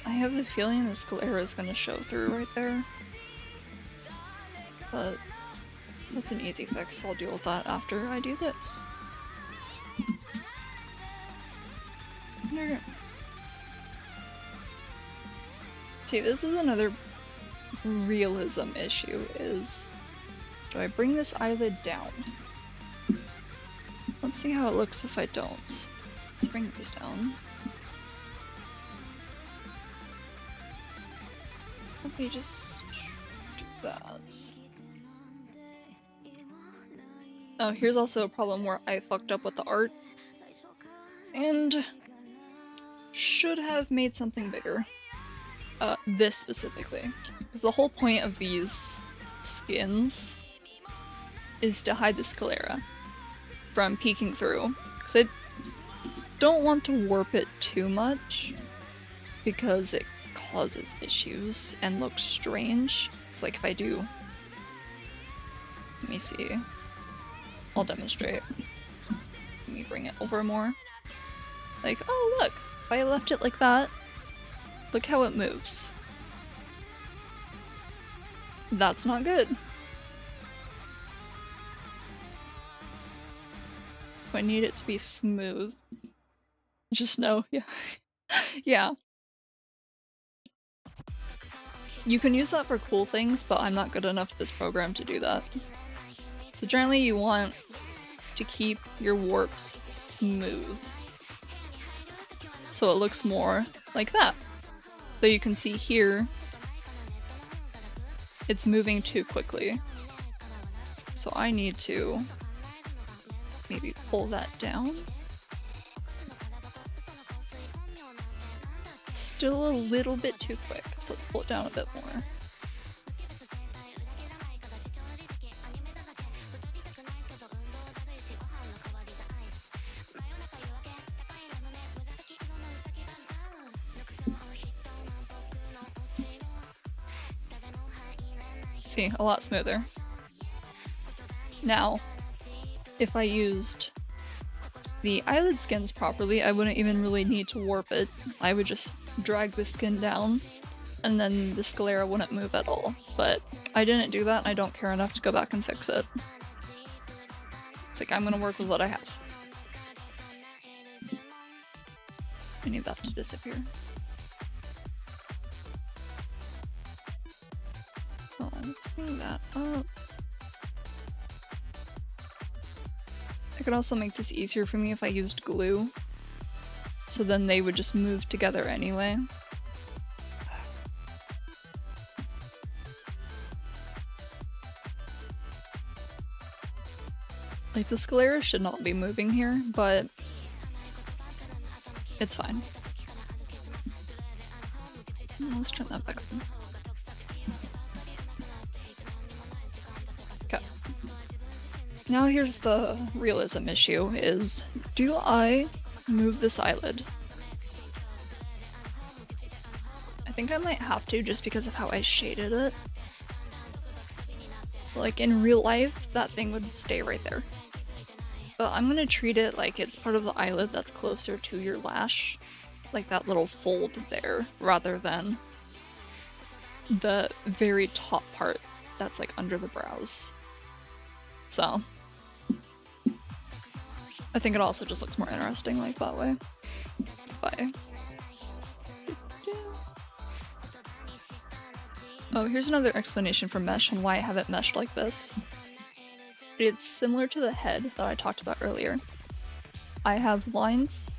I have the feeling the sclera is gonna show through right there. But that's an easy fix. I'll deal with that after I do this. See, this is another realism issue, is do I bring this eyelid down? Let's see how it looks if I don't. Let's bring this down. Let me just do that. Oh, here's also a problem where I fucked up with the art and should have made something bigger. This specifically. Because the whole point of these skins is to hide the sclera from peeking through. Because I don't want to warp it too much, because it causes issues and looks strange. It's like if I do... Let me see. I'll demonstrate. Let me bring it over more. Like, oh look! If I left it like that, look how it moves. That's not good. So I need it to be smooth. Just know, yeah. Yeah. You can use that for cool things, but I'm not good enough at this program to do that. So generally you want to keep your warps smooth. So it looks more like that. So you can see here, it's moving too quickly. So I need to maybe pull that down. Still a little bit too quick, so let's pull it down a bit more. See, a lot smoother. Now, if I used the eyelid skins properly, I wouldn't even really need to warp it. I would just drag the skin down, and then the sclera wouldn't move at all. But I didn't do that, and I don't care enough to go back and fix it. It's like, I'm gonna work with what I have. I need that to disappear. So let's bring that up. I could also make this easier for me if I used glue. So then they would just move together anyway. Like, the sclera should not be moving here, but it's fine. Let's turn that back on. Okay. Now here's the realism issue, is do I move this eyelid? I think I might have to just because of how I shaded it. Like, in real life, that thing would stay right there. But I'm gonna treat it like it's part of the eyelid that's closer to your lash. Like that little fold there, rather than the very top part that's like under the brows. So I think it also just looks more interesting like that way. Bye. Oh, here's another explanation for mesh and why I have it meshed like this. It's similar to the head that I talked about earlier. I have lines,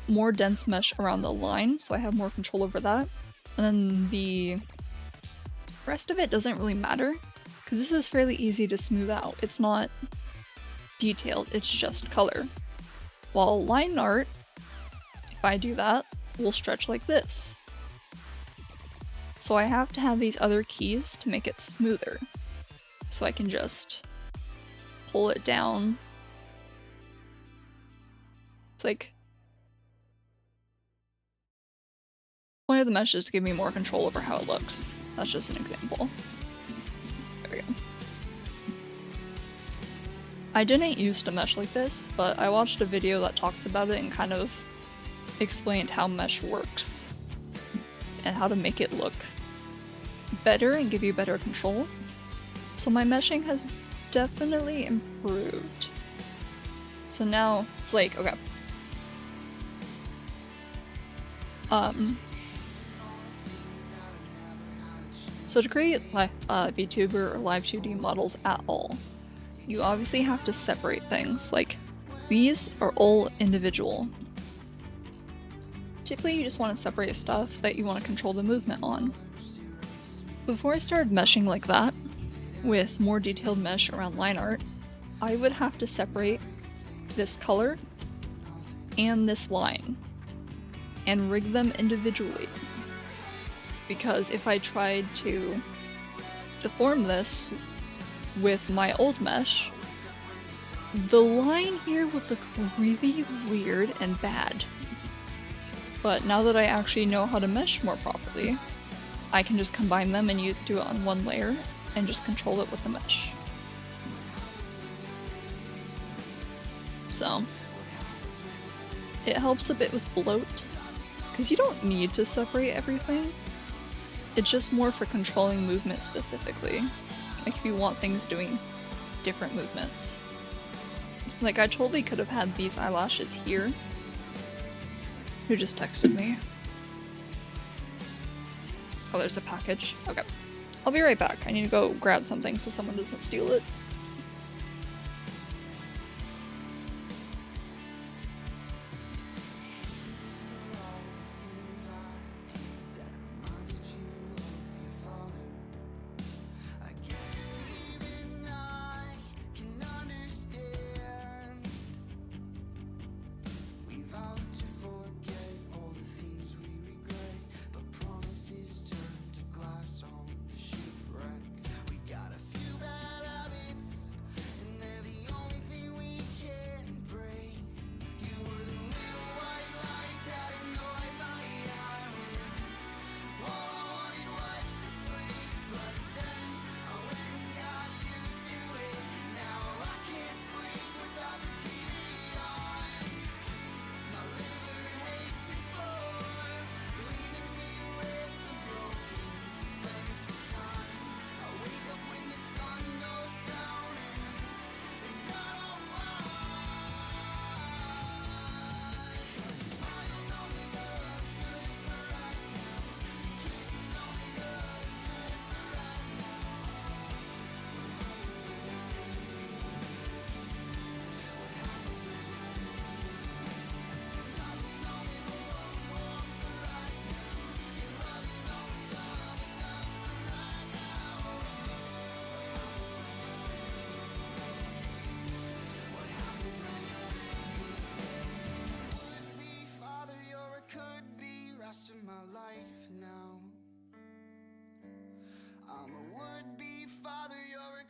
more dense mesh around the line, so I have more control over that. And then the rest of it doesn't really matter, because this is fairly easy to smooth out. It's not detailed, it's just color. While line art, if I do that, will stretch like this. So I have to have these other keys to make it smoother. So I can just pull it down. It's like, point of the mesh is to give me more control over how it looks. That's just an example. There we go. I didn't used to mesh like this, but I watched a video that talks about it and kind of explained how mesh works and how to make it look better and give you better control. So my meshing has definitely improved. So now it's like, okay. So to create VTuber or Live 2D models at all, you obviously have to separate things. Like, these are all individual. Typically you just want to separate stuff that you want to control the movement on. Before I started meshing like that, with more detailed mesh around line art, I would have to separate this color and this line and rig them individually. Because if I tried to deform this with my old mesh, the line here would look really weird and bad. But now that I actually know how to mesh more properly, I can just combine them and do it on one layer and just control it with the mesh. So it helps a bit with bloat, because you don't need to separate everything. It's just more for controlling movement specifically. Like if you want things doing different movements. Like I totally could have had these eyelashes here. Who just texted me? Oh, there's a package. Okay. I'll be right back. I need to go grab something so someone doesn't steal it.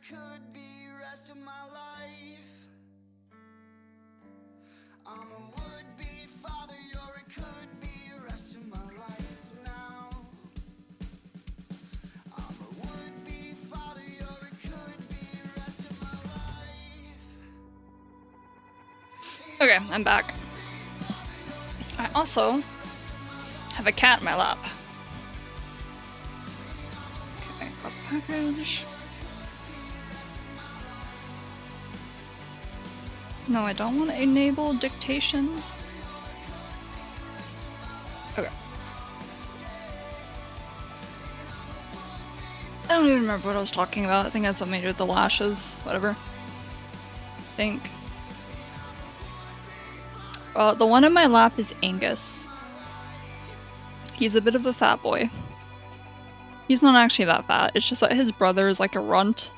Could be rest of my life. I'm a would-be father, you're a could-be rest of my life now. I'm a would-be father, you're a could-be rest of my life. Okay, I'm back. I also have a cat in my lap. Okay, got the package. No, I don't want to enable dictation. Okay. I don't even remember what I was talking about. I think it had something to do with the lashes. Whatever. I think. The one in my lap is Angus. He's a bit of a fat boy. He's not actually that fat. It's just that his brother is like a runt.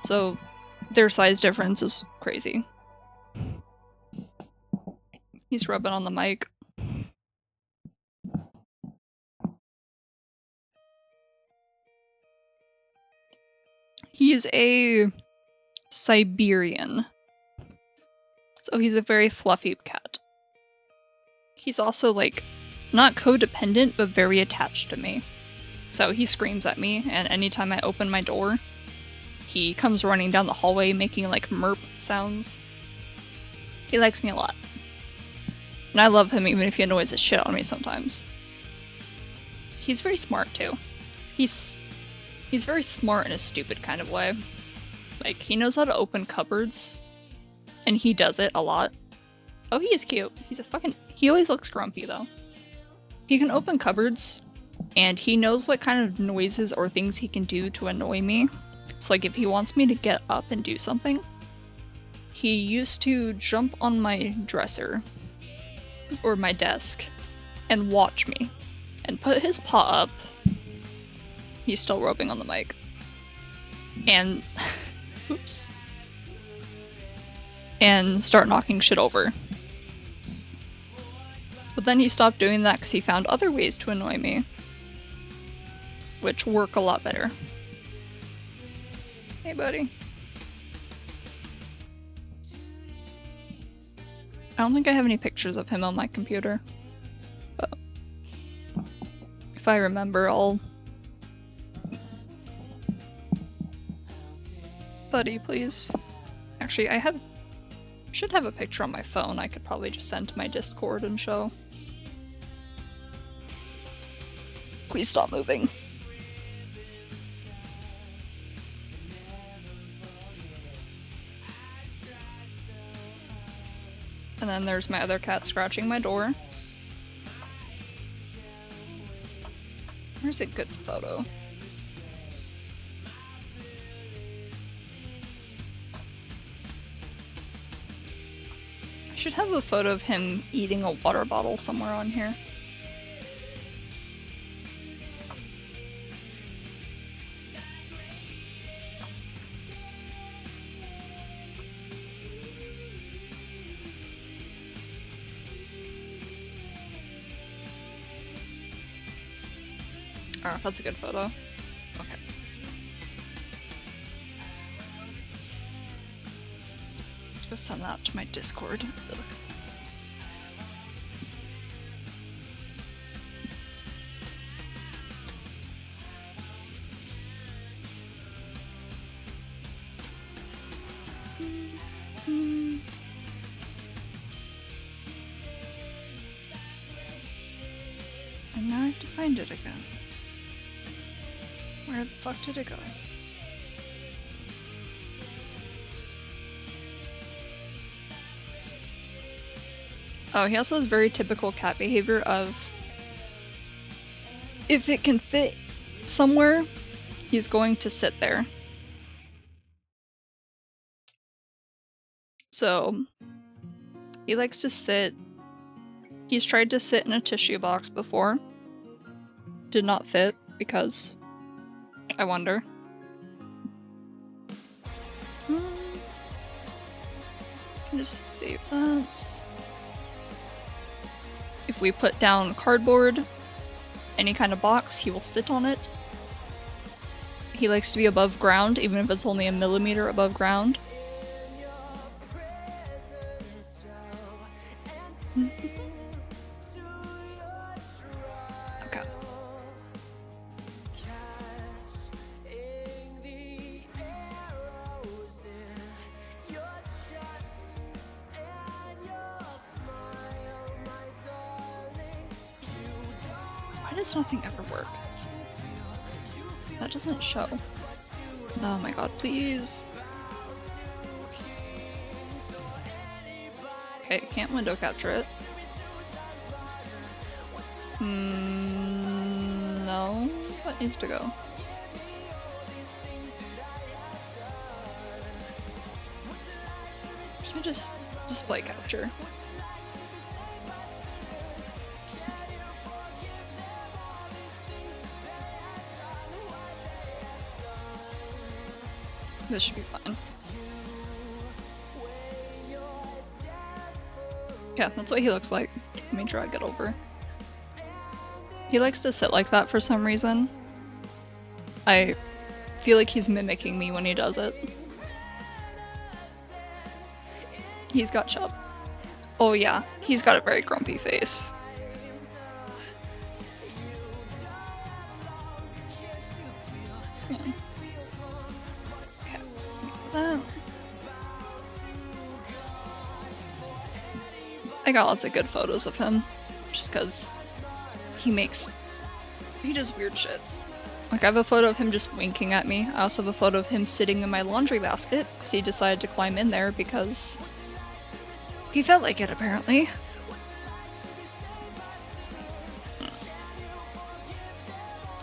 So their size difference is crazy. He's rubbing on the mic. He's a Siberian. So he's a very fluffy cat. He's also like, not codependent, but very attached to me. So he screams at me, and anytime I open my door, he comes running down the hallway making like merp sounds. He likes me a lot. And I love him even if he annoys the shit out of me sometimes. He's very smart too. He's very smart in a stupid kind of way. Like, he knows how to open cupboards. And he does it a lot. Oh, he is cute. He always looks grumpy though. He can open cupboards, and he knows what kind of noises or things he can do to annoy me. So like if he wants me to get up and do something, he used to jump on my dresser or my desk and watch me and put his paw up. He's still rubbing on the mic. And oops. And start knocking shit over. But then he stopped doing that because he found other ways to annoy me, which work a lot better. Hey, buddy. I don't think I have any pictures of him on my computer. But if I remember, I'll... Buddy, please. Actually, should have a picture on my phone I could probably just send to my Discord and show. Please stop moving. And then there's my other cat scratching my door. Where's a good photo? I should have a photo of him eating a water bottle somewhere on here. Oh, that's a good photo. Okay. Just send that to my Discord. Ugh. And now I have to find it again. Where the fuck did it go? Oh, he also has very typical cat behavior of if it can fit somewhere, he's going to sit there. So, he likes to sit. He's tried to sit in a tissue box before. Did not fit because I wonder. Can just save that. If we put down cardboard, any kind of box, he will sit on it. He likes to be above ground, even if it's only a millimeter above ground. Okay. Why does nothing ever work? That doesn't show. Oh my god, please. Okay, can't window capture it. No. What needs to go? Should I just display capture? This should be fine. Yeah, that's what he looks like. Let me drag it over. He likes to sit like that for some reason. I feel like he's mimicking me when he does it. He's got chub. Oh yeah, he's got a very grumpy face. Yeah. Okay, that. I got lots of good photos of him, just because he does weird shit. Like, I have a photo of him just winking at me. I also have a photo of him sitting in my laundry basket, because he decided to climb in there because he felt like it, apparently.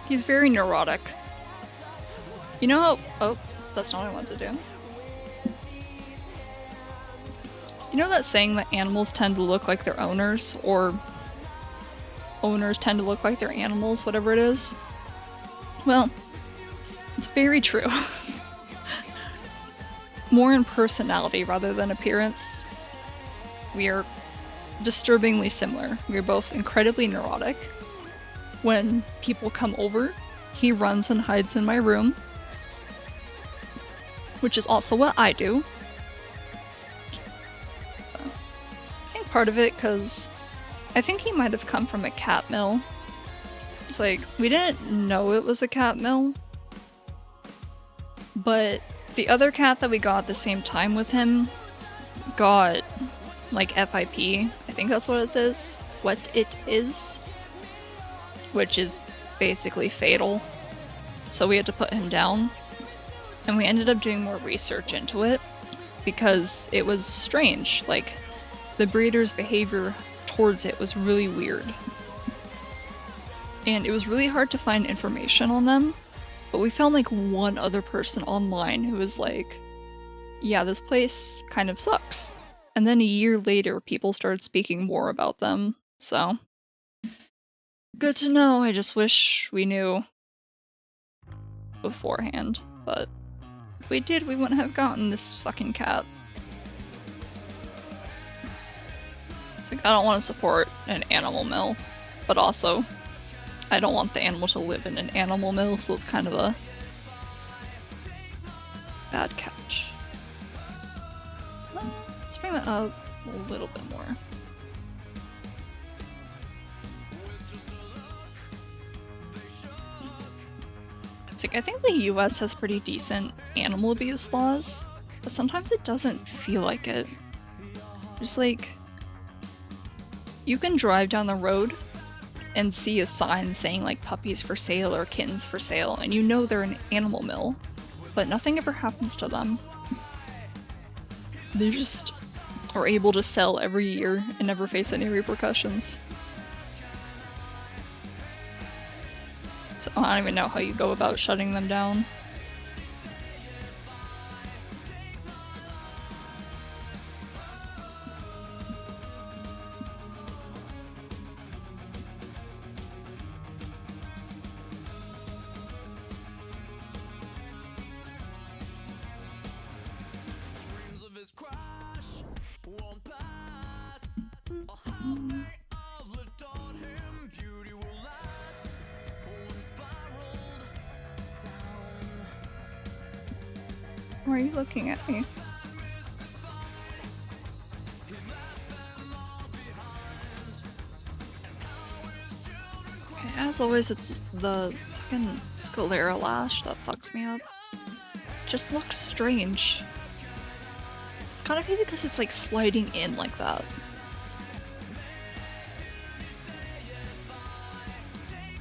He's very neurotic. You know how— oh, that's not what I wanted to do. You know that saying that animals tend to look like their owners, or owners tend to look like their animals, whatever it is? Well, it's very true. More in personality rather than appearance. We are disturbingly similar. We are both incredibly neurotic. When people come over, he runs and hides in my room, which is also what I do. I think part of it because I think he might have come from a cat mill. It's like, we didn't know it was a cat mill, but the other cat that we got at the same time with him got like FIP. I think that's what it is. What it is. Which is basically fatal. So we had to put him down. And we ended up doing more research into it because it was strange. Like, the breeder's behavior towards it was really weird. And it was really hard to find information on them, but we found like one other person online who was like, yeah, this place kind of sucks. And then a year later, people started speaking more about them, so good to know. I just wish we knew beforehand, but if we did, we wouldn't have gotten this fucking cat. It's like, I don't want to support an animal mill, but also I don't want the animal to live in an animal mill, so it's kind of a bad catch. Let's bring that up a little bit more. It's like, I think the US has pretty decent animal abuse laws, but sometimes it doesn't feel like it. Just like, you can drive down the road and see a sign saying like puppies for sale or kittens for sale, and you know they're an animal mill, but nothing ever happens to them. They just are able to sell every year and never face any repercussions. So I don't even know how you go about shutting them down. Why are you looking at me? Okay, as always, it's the fucking sclera lash that fucks me up. Just looks strange. It's gotta be because it's like sliding in like that.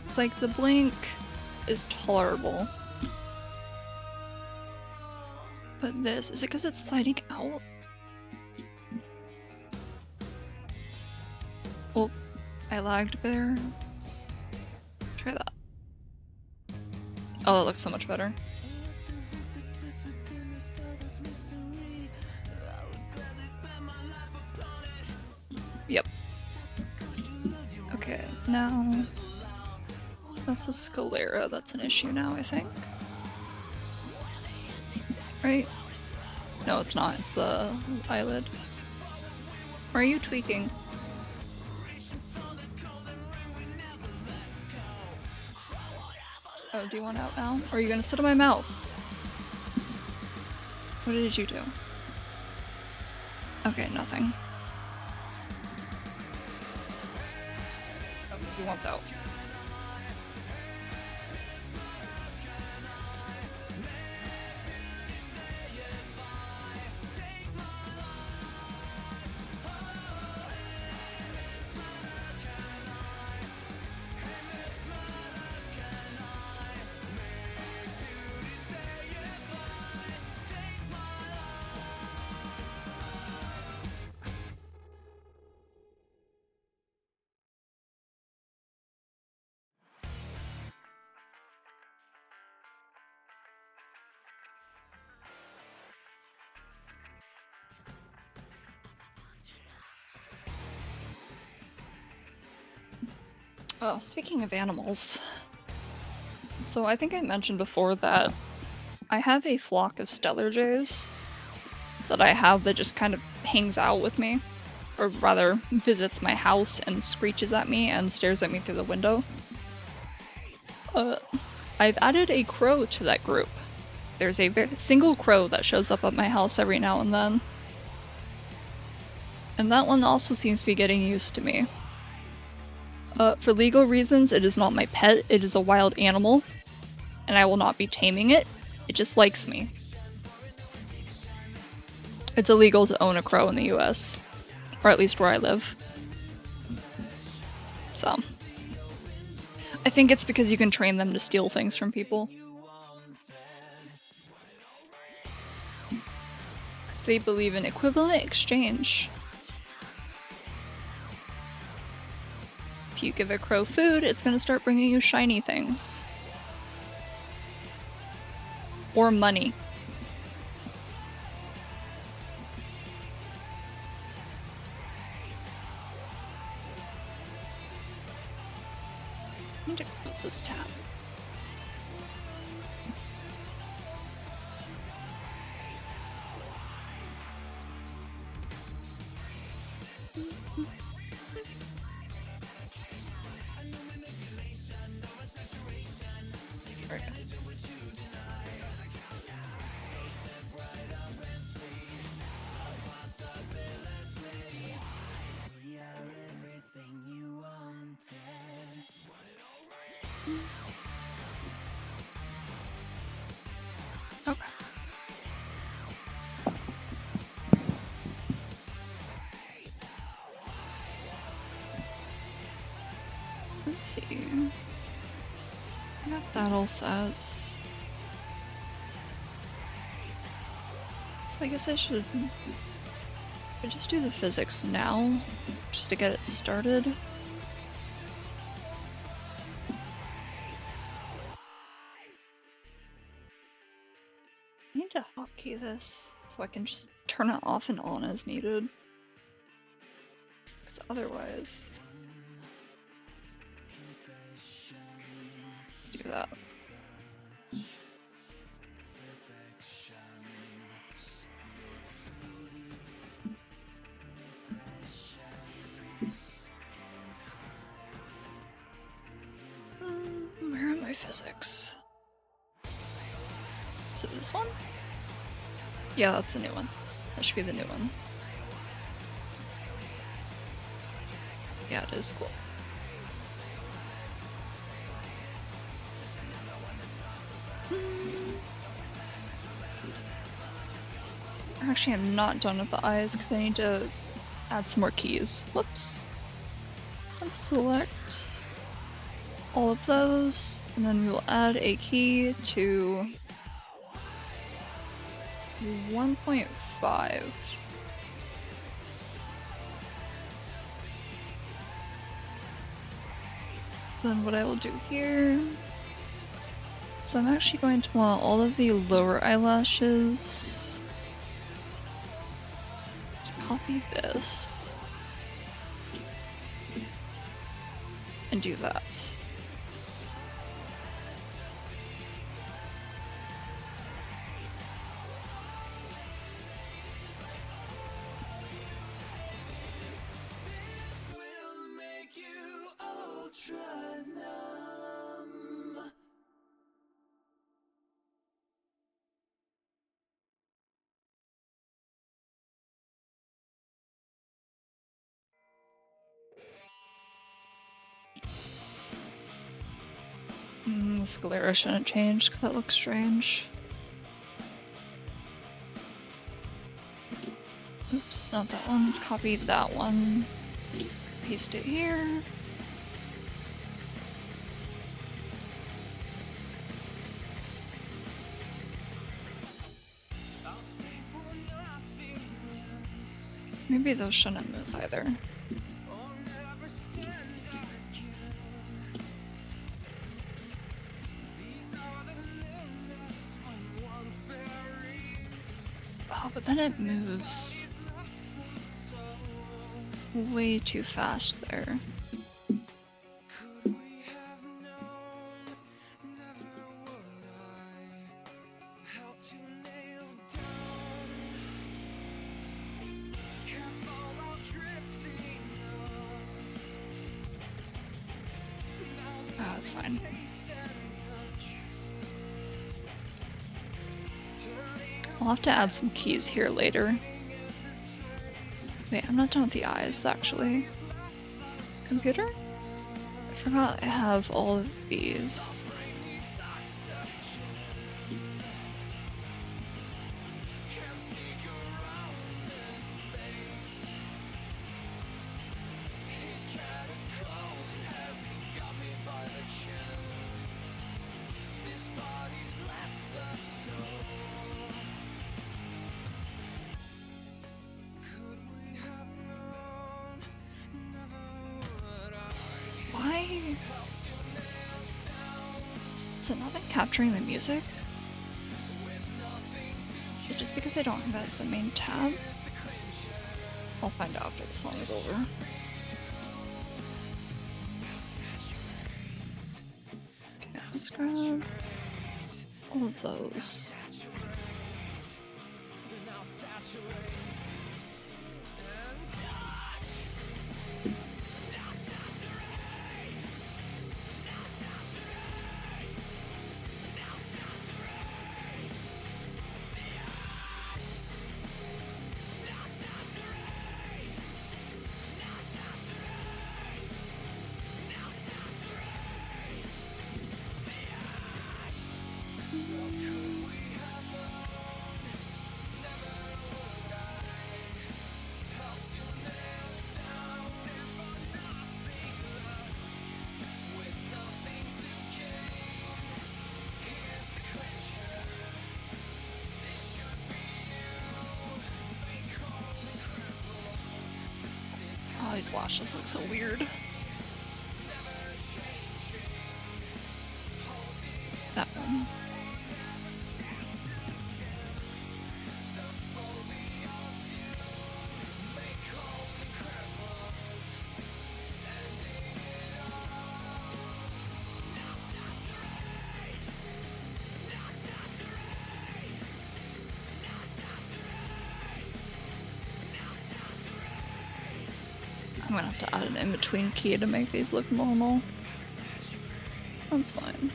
It's like the blink is tolerable. But this, is it because it's sliding out? Oh, I lagged there. Let's try that. Oh, that looks so much better. Yep. Okay, now that's a sclera. That's an issue now, I think. Right? No, it's not. It's the eyelid. Why are you tweaking? Oh, do you want out now? Or are you gonna sit on my mouse? What did you do? Okay, nothing. Oh, he wants out. Oh, speaking of animals. So I think I mentioned before that I have a flock of stellar jays that I have that just kind of hangs out with me. Or rather, visits my house and screeches at me and stares at me through the window. I've added a crow to that group. There's a single crow that shows up at my house every now and then. And that one also seems to be getting used to me. For legal reasons, it is not my pet, it is a wild animal, and I will not be taming it. It just likes me. It's illegal to own a crow in the US, or at least where I live. So, I think it's because you can train them to steal things from people. Because they believe in equivalent exchange. you give a crow food, it's gonna start bringing you shiny things. Or money. I need to close this tab. There we go. Okay. Let's see. I got that all set. So I guess I should just do the physics now, just to get it started. I need to hotkey this so I can just turn it off and on as needed. Because otherwise... Let's do that. Where are my physics? Is it this one? Yeah, that's the new one. That should be the new one. Yeah, it is cool. Actually, I'm not done with the eyes because I need to add some more keys. Whoops. Let's select all of those, and then we will add a key to 1.5. Then what I will do here is I'm actually going to want all of the lower eyelashes to copy this and do that. The sclera shouldn't change because that looks strange. Oops, not that one. Let's copy that one. Paste it here. Maybe those shouldn't move either. Oh, but then it moves way too fast there. Oh, that's fine. I'll have to add some keys here later. Wait, I'm not done with the eyes, actually. Computer? I forgot I have all of these. Has it not been capturing the music? Is it just because I don't have that as the main tab? I'll find out after the song is over. Okay, let's grab all of those. Oh, these lashes look so weird. That one. I'm gonna have to add an in-between key to make these look normal. That's fine.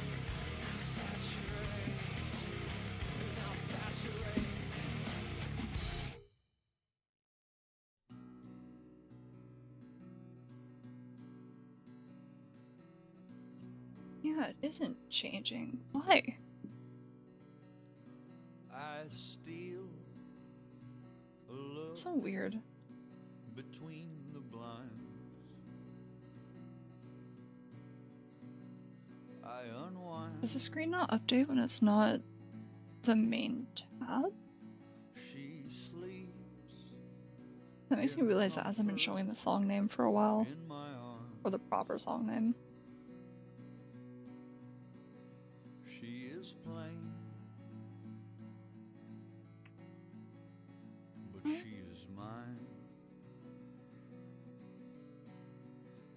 Yeah, it isn't changing. Why? I steal a look It's so weird. between the blinds. I unwind. Does the screen not update when it's not the main tab? She sleeps That makes me realize that hasn't been showing the song name for a while. in my arms. Or the proper song name. She is plain, but she is mine.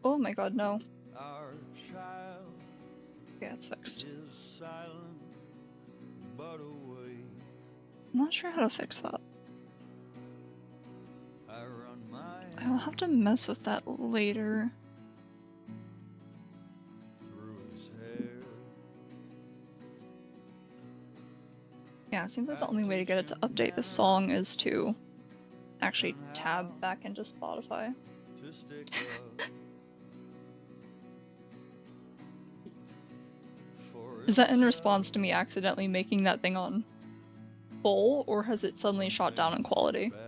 Oh my god, no. Our child Yeah, it's fixed. is silent, but awake. I'm not sure how to fix that. I run my I'll have to mess with that later. through his hair. Yeah, it seems like the only way to get it to update the song is to actually tab back into Spotify. To stick up for Is that in response to me accidentally making that thing on full, or has it suddenly shot down in quality? bad.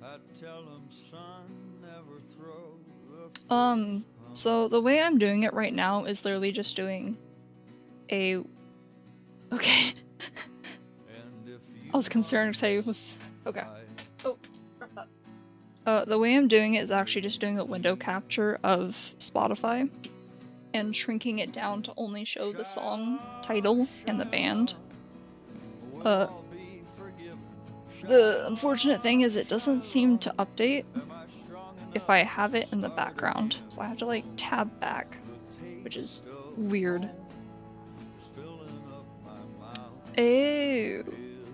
I tell him, son, never throw the So the way I'm doing it right now is literally just doing a... Okay. and if you I was concerned because I was... Okay. I Oh, grab that. The way I'm doing it is actually just doing a window capture of Spotify and shrinking it down to only show the song title and the band. will all be forgiven. The unfortunate thing is it doesn't seem to update Am I strong enough if I have it in the background. So I have to like tab back, which is weird. filling up my mouth? Ew.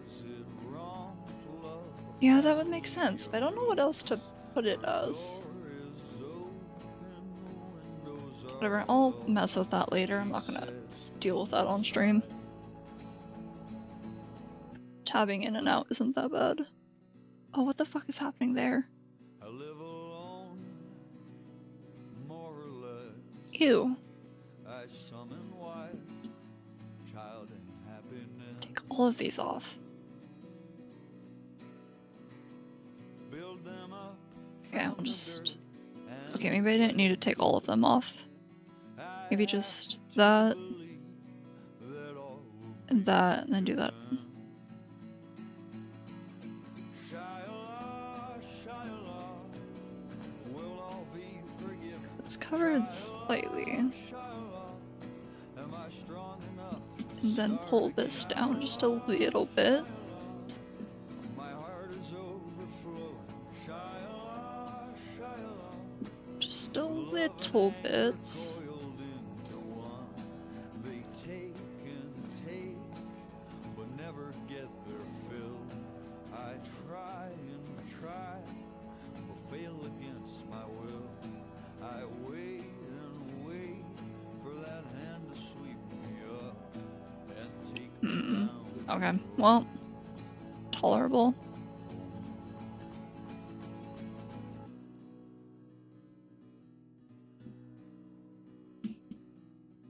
Is it wrong to love? Yeah, that would make sense, but I don't know what else to put it as. Door is open, the windows are Whatever, I'll mess with that later. I'm not gonna deal with that on stream. Tabbing in and out isn't that bad. Oh, what the fuck is happening there? I live alone, more or less. Ew. I summon wife, child, and happiness. Take all of these off. Build them up. Okay, I'll from just... dirt and Okay, maybe I didn't need to take all of them off. Maybe just that, believe that all will and that, and then do that. Shiloh, Shiloh, we'll all be forgiven. It's covered slightly. And then pull this down just a little bit. Just a little bit. Okay, well, tolerable.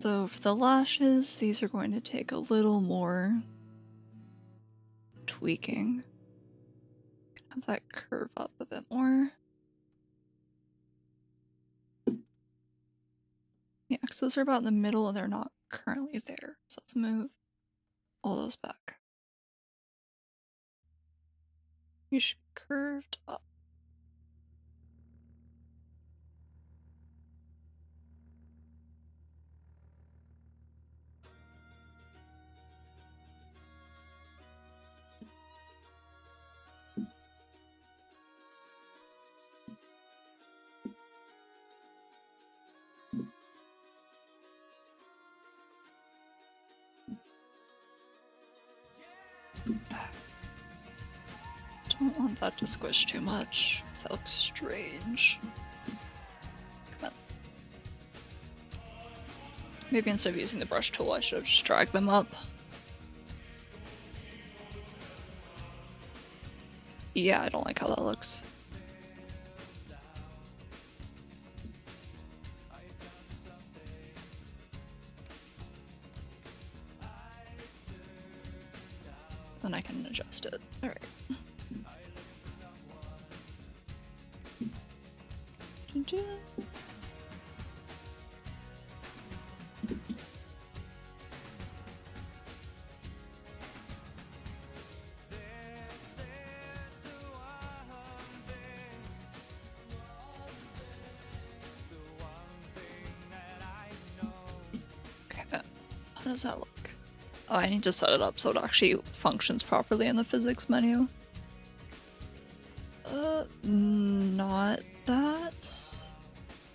Though for the lashes, these are going to take a little more tweaking. Have that curve up a bit more. Yeah, because those are about in the middle and they're not currently there. So let's move all those back. You should curved up. Don't want that to squish too much, because that looks strange. Come on. Maybe instead of using the brush tool, I should have just dragged them up. Yeah, I don't like how that looks. Then I can adjust it. Alright. Okay, how does that look? Oh, I need to set it up so it actually functions properly in the physics menu. Not that.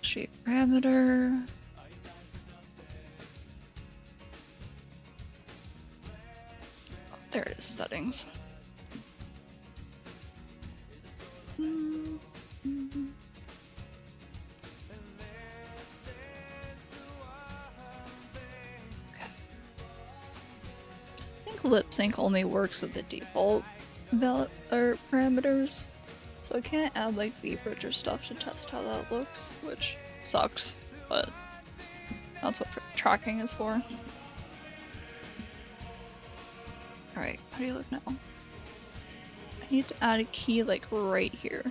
Shape parameter. Oh, there it is, settings. Lip sync only works with the default parameters, so I can't add like the bridger stuff to test how that looks, which sucks, but that's what tracking is for. Alright, how do you look now? I need to add a key like right here.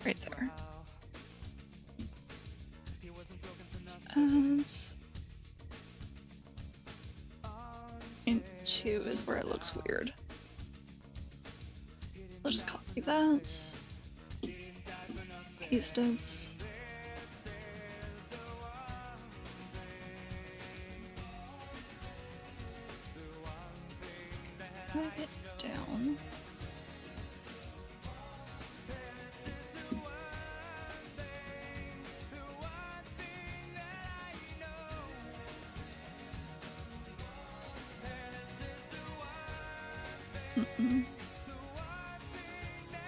Right there. Let's and 2 is where it looks weird. I'll just copy that. Paste it. Drag it down.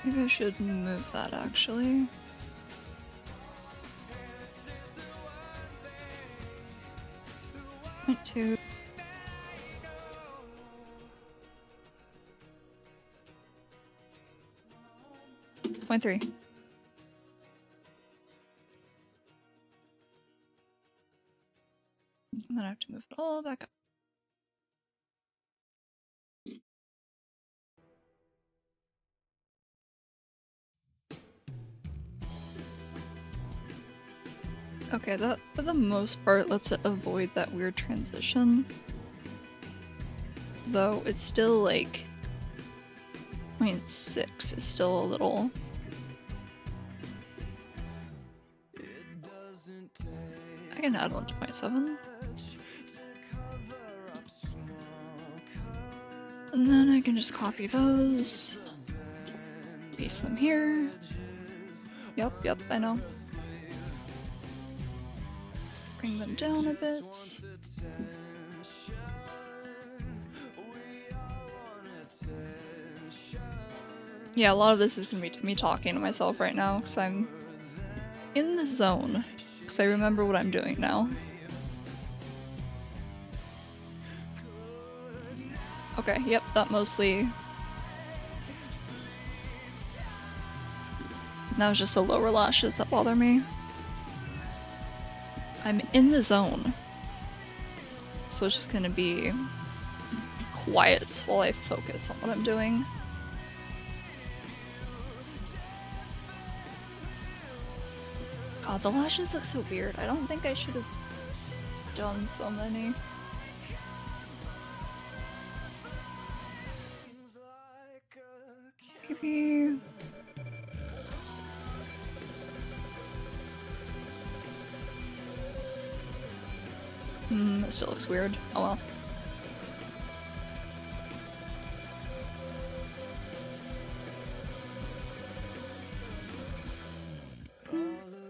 Maybe I should move that actually. Point 2. Point 3. And then I have to move it all back up. Okay, that for the most part lets it avoid that weird transition. Though it's still like 0.6 is still a little I can add 1.7. And then I can just copy those. Paste them here. Yep, I know. Bring them down a bit. Yeah, a lot of this is gonna be me talking to myself right now, because I'm in the zone. Because I remember what I'm doing now. Okay, yep, that mostly... That was just the lower lashes that bother me. I'm in the zone. So it's just gonna be quiet while I focus on what I'm doing. God, the lashes look so weird. I don't think I should have done so many. Maybe... it still looks weird. Oh well.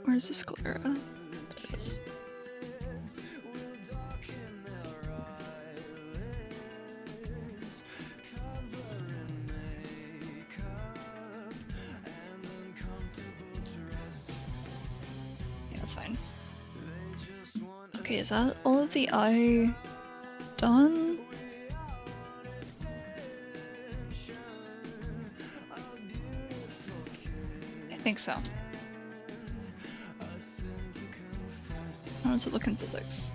Where's the sclera? There it is. Yeah, that's fine. Okay, is that all of the eye done? I think so. How does it look in physics?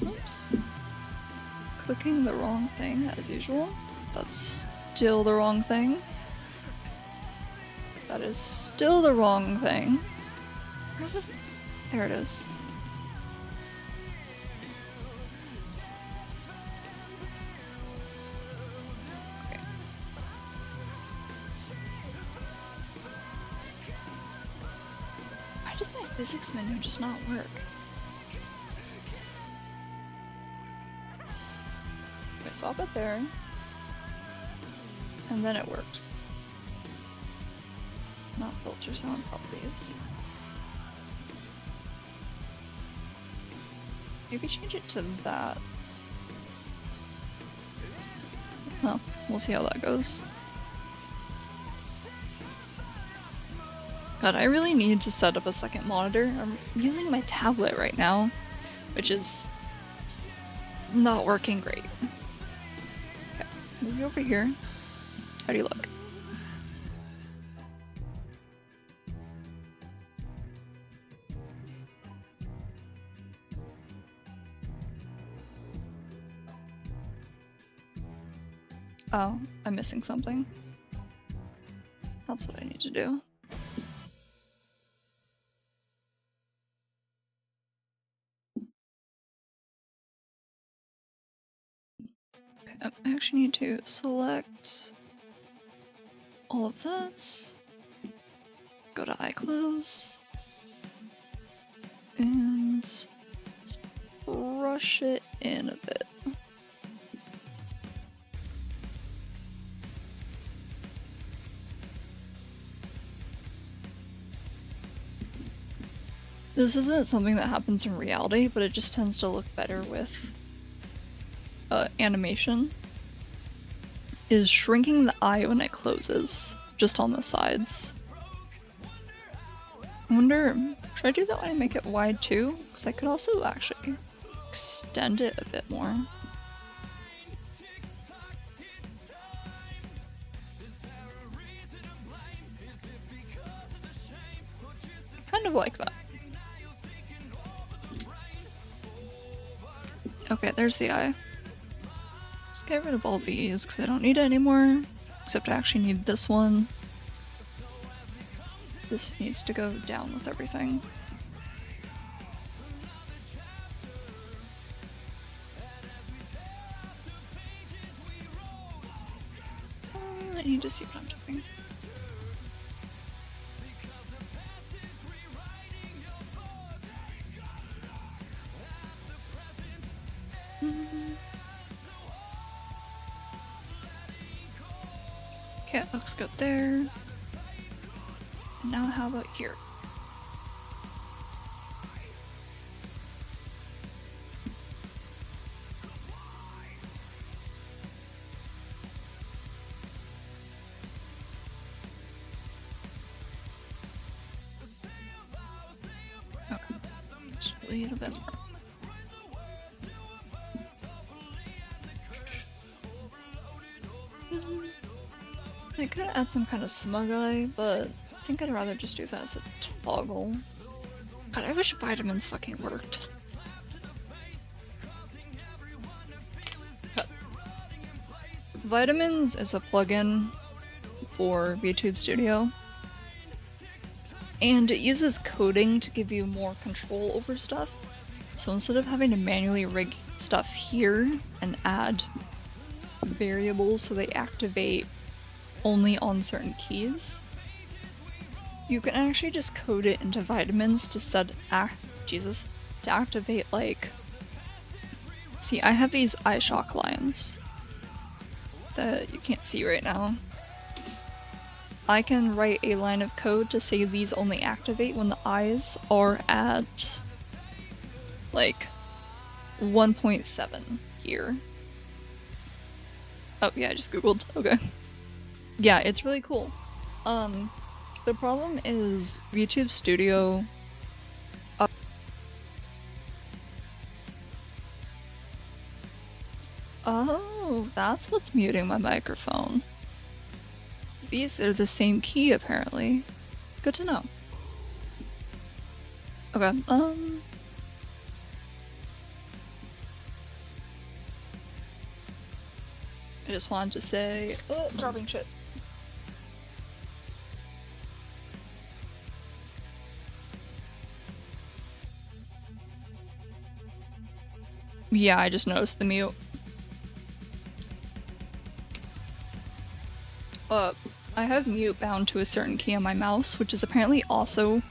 Oops. Clicking the wrong thing as usual. That's still the wrong thing. That is still the wrong thing. There it is. Okay. Why does my physics menu just not work? Okay, stop it there. And then it works. Not filter sound properties. Maybe change it to that. Well, we'll see how that goes. God, I really need to set up a second monitor. I'm using my tablet right now, which is not working great. Okay, let's move you over here. How do you look? Oh, I'm missing something. That's what I need to do. Okay, I actually need to select all of that. Go to eye close. And let's brush it in a bit. This isn't something that happens in reality, but it just tends to look better with animation. Is shrinking the eye when it closes, just on the sides. I wonder, should I do that when I make it wide too? Because I could also actually extend it a bit more. Kind of like that. Okay, there's the eye. Let's get rid of all these because I don't need it anymore. Except I actually need this one. This needs to go down with everything. I need to see what I'm doing. Okay, it looks good there. And now how about here? Okay, just a little bit more. I could add some kind of smug eye, but I think I'd rather just do that as a toggle. God, I wish vitamins fucking worked. But Vitamins is a plugin for VTube Studio, and it uses coding to give you more control over stuff. So instead of having to manually rig stuff here and add variables so they activate only on certain keys, you can actually just code it into vitamins to to activate, like, see, I have these eye shock lines that you can't see right now. I can write a line of code to say these only activate when the eyes are at like 1.7 here. Oh yeah, I just googled. Okay. Yeah, it's really cool. The problem is YouTube Studio Oh, that's what's muting my microphone. These are the same key apparently. Good to know. Okay, I just wanted to say, oh, dropping shit. Yeah, I just noticed the mute. I have mute bound to a certain key on my mouse, which is apparently also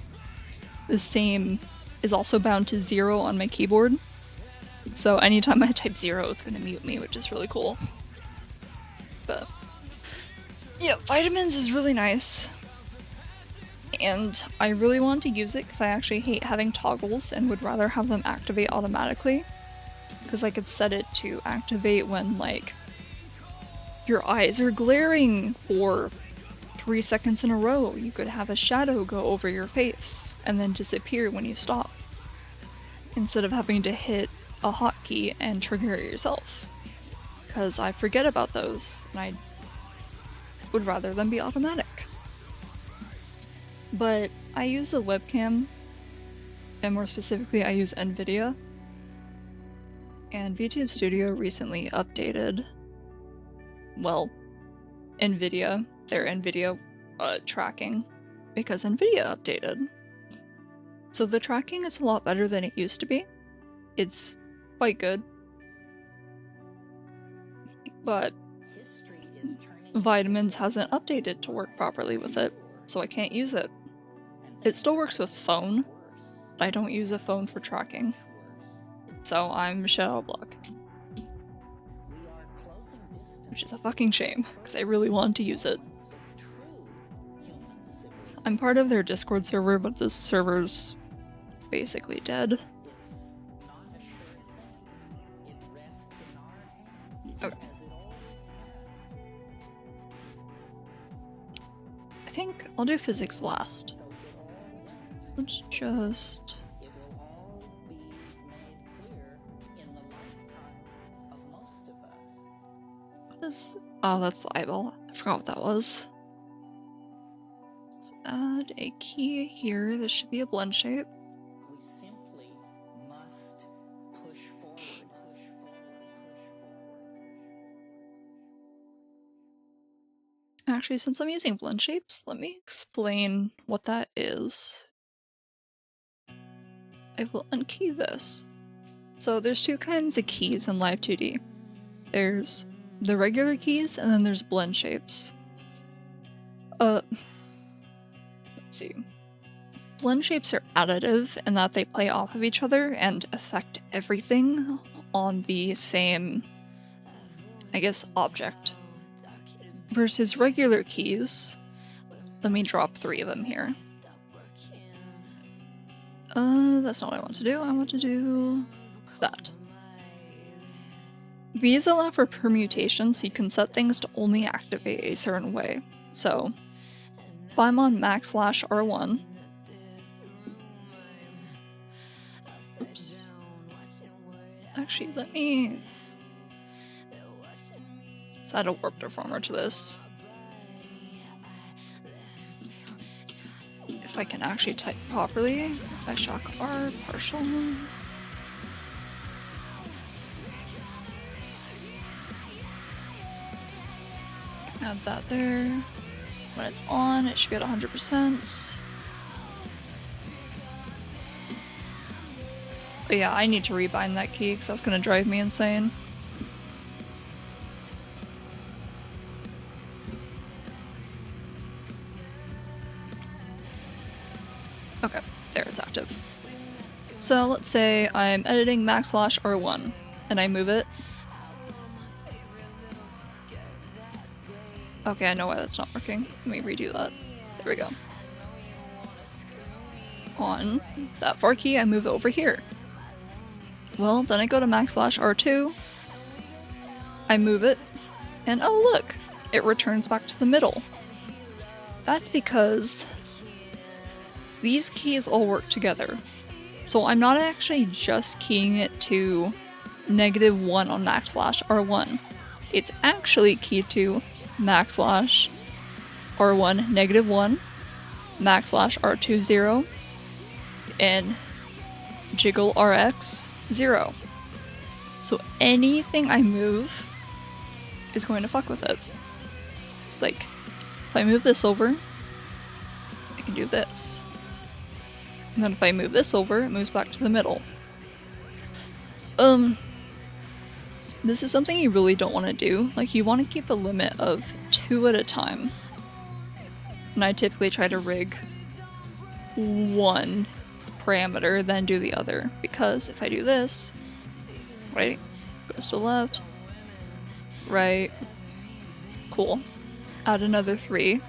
is also bound to 0 on my keyboard. So anytime I type 0, it's gonna mute me, which is really cool. But yeah, vitamins is really nice. And I really want to use it because I actually hate having toggles and would rather have them activate automatically. Because I could set it to activate when, like, your eyes are glaring for 3 seconds in a row. You could have a shadow go over your face and then disappear when you stop, instead of having to hit a hotkey and trigger it yourself. Because I forget about those, and I would rather them be automatic. But I use a webcam, and more specifically I use NVIDIA. And VTube Studio recently updated, well, NVIDIA, their NVIDIA tracking, because NVIDIA updated. So the tracking is a lot better than it used to be. It's quite good. But Vitamins hasn't updated to work properly with it, so I can't use it. It still works with phone. I don't use a phone for tracking. So I'm shadow block. Which is a fucking shame, because I really want to use it. I'm part of their Discord server, but this server's basically dead. Okay. I think I'll do physics last. Let's just... What is... Oh, that's the eyeball. I forgot what that was. Let's add a key here. This should be a blend shape. Actually, since I'm using blend shapes, let me explain what that is. I will unkey this. So there's two kinds of keys in Live 2D. There's the regular keys, and then there's blend shapes. Let's see. Blend shapes are additive in that they play off of each other and affect everything on the same, I guess, object. Versus regular keys. Let me drop 3 of them here. That's not what I want to do. I want to do that. These allow for permutation, so you can set things to only activate a certain way. So, if I'm on /R1, oops. Actually, let's add a warp deformer to this. If I can actually type properly, I shock R partial. Add that there. When it's on, it should be at 100%. But yeah, I need to rebind that key because that's gonna drive me insane. Okay, there, it's active. So let's say I'm editing /R1 and I move it. Okay, I know why that's not working. Let me redo that. There we go. On that 4 key, I move it over here. Well, then I go to /R2, I move it, and oh look, it returns back to the middle. That's because these keys all work together. So I'm not actually just keying it to -1 on /R1. It's actually keyed to /R1 -1, /R2 0, and jiggle RX 0. So anything I move is going to fuck with it. It's like, if I move this over, I can do this. And then if I move this over, it moves back to the middle. This is something you really don't want to do. Like, you want to keep a limit of 2 at a time. And I typically try to rig 1 parameter, then do the other. Because if I do this, right, goes to the left, right, cool. Add another 3. It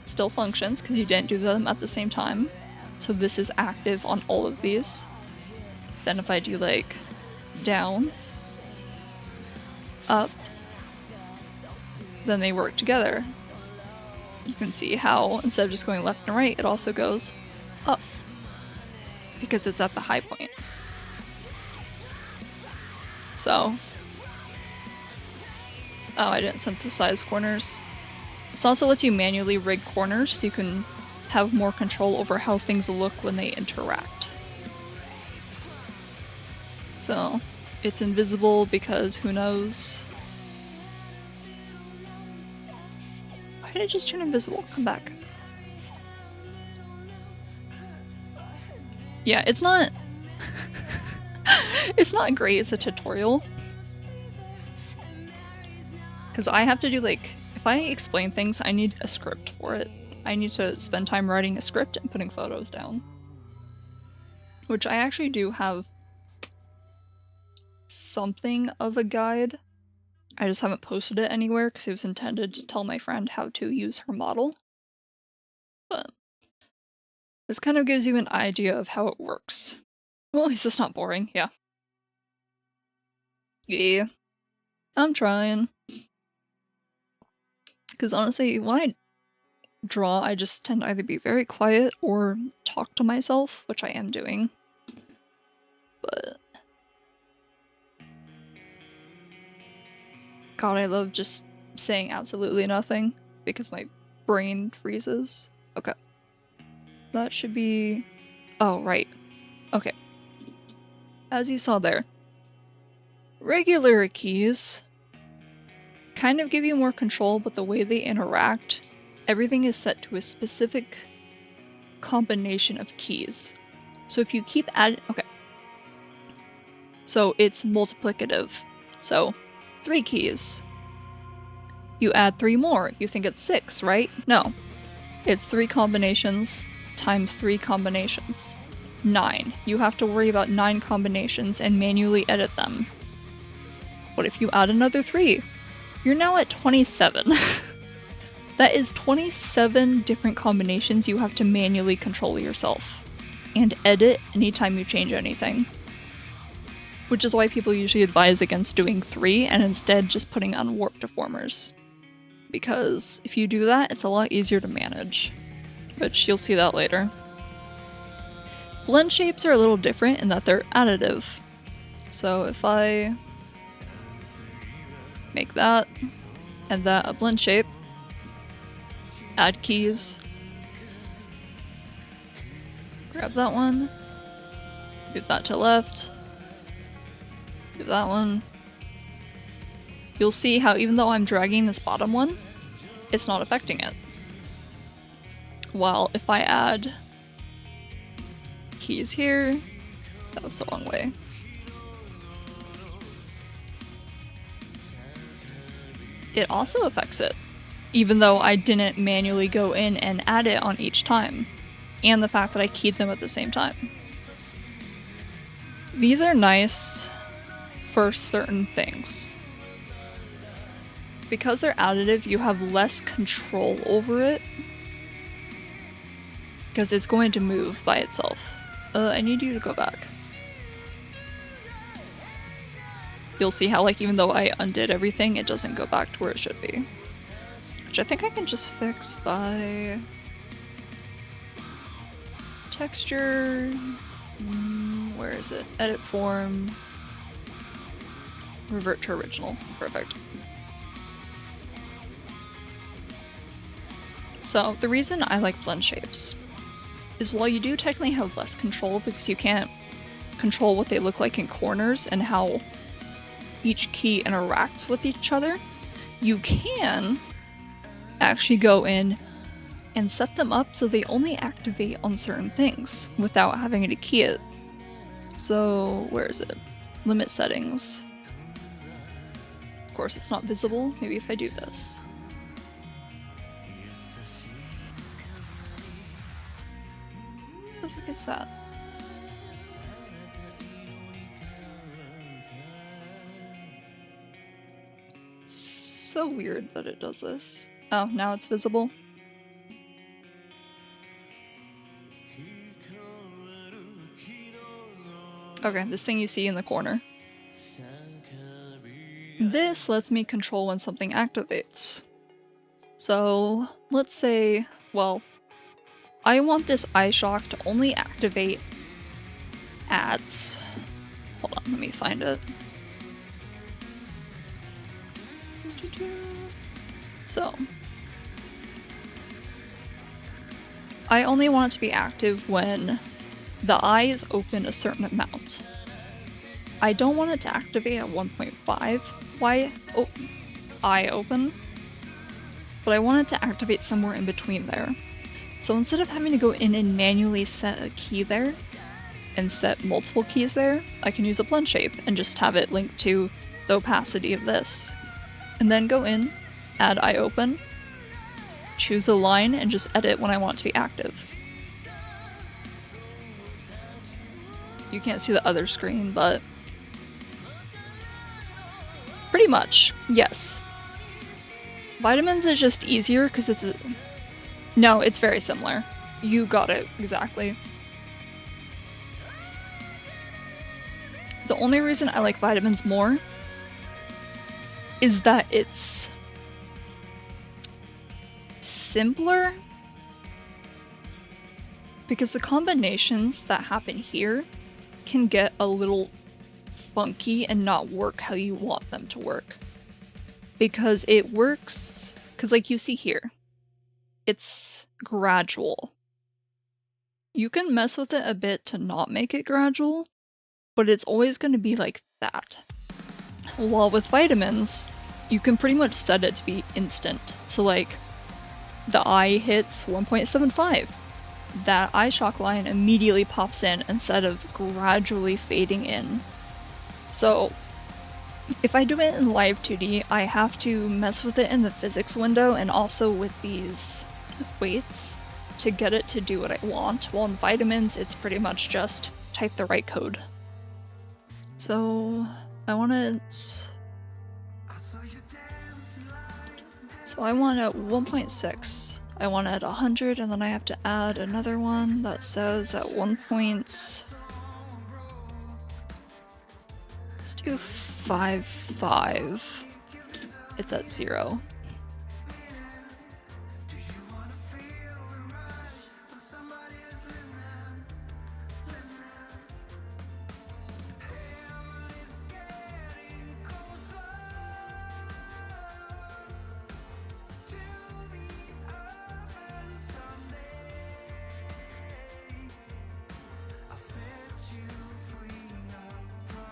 still functions because you didn't do them at the same time. So this is active on all of these. Then if I do like down, up, then they work together. You can see how instead of just going left and right, it also goes up because it's at the high point. So, oh, I didn't synthesize corners. This also lets you manually rig corners so you can have more control over how things look when they interact. So, it's invisible because who knows? Why did it just turn invisible? Come back. Yeah, it's not... it's not great as a tutorial. Because I have to do like... If I explain things, I need a script for it. I need to spend time writing a script and putting photos down. Which I actually do have something of a guide. I just haven't posted it anywhere because it was intended to tell my friend how to use her model. But this kind of gives you an idea of how it works. Well, at least it's not boring, yeah. Yeah. I'm trying. Because honestly, when I draw, I just tend to either be very quiet or talk to myself, which I am doing. But... God, I love just saying absolutely nothing because my brain freezes. Okay. That should be... Oh, right. Okay. As you saw there, regular keys kind of give you more control, but the way they interact, everything is set to a specific combination of keys. So if you keep adding... Okay. So it's multiplicative. So 3 keys. You add 3 more. You think it's 6, right? No. It's 3 combinations times 3 combinations. 9. You have to worry about 9 combinations and manually edit them. What if you add another 3? You're now at 27. That is 27 different combinations you have to manually control yourself and edit anytime you change anything. Which is why people usually advise against doing 3 and instead just putting on warp deformers. Because if you do that, it's a lot easier to manage. Which you'll see that later. Blend shapes are a little different in that they're additive. So if I make that and that a blend shape, add keys, grab that one, move that to left, move that one. You'll see how even though I'm dragging this bottom one, it's not affecting it. While if I add keys here, that was the wrong way. It also affects it, even though I didn't manually go in and add it on each time, and the fact that I keyed them at the same time. These are nice for certain things. Because they're additive, you have less control over it, because it's going to move by itself. I need you to go back. You'll see how, like, even though I undid everything, it doesn't go back to where it should be. Which I think I can just fix by texture. Where is it? Edit form. Revert to original. Perfect. So the reason I like blend shapes is while you do technically have less control because you can't control what they look like in corners and how each key interacts with each other, you can actually go in and set them up so they only activate on certain things without having to key it. So where is it? Limit settings. Of course it's not visible. Maybe if I do this. What the heck is that? So weird that it does this. Oh, now it's visible. Okay, this thing you see in the corner. This lets me control when something activates. So, let's say, well, I want this eye shock to only activate at... Hold on, let me find it. So, I only want it to be active when the eye is open a certain amount. I don't want it to activate at 1.5 eye open, but I want it to activate somewhere in between there. So instead of having to go in and manually set a key there and set multiple keys there, I can use a blend shape and just have it linked to the opacity of this. And then go in, add eye open, choose a line, and just edit when I want it to be active. You can't see the other screen, but pretty much, yes. Vitamins is just easier because it's no, it's very similar. You got it, exactly. The only reason I like vitamins more is that it's simpler, because the combinations that happen here can get a little funky and not work how you want them to work. Because it works, because like you see here, it's gradual. You can mess with it a bit to not make it gradual, but it's always going to be like that. While with vitamins, you can pretty much set it to be instant. So like, the eye hits 1.75. That eye shock line immediately pops in instead of gradually fading in. So if I do it in live 2D, I have to mess with it in the physics window and also with these weights to get it to do what I want, while in vitamins it's pretty much just type the right code. So I want it... So I want at 1.6. I want at 100, and then I have to add another one that says at 1. Let's do 5.5. It's at 0.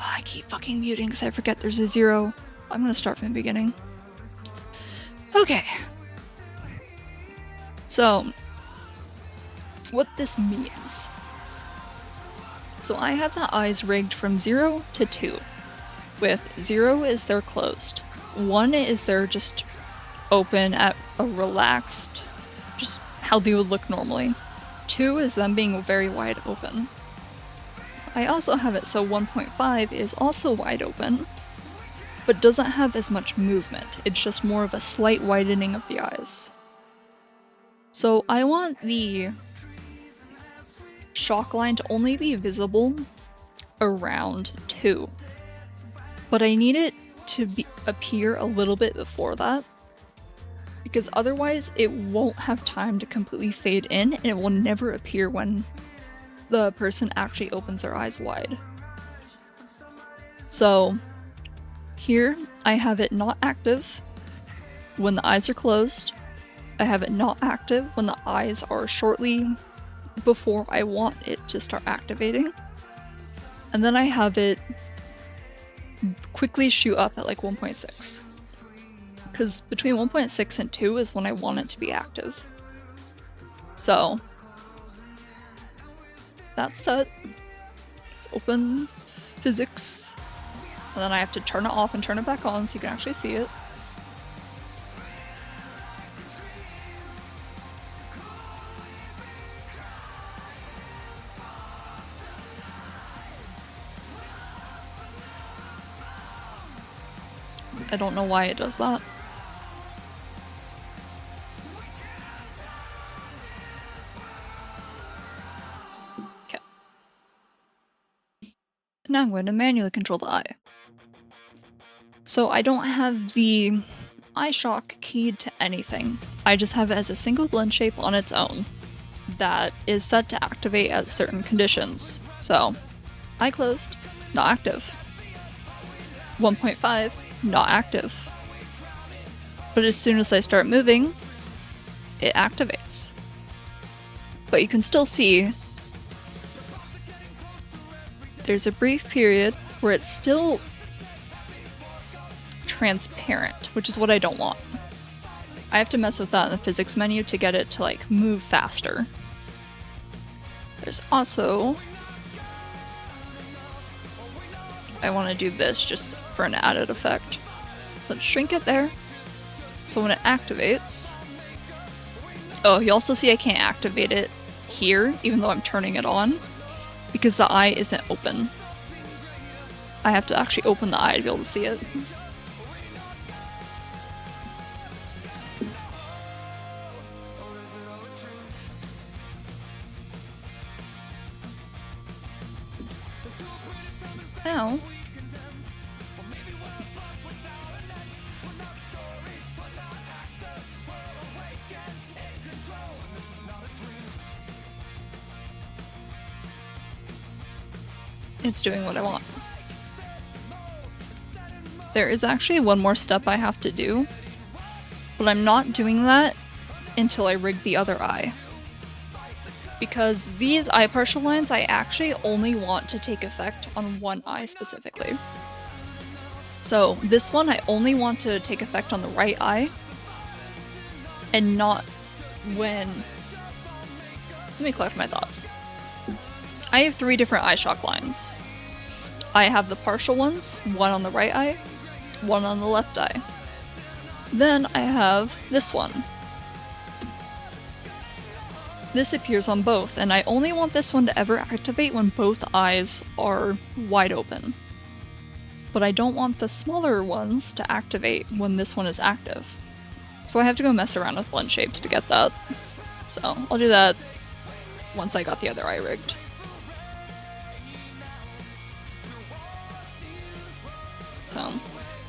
I keep fucking muting because I forget there's a 0. I'm gonna start from the beginning. Okay. So, what this means. So I have the eyes rigged from 0 to 2. With 0 is they're closed. 1 is they're just open at a relaxed, just how they would look normally. 2 is them being very wide open. I also have it so 1.5 is also wide open, but doesn't have as much movement. It's just more of a slight widening of the eyes. So I want the shock line to only be visible around 2. But I need it to appear a little bit before that, because otherwise it won't have time to completely fade in, and it will never appear when the person actually opens their eyes wide. So here I have it not active when the eyes are closed. I have it not active when the eyes are shortly before I want it to start activating. And then I have it quickly shoot up at like 1.6. Because between 1.6 and 2 is when I want it to be active. So that's set. Let's open physics. And then I have to turn it off and turn it back on so you can actually see it. I don't know why it does that. Okay. Now I'm going to manually control the eye. So I don't have the eye shock keyed to anything. I just have it as a single blend shape on its own that is set to activate at certain conditions. So, eye closed, not active. 1.5, not active. But as soon as I start moving, it activates. But you can still see there's a brief period where it's still transparent, which is what I don't want. I have to mess with that in the physics menu to get it to like move faster. There's also, I want to do this just for an added effect. So let's shrink it there. So when it activates, oh, you also see I can't activate it here, even though I'm turning it on, because the eye isn't open. I have to actually open the eye to be able to see it. Now, it's doing what I want. There is actually one more step I have to do, but I'm not doing that until I rig the other eye. Because these eye partial lines I actually only want to take effect on one eye specifically. So this one I only want to take effect on the right eye, and not when... Let me collect my thoughts. I have 3 different eye shock lines. I have the partial ones, one on the right eye, one on the left eye. Then I have this one. this appears on both, and I only want this one to ever activate when both eyes are wide open. But I don't want the smaller ones to activate when this one is active. So I have to go mess around with blend shapes to get that. So I'll do that once I got the other eye rigged. So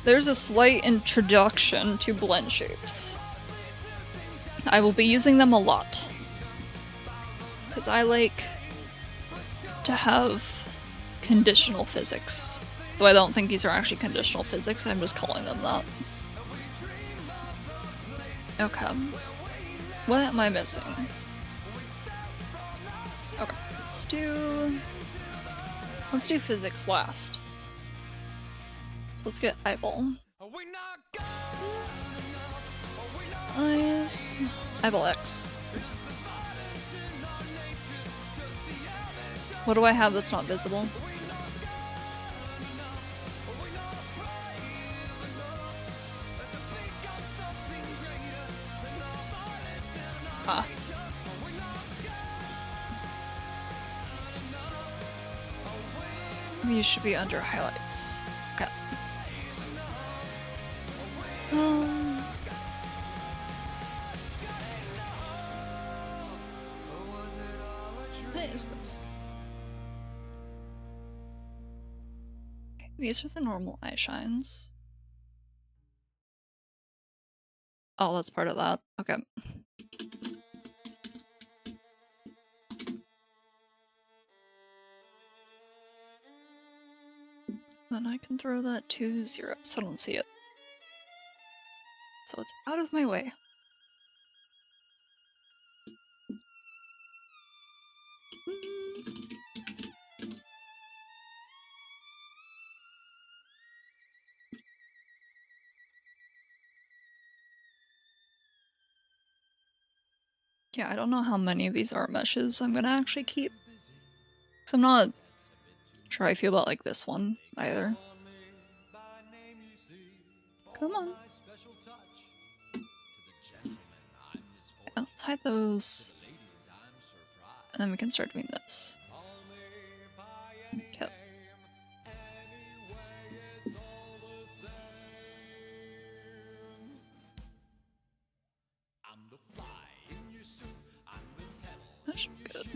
there's a slight introduction to blend shapes. I will be using them a lot, because I like to have conditional physics. Though I don't think these are actually conditional physics, I'm just calling them that. Okay. What am I missing? Okay, let's do physics last. So let's get eyeball. Eyes. Eyeball X. What do I have that's not visible? Ah. These should be under highlights. Okay. What is this? Okay, these are the normal eye shines. Oh, that's part of that. Okay. Then I can throw that to 0, so I don't see it. So it's out of my way. Yeah, I don't know how many of these art meshes I'm gonna actually keep. So I'm not sure how I feel about like this one either. Come on. Yeah, let's hide those. And then we can start doing this. Yep. That should be good.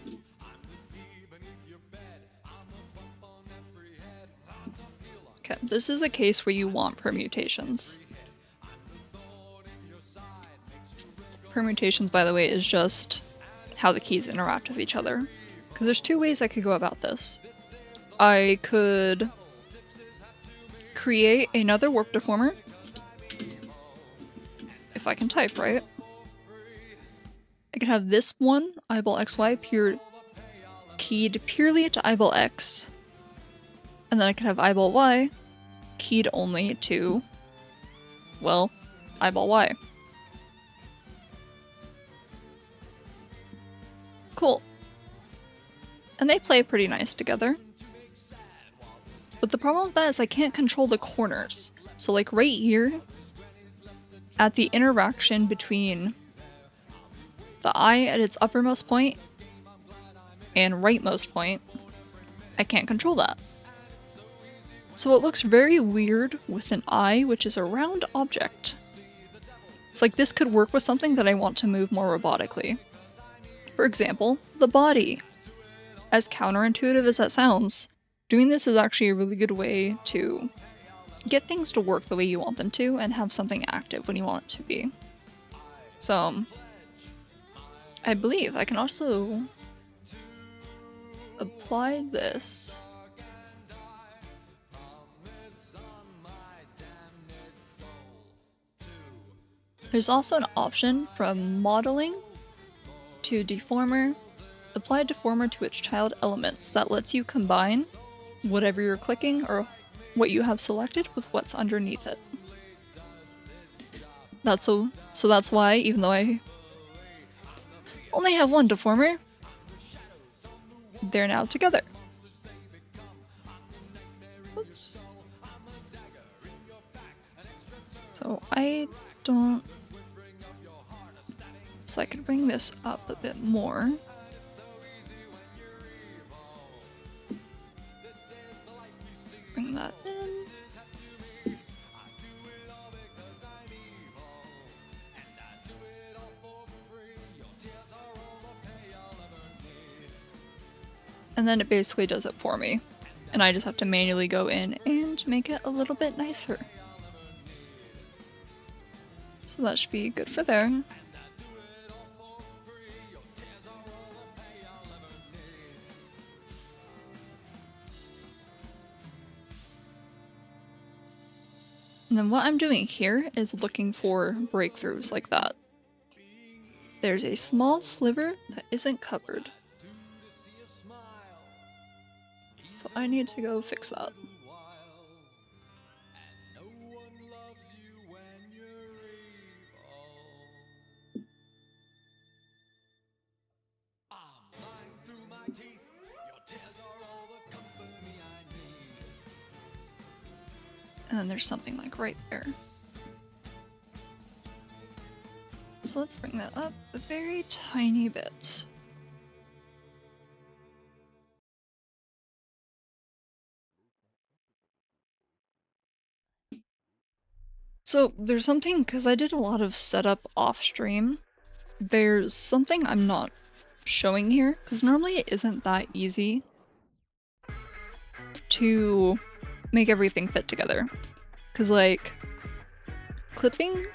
Okay, this is a case where you want permutations. Permutations, by the way, is just how the keys interact with each other. Because there's two ways I could go about this. I could create another warp deformer. If I can type, right? I could have this one, eyeball XY, keyed purely to eyeball X. And then I could have eyeball Y keyed only to, well, eyeball Y. Cool. And they play pretty nice together. But the problem with that is I can't control the corners. So like right here, at the interaction between the eye at its uppermost point and rightmost point, I can't control that. So it looks very weird with an eye, which is a round object. It's like this could work with something that I want to move more robotically. For example, the body. As counterintuitive as that sounds, doing this is actually a really good way to get things to work the way you want them to and have something active when you want it to be. So, I believe I can also apply this. There's also an option from modeling to deformer, apply deformer to its child elements that lets you combine whatever you're clicking or what you have selected with what's underneath it. So that's why, even though I only have one deformer, they're now together. Oops. So I don't So I could bring this up a bit more. Bring that in. And then it basically does it for me. And I just have to manually go in and make it a little bit nicer. So that should be good for there. And then what I'm doing here is looking for breakthroughs like that. There's a small sliver that isn't covered. So I need to go fix that. And then there's something like right there. So let's bring that up a very tiny bit. So there's something, because I did a lot of setup off stream, there's something I'm not showing here, because normally it isn't that easy to make everything fit together. Because like, clipping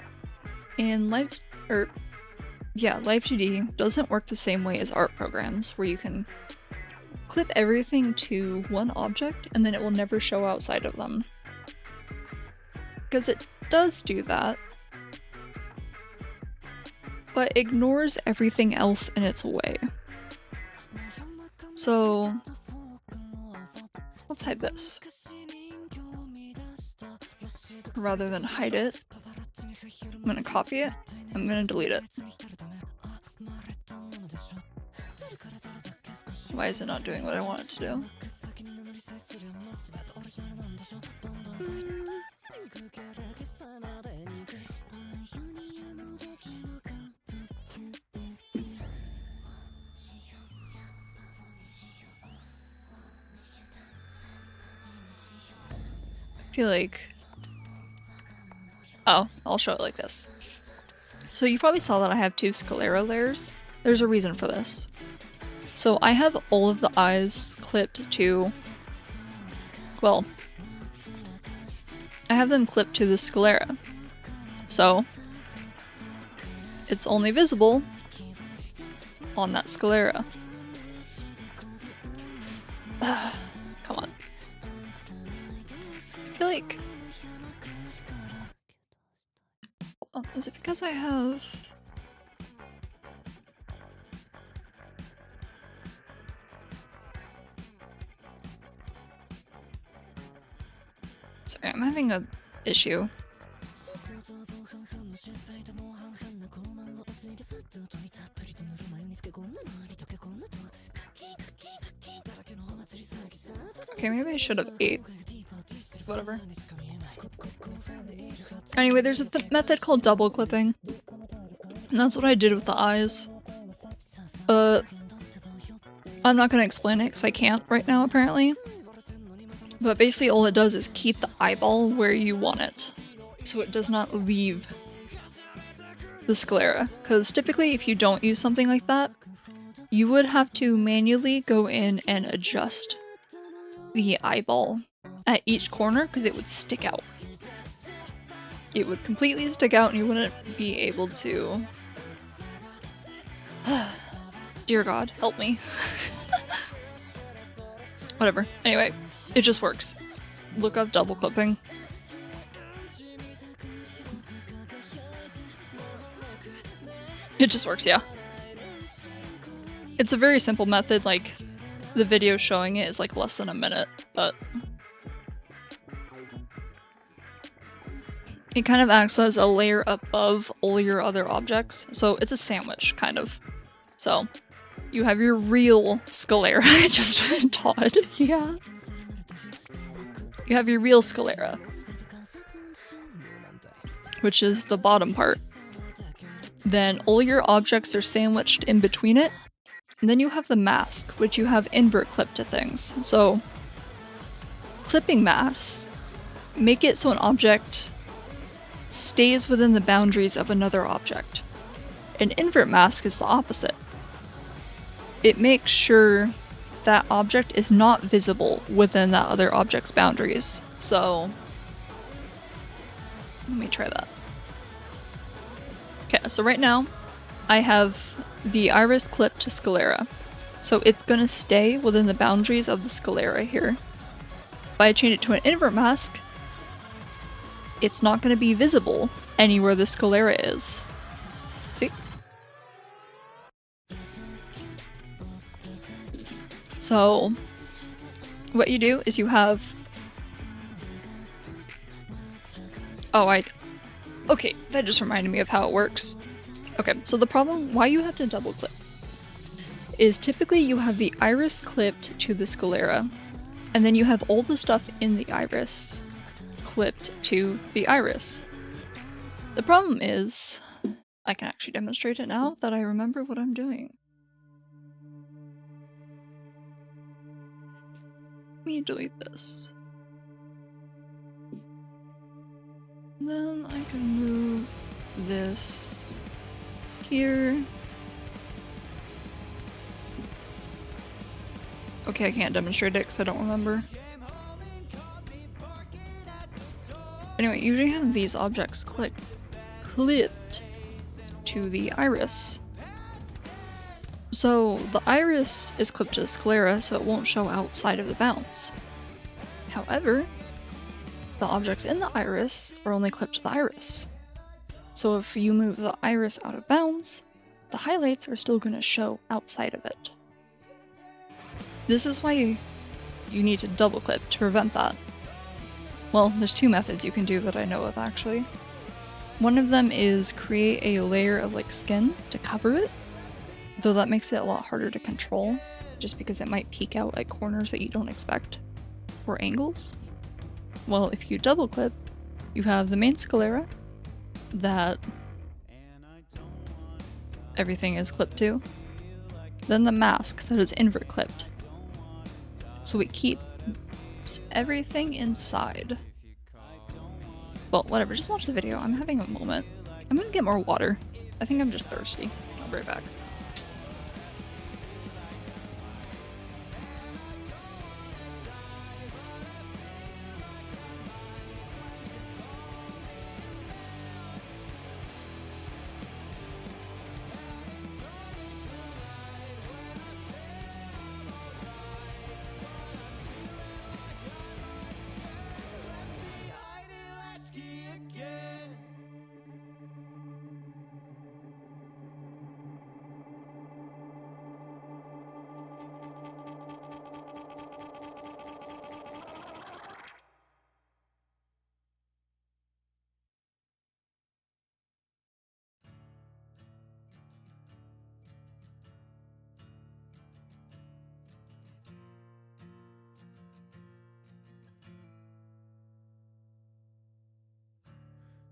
in Live2D doesn't work the same way as art programs, where you can clip everything to one object and then it will never show outside of them. Because it does do that, but ignores everything else in its way. So let's hide this. Rather than hide it, I'm gonna copy it, I'm gonna delete it. Why is it not doing what I want it to do? I feel like... Oh, I'll show it like this. So you probably saw that I have two sclera layers. There's a reason for this. So I have all of the eyes clipped to... Well, I have them clipped to the sclera. So it's only visible on that sclera. Come on. I feel like... Oh, is it because I have... Sorry, I'm having a issue. Okay, maybe I should have ate. Whatever. Anyway, there's a method called double clipping. And that's what I did with the eyes. I'm not gonna explain it because I can't right now, apparently. But basically all it does is keep the eyeball where you want it. So it does not leave the sclera. Because typically if you don't use something like that, you would have to manually go in and adjust the eyeball at each corner because it would stick out. It would completely stick out and you wouldn't be able to... Dear God, help me. Whatever. Anyway, it just works. Look up double clipping. It just works, yeah. It's a very simple method, like, the video showing it is like less than a minute, but... It kind of acts as a layer above all your other objects, so it's a sandwich, kind of. So, you have your real sclera, just Todd, yeah. You have your real sclera, which is the bottom part. Then all your objects are sandwiched in between it. And then you have the mask, which you have invert clip to things. So clipping masks make it so an object stays within the boundaries of another object. An invert mask is the opposite. It makes sure that object is not visible within that other object's boundaries. So let me try that. Okay, so right now I have the iris clipped to sclera. So it's gonna stay within the boundaries of the sclera here. If I change it to an invert mask, it's not gonna be visible anywhere the sclera is. See? So what you do is you have... Okay, that just reminded me of how it works. Okay, so the problem, why you have to double clip, is typically you have the iris clipped to the sclera, and then you have all the stuff in the iris clipped to the iris. The problem is, I can actually demonstrate it now that I remember what I'm doing. Let me delete this. Then I can move this here. Okay, I can't demonstrate it because I don't remember. Anyway, you usually have these objects clipped to the iris. So the iris is clipped to the sclera, so it won't show outside of the bounds. However, the objects in the iris are only clipped to the iris. So if you move the iris out of bounds, the highlights are still going to show outside of it. This is why you need to double clip to prevent that. Well, there's two methods you can do that I know of actually. One of them is create a layer of like skin to cover it, though that makes it a lot harder to control, just because it might peek out at corners that you don't expect, or angles. Well, if you double clip, you have the main sclera that everything is clipped to, then the mask that is invert clipped. So it keeps everything inside. Well, whatever, just watch the video. I'm having a moment. I'm gonna get more water. I think I'm just thirsty. I'll be right back.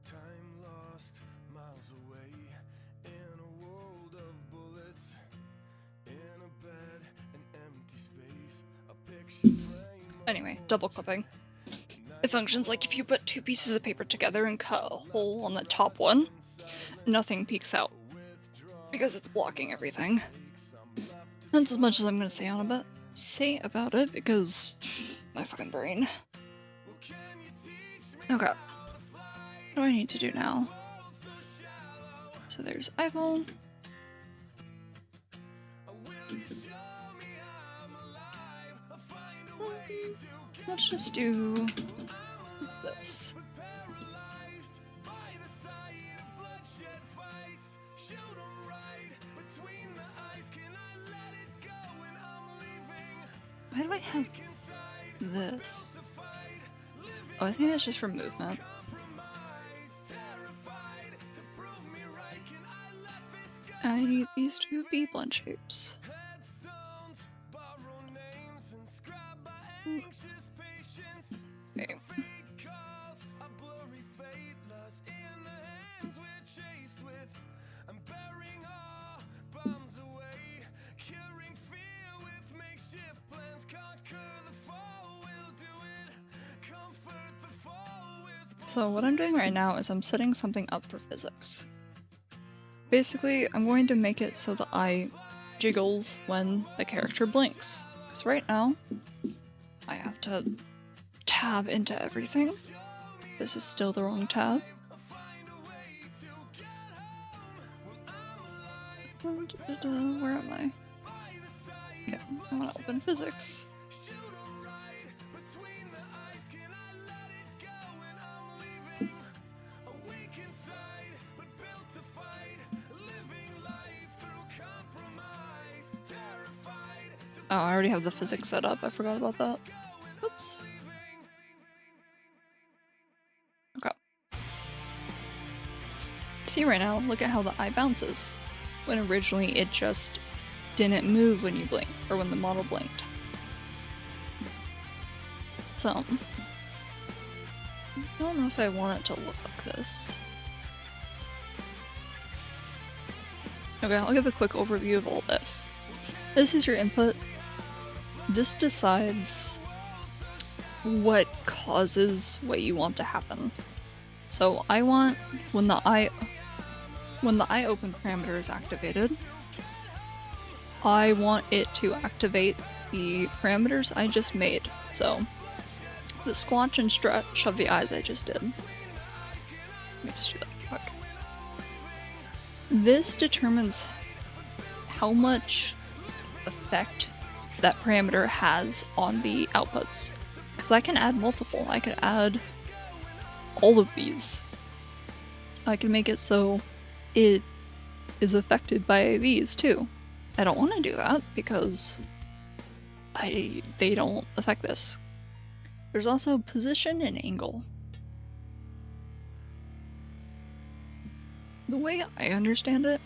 Time lost miles away in a world of bullets, in a bed, an empty space, a picture frame. Anyway, double clipping. It functions like if you put two pieces of paper together and cut a hole on the top one, nothing peeks out because it's blocking everything. That's as much as I'm gonna say about it because my fucking brain. Okay. What do I need to do now? So there's iPhone. Let's just do this. Why do I have this? Oh, I think that's just for movement. I need these to be blend shapes. Okay. So what I'm doing right now is I'm setting something up for physics. Basically, I'm going to make it so the eye jiggles when the character blinks. Because right now, I have to tab into everything. This is still the wrong tab. Where am I? Yeah, I want to open physics. Oh, I already have the physics set up. I forgot about that. Oops. Okay. See right now, look at how the eye bounces. When originally it just didn't move when you blink, or when the model blinked. So, I don't know if I want it to look like this. Okay, I'll give a quick overview of all this. This is your input. This decides what causes what you want to happen. So I want when the eye open parameter is activated, I want it to activate the parameters I just made. So the squatch and stretch of the eyes I just did. Let me just do that quick. This determines how much effect that parameter has on the outputs. Because I can add multiple. I could add all of these. I can make it so it is affected by these too. I don't want to do that because they don't affect this. There's also position and angle. The way I understand it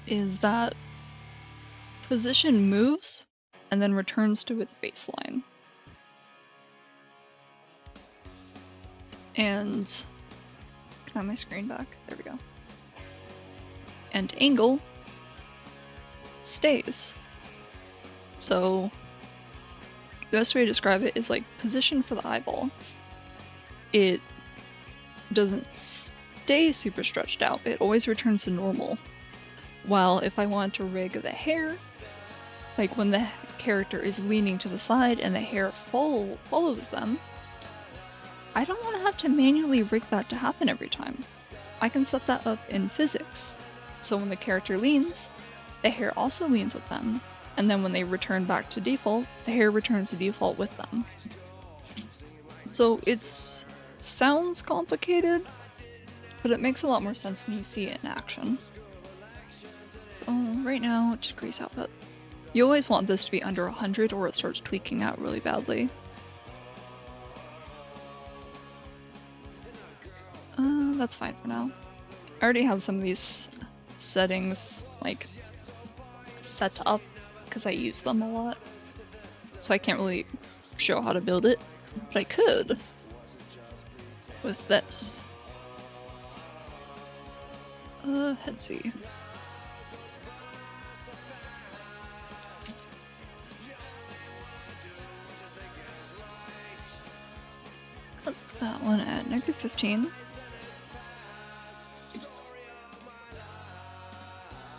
is that position moves and then returns to its baseline. And can I have my screen back? There we go. And angle stays. So the best way to describe it is like position for the eyeball. It doesn't stay super stretched out. It always returns to normal. While if I want to rig the hair, like when the character is leaning to the side and the hair follows them, I don't want to have to manually rig that to happen every time. I can set that up in physics. So when the character leans, the hair also leans with them. And then when they return back to default, the hair returns to default with them. So it sounds complicated, but it makes a lot more sense when you see it in action. So right now, decrease output. You always want this to be under 100 or it starts tweaking out really badly. That's fine for now. I already have some of these settings like set up because I use them a lot. So I can't really show how to build it, but I could with this. Let's see. Let's put that one at -15.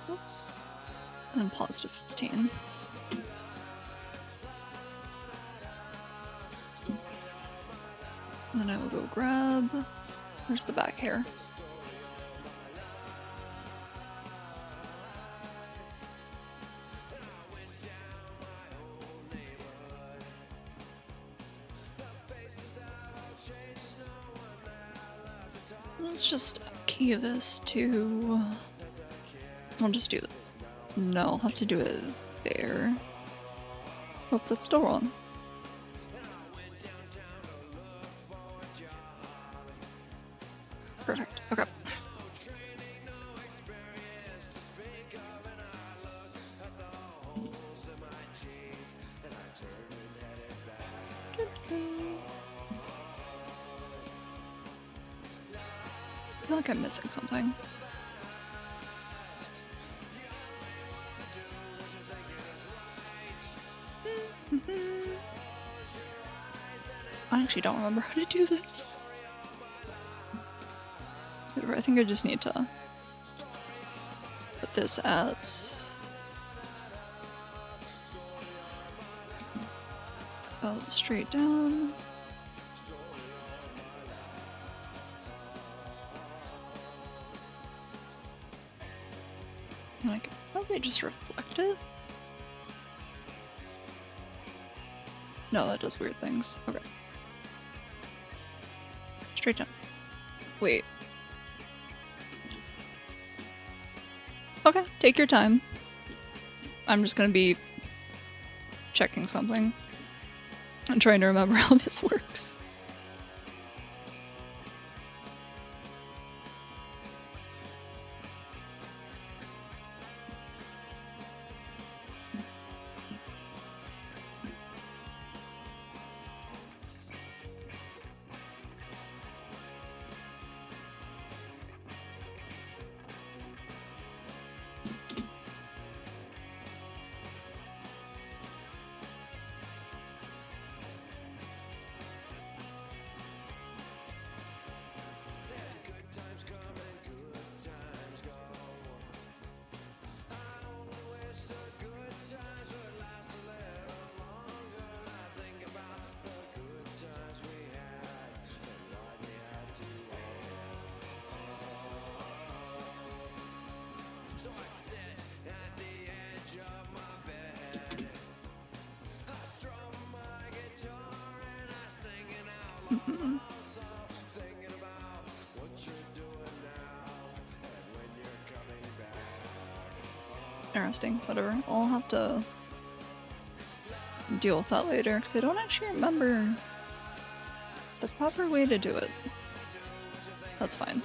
Oops. And then pause to 15. And then I will go grab... Where's the back hair? Let's just key this to... I'll just do it. No, I'll have to do it there. Oh, that's still wrong. Perfect. Okay. I feel like I'm missing something. I actually don't remember how to do this. whatever. I think I just need to put this as straight down. And I could probably just reflect it. No, that does weird things. Okay. Straight down. Wait. Okay, take your time. I'm just gonna be checking something. I'm trying to remember how this works. Interesting, whatever. I'll have to deal with that later, because I don't actually remember the proper way to do it. That's fine.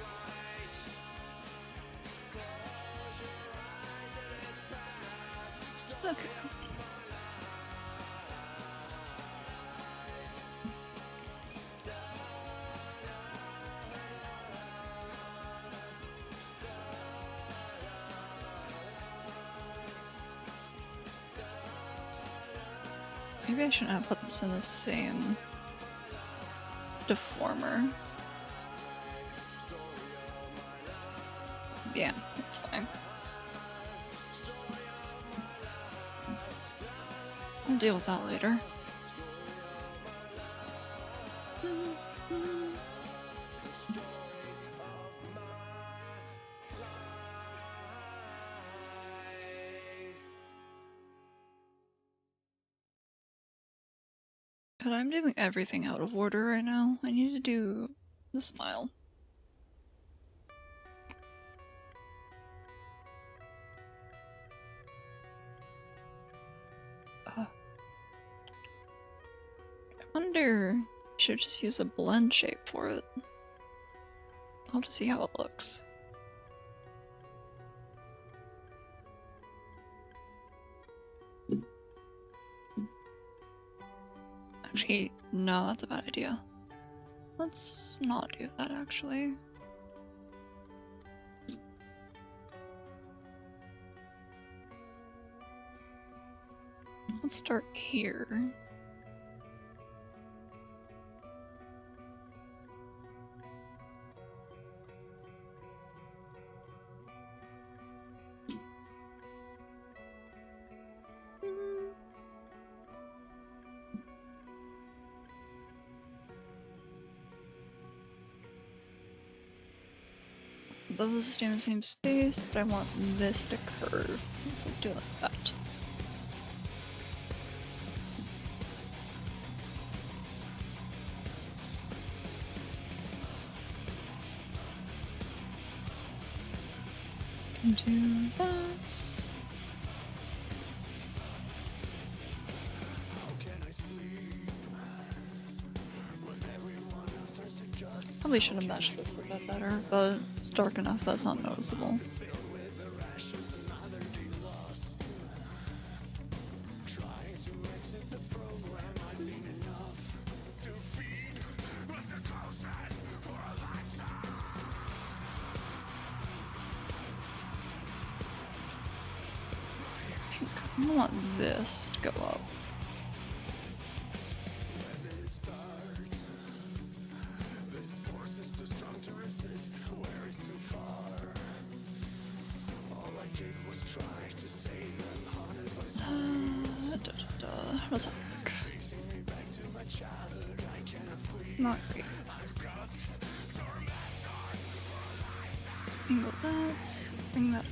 Okay. Maybe I shouldn't have put this in the same deformer. Yeah, that's fine. I'll deal with that later. But I'm doing everything out of order right now. I need to do the smile. I wonder, I should just use a blend shape for it. I'll have to see how it looks. Actually, no, that's a bad idea. Let's not do that, actually. Let's start here. Those stay in the same space, but I want this to curve. So let's do it like that. Can do that. Probably should have meshed this a bit better, but it's dark enough that's not noticeable. I want this to go up. This force is too strong to resist. Where is too Not great. Just angle that. Bring that.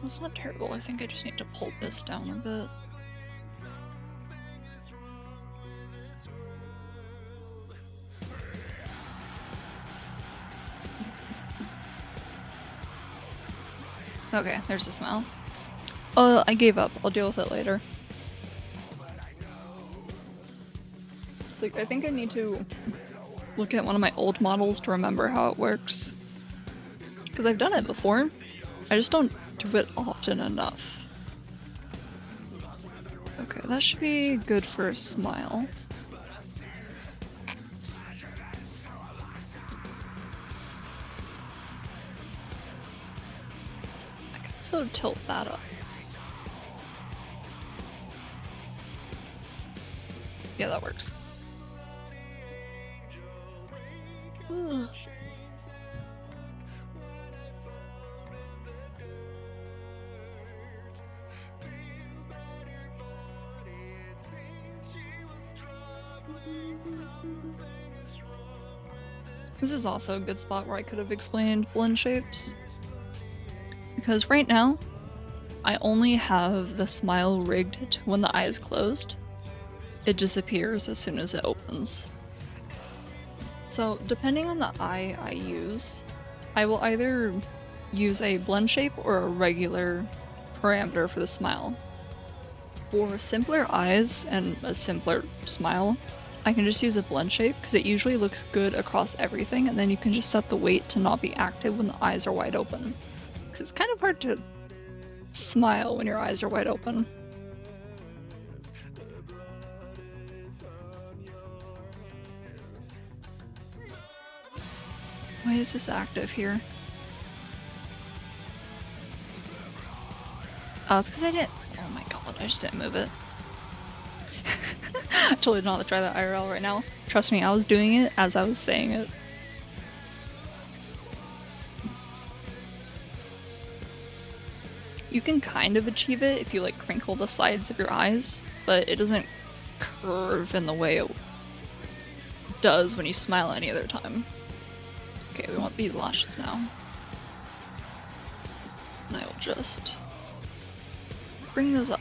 That's not terrible. I think I just need to pull this down a bit. Okay, there's the smile. Oh, I gave up. I'll deal with it later. It's like, I think I need to look at one of my old models to remember how it works. Because I've done it before. I just don't do it often enough. Okay, that should be good for a smile. I can also tilt that up. Yeah, that works. Ugh. This is also a good spot where I could have explained blend shapes. Because right now, I only have the smile rigged to when the eye is closed. It disappears as soon as it opens. So depending on the eye I use, I will either use a blend shape or a regular parameter for the smile. For simpler eyes and a simpler smile, I can just use a blend shape because it usually looks good across everything, and then you can just set the weight to not be active when the eyes are wide open. Because it's kind of hard to smile when your eyes are wide open. Why is this active here? Oh, it's because I didn't. Oh my god, I just didn't move it. I totally don't know how to try that IRL right now. Trust me, I was doing it as I was saying it. You can kind of achieve it if you like crinkle the sides of your eyes, but it doesn't curve in the way it does when you smile any other time. Okay, we want these lashes now. And I will just bring those up.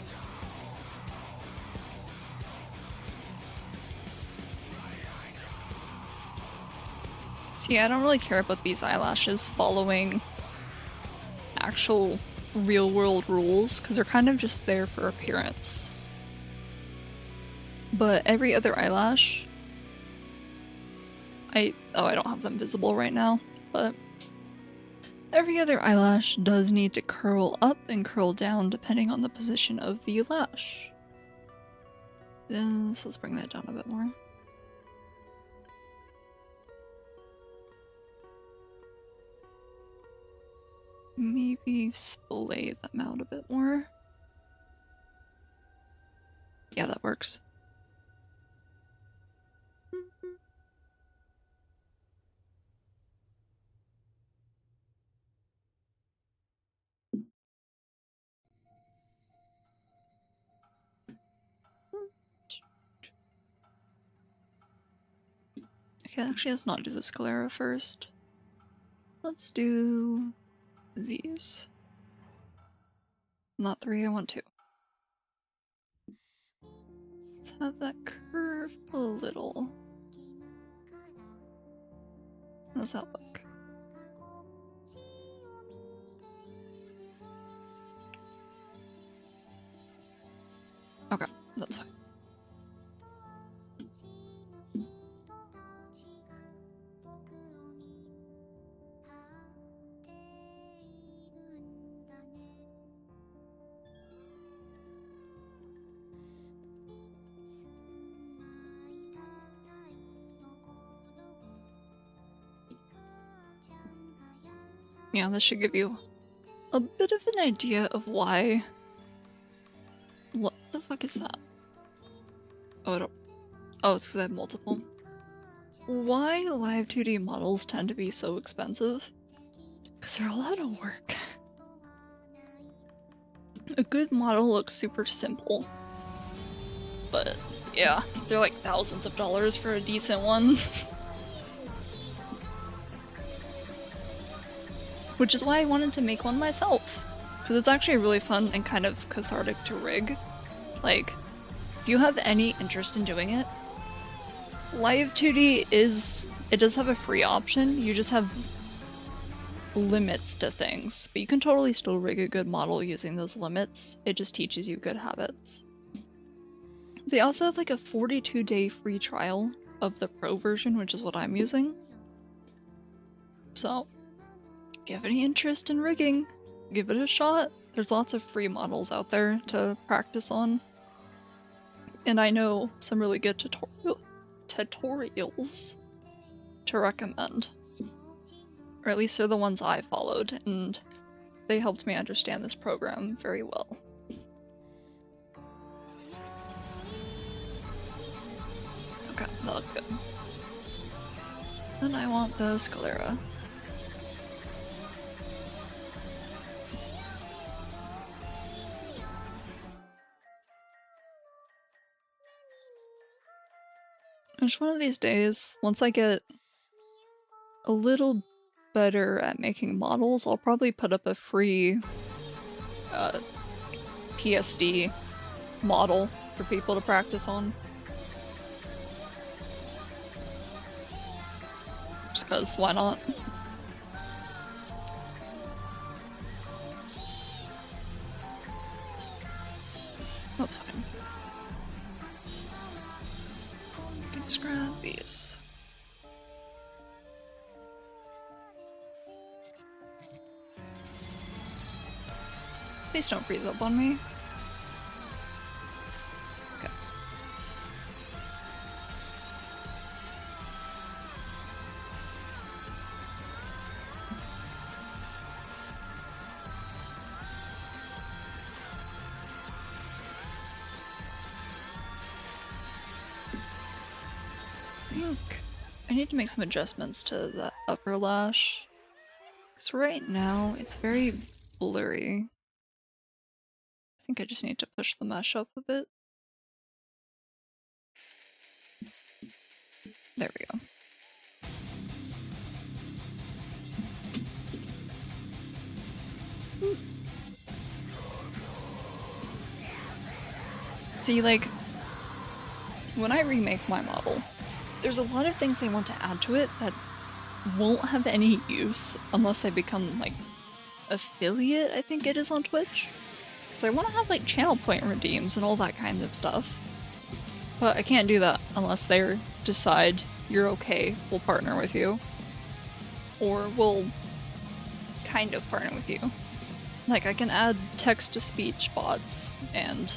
See, I don't really care about these eyelashes following actual real-world rules, because they're kind of just there for appearance. But every other eyelash... I don't have them visible right now, but... every other eyelash does need to curl up and curl down depending on the position of the lash. So let's bring that down a bit more. Maybe splay them out a bit more. Yeah, that works. Okay, actually let's not do the sclera first. Let's do these. Not 3, I want 2. Let's have that curve a little. How does that look? Okay, that's fine. Yeah, this should give you a bit of an idea of why. What the fuck is that? Oh, I don't. Oh, it's because I have multiple. why live 2D models tend to be so expensive? Because they're a lot of work. A good model looks super simple, but yeah, they're like thousands of dollars for a decent one. Which is why I wanted to make one myself, because it's actually really fun and kind of cathartic to rig. Like, if you have any interest in doing it, Live 2D does have a free option, you just have limits to things, but you can totally still rig a good model using those limits. It just teaches you good habits. They also have like a 42-day free trial of the pro version, which is what I'm using. So, if you have any interest in rigging, give it a shot. There's lots of free models out there to practice on. And I know some really good tutorials to recommend. Or at least they're the ones I followed, and they helped me understand this program very well. Okay, that looks good. Then I want the sclera. Just one of these days, once I get a little better at making models, I'll probably put up a free PSD model for people to practice on. Just cause, why not? That's fine. Can just grab these. Please don't freeze up on me. Okay. I need to make some adjustments to that upper lash. Because right now it's very blurry. I think I just need to push the mesh up a bit. There we go. See, like, when I remake my model, there's a lot of things I want to add to it that won't have any use unless I become, like, affiliate, I think it is on Twitch. Because I want to have, like, channel point redeems and all that kind of stuff. But I can't do that unless they decide you're okay, we'll partner with you. Or we'll kind of partner with you. Like, I can add text-to-speech bots and,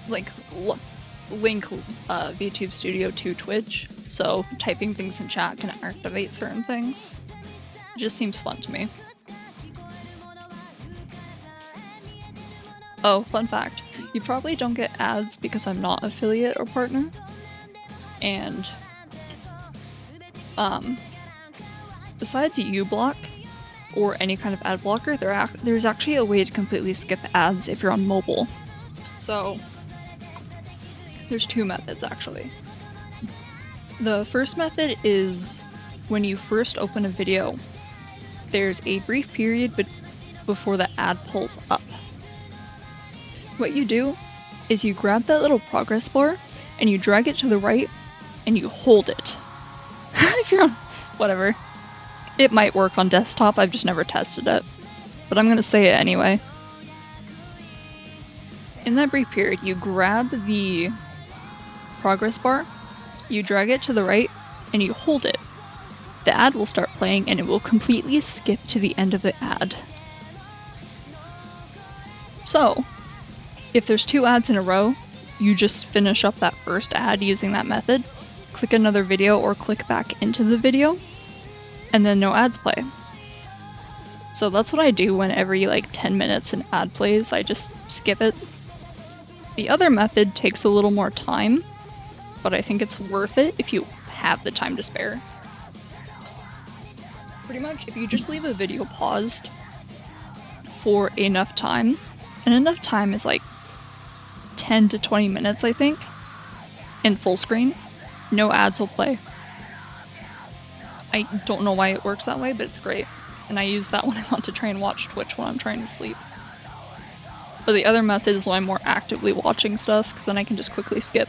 like, link VTube Studio to Twitch, so typing things in chat can activate certain things. It just seems fun to me. Oh, fun fact. You probably don't get ads because I'm not affiliate or partner. And, besides uBlock, or any kind of ad blocker, there's actually a way to completely skip ads if you're on mobile. So, there's two methods actually. The first method is when you first open a video, there's a brief period before the ad pulls up. What you do is you grab that little progress bar and you drag it to the right and you hold it. If you're on whatever. It might work on desktop, I've just never tested it. But I'm gonna say it anyway. In that brief period, you grab the progress bar, you drag it to the right, and you hold it. The ad will start playing and it will completely skip to the end of the ad. So, if there's two ads in a row, you just finish up that first ad using that method, click another video or click back into the video, and then no ads play. So that's what I do when every like 10 minutes an ad plays, I just skip it. The other method takes a little more time, but I think it's worth it if you have the time to spare. Pretty much, if you just leave a video paused for enough time, and enough time is like 10 to 20 minutes, I think, in full screen, no ads will play. I don't know why it works that way, but it's great. And I use that when I want to try and watch Twitch when I'm trying to sleep. But the other method is when I'm more actively watching stuff, because then I can just quickly skip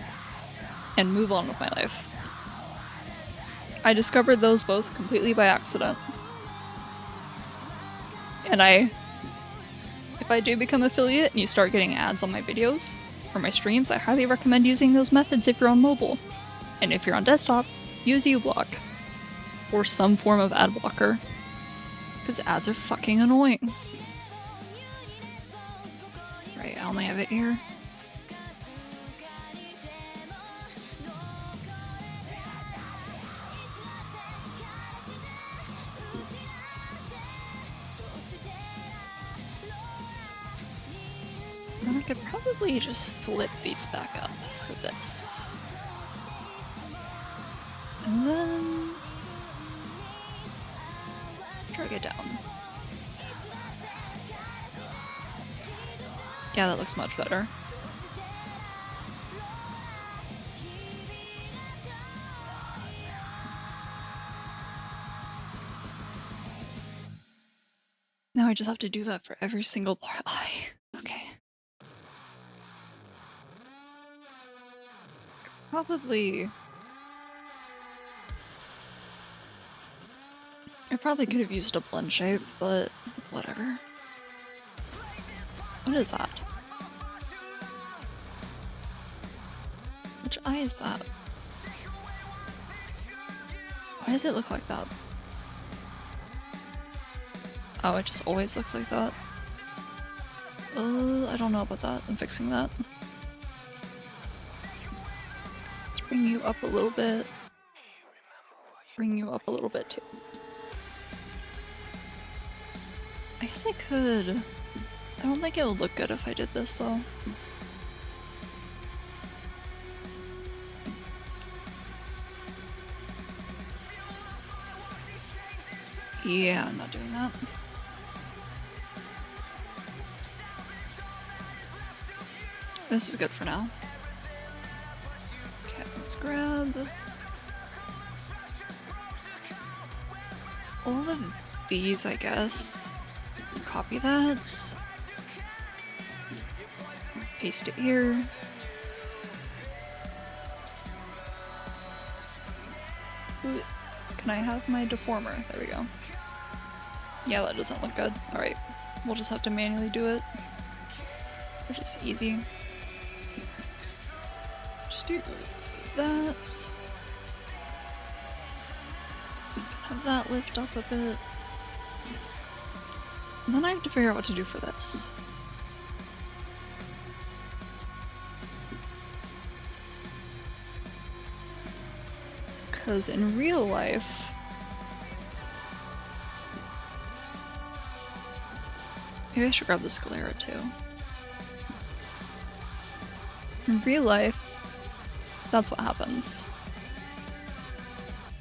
and move on with my life. I discovered those both completely by accident. And if I do become affiliate and you start getting ads on my videos or my streams, I highly recommend using those methods if you're on mobile. And if you're on desktop, use uBlock. Or some form of ad blocker. Because ads are fucking annoying. Right, I only have it here. Then I could probably just flip these back up for this. And then drag it down. Yeah, that looks much better. Now I just have to do that for every single part. Okay. Probably... I probably could have used a blend shape, but whatever. What is that? Which eye is that? Why does it look like that? Oh, it just always looks like that. I don't know about that. I'm fixing that. Let's bring you up a little bit. Bring you up a little bit too. I guess I could... I don't think it would look good if I did this though. Yeah, I'm not doing that. This is good for now. Okay, let's grab all of these, I guess. Copy that. Paste it here. Ooh, can I have my deformer? There we go. Yeah, that doesn't look good. Alright, we'll just have to manually do it. Which is easy. Just do that. So I can have that lift up a bit. And then I have to figure out what to do for this. Because in real life, maybe I should grab the sclera too. In real life, that's what happens.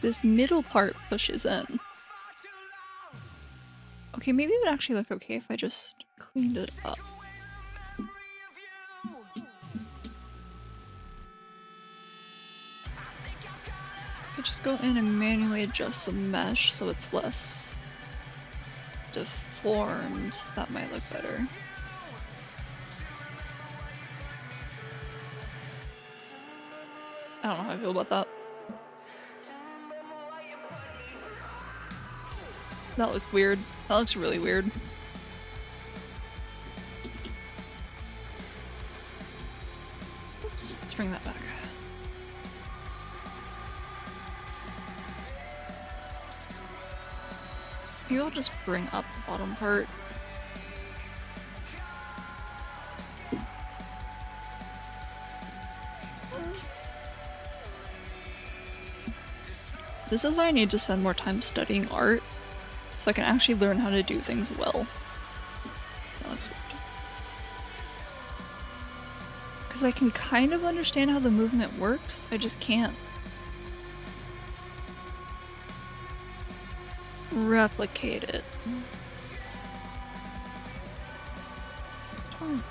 This middle part pushes in. Okay, maybe it would actually look okay if I just cleaned it up. I could just go in and manually adjust the mesh so it's less deformed. That might look better. I don't know how I feel about that. That looks weird. That looks really weird. Oops, let's bring that back. Maybe I'll just bring up the bottom part. This is why I need to spend more time studying art, so I can actually learn how to do things well. That looks weird. Because I can kind of understand how the movement works, I just can't replicate it. Oh.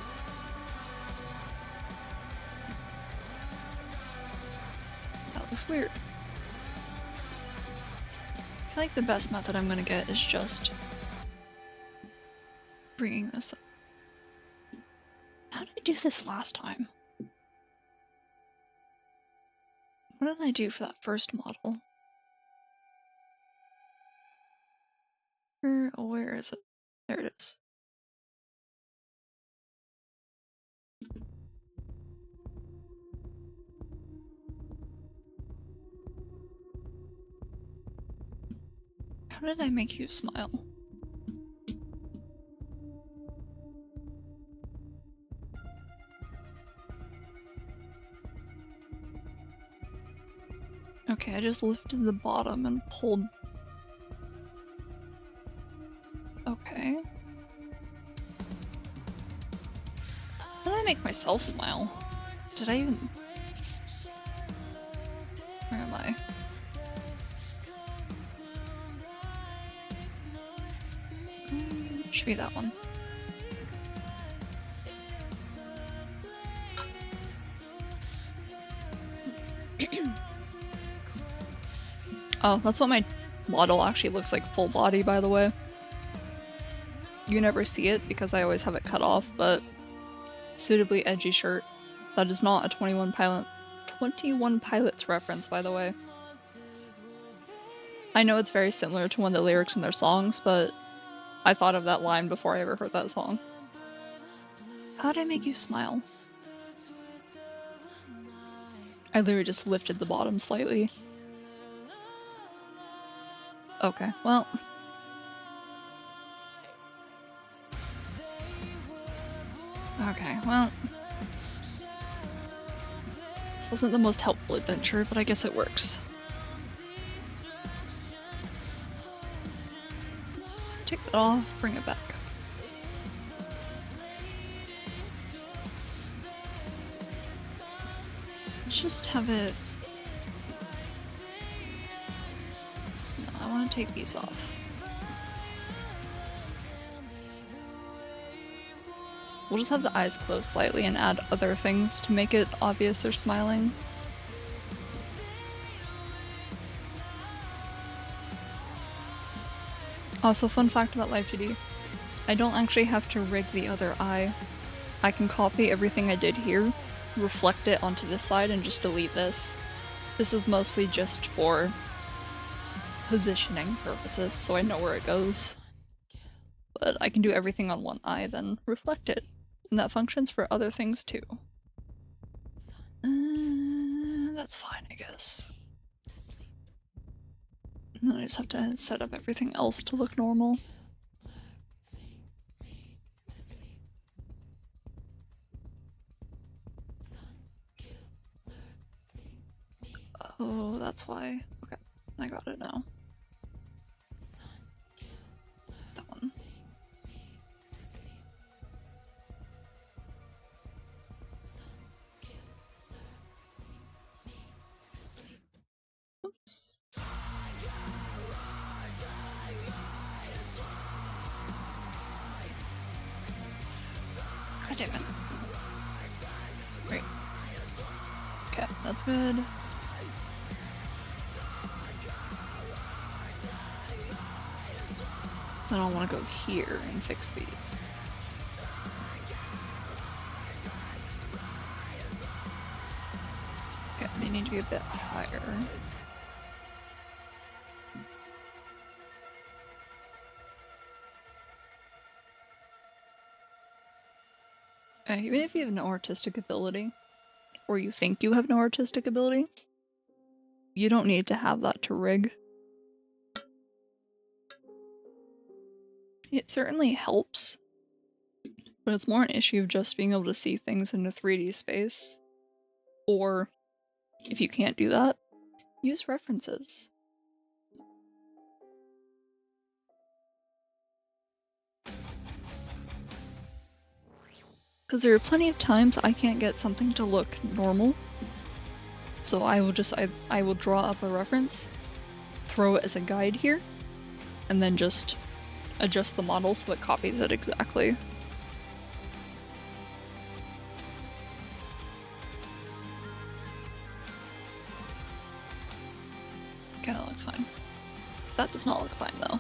That looks weird. I feel like the best method I'm gonna get is just bringing this up. How did I do this last time? What did I do for that first model? Where is it? There it is. How did I make you smile? Okay, I just lifted the bottom and pulled. Okay. How did I make myself smile? Did I even... Where am I? Should be that one. Oh, that's what my model actually looks like full body, by the way. You never see it because I always have it cut off, but suitably edgy shirt. That is not a 21 Pilots reference, by the way. I know it's very similar to one of the lyrics in their songs, but I thought of that line before I ever heard that song. How'd I make you smile? I literally just lifted the bottom slightly. Okay, well. Okay, well. This wasn't the most helpful adventure, but I guess it works. Let's take that off, bring it back. Let's just have it... No, I want to take these off. We'll just have the eyes closed slightly and add other things to make it obvious they're smiling. Also, fun fact about Live 2D. I don't actually have to rig the other eye. I can copy everything I did here, reflect it onto this side, and just delete this. This is mostly just for positioning purposes, so I know where it goes. But I can do everything on one eye, then reflect it. And that functions for other things too. That's fine, I guess. And then I just have to set up everything else to look normal. Oh, that's why. Okay, I got it now. That one. Oops. God damn it. Great. Okay, that's good. Then I'll want to go here and fix these. Okay, they need to be a bit higher. Even if you have no artistic ability, or you think you have no artistic ability, you don't need to have that to rig. It certainly helps, but it's more an issue of just being able to see things in a 3D space. Or, if you can't do that, use references. Because there are plenty of times I can't get something to look normal, so I will just I will draw up a reference, throw it as a guide here, and then just adjust the model so it copies it exactly. Okay, that looks fine. That does not look fine though.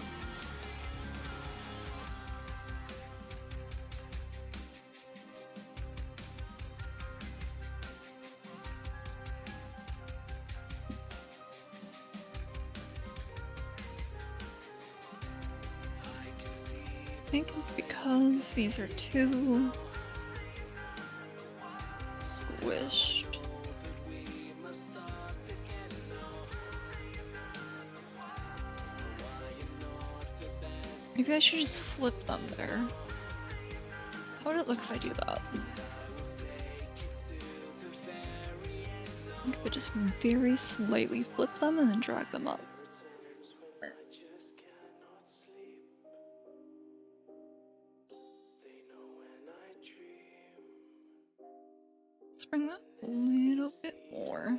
I think it's because these are too squished. Maybe I should just flip them there. How would it look if I do that? I think if I just very slightly flip them and then drag them up. Let's bring that a little bit more.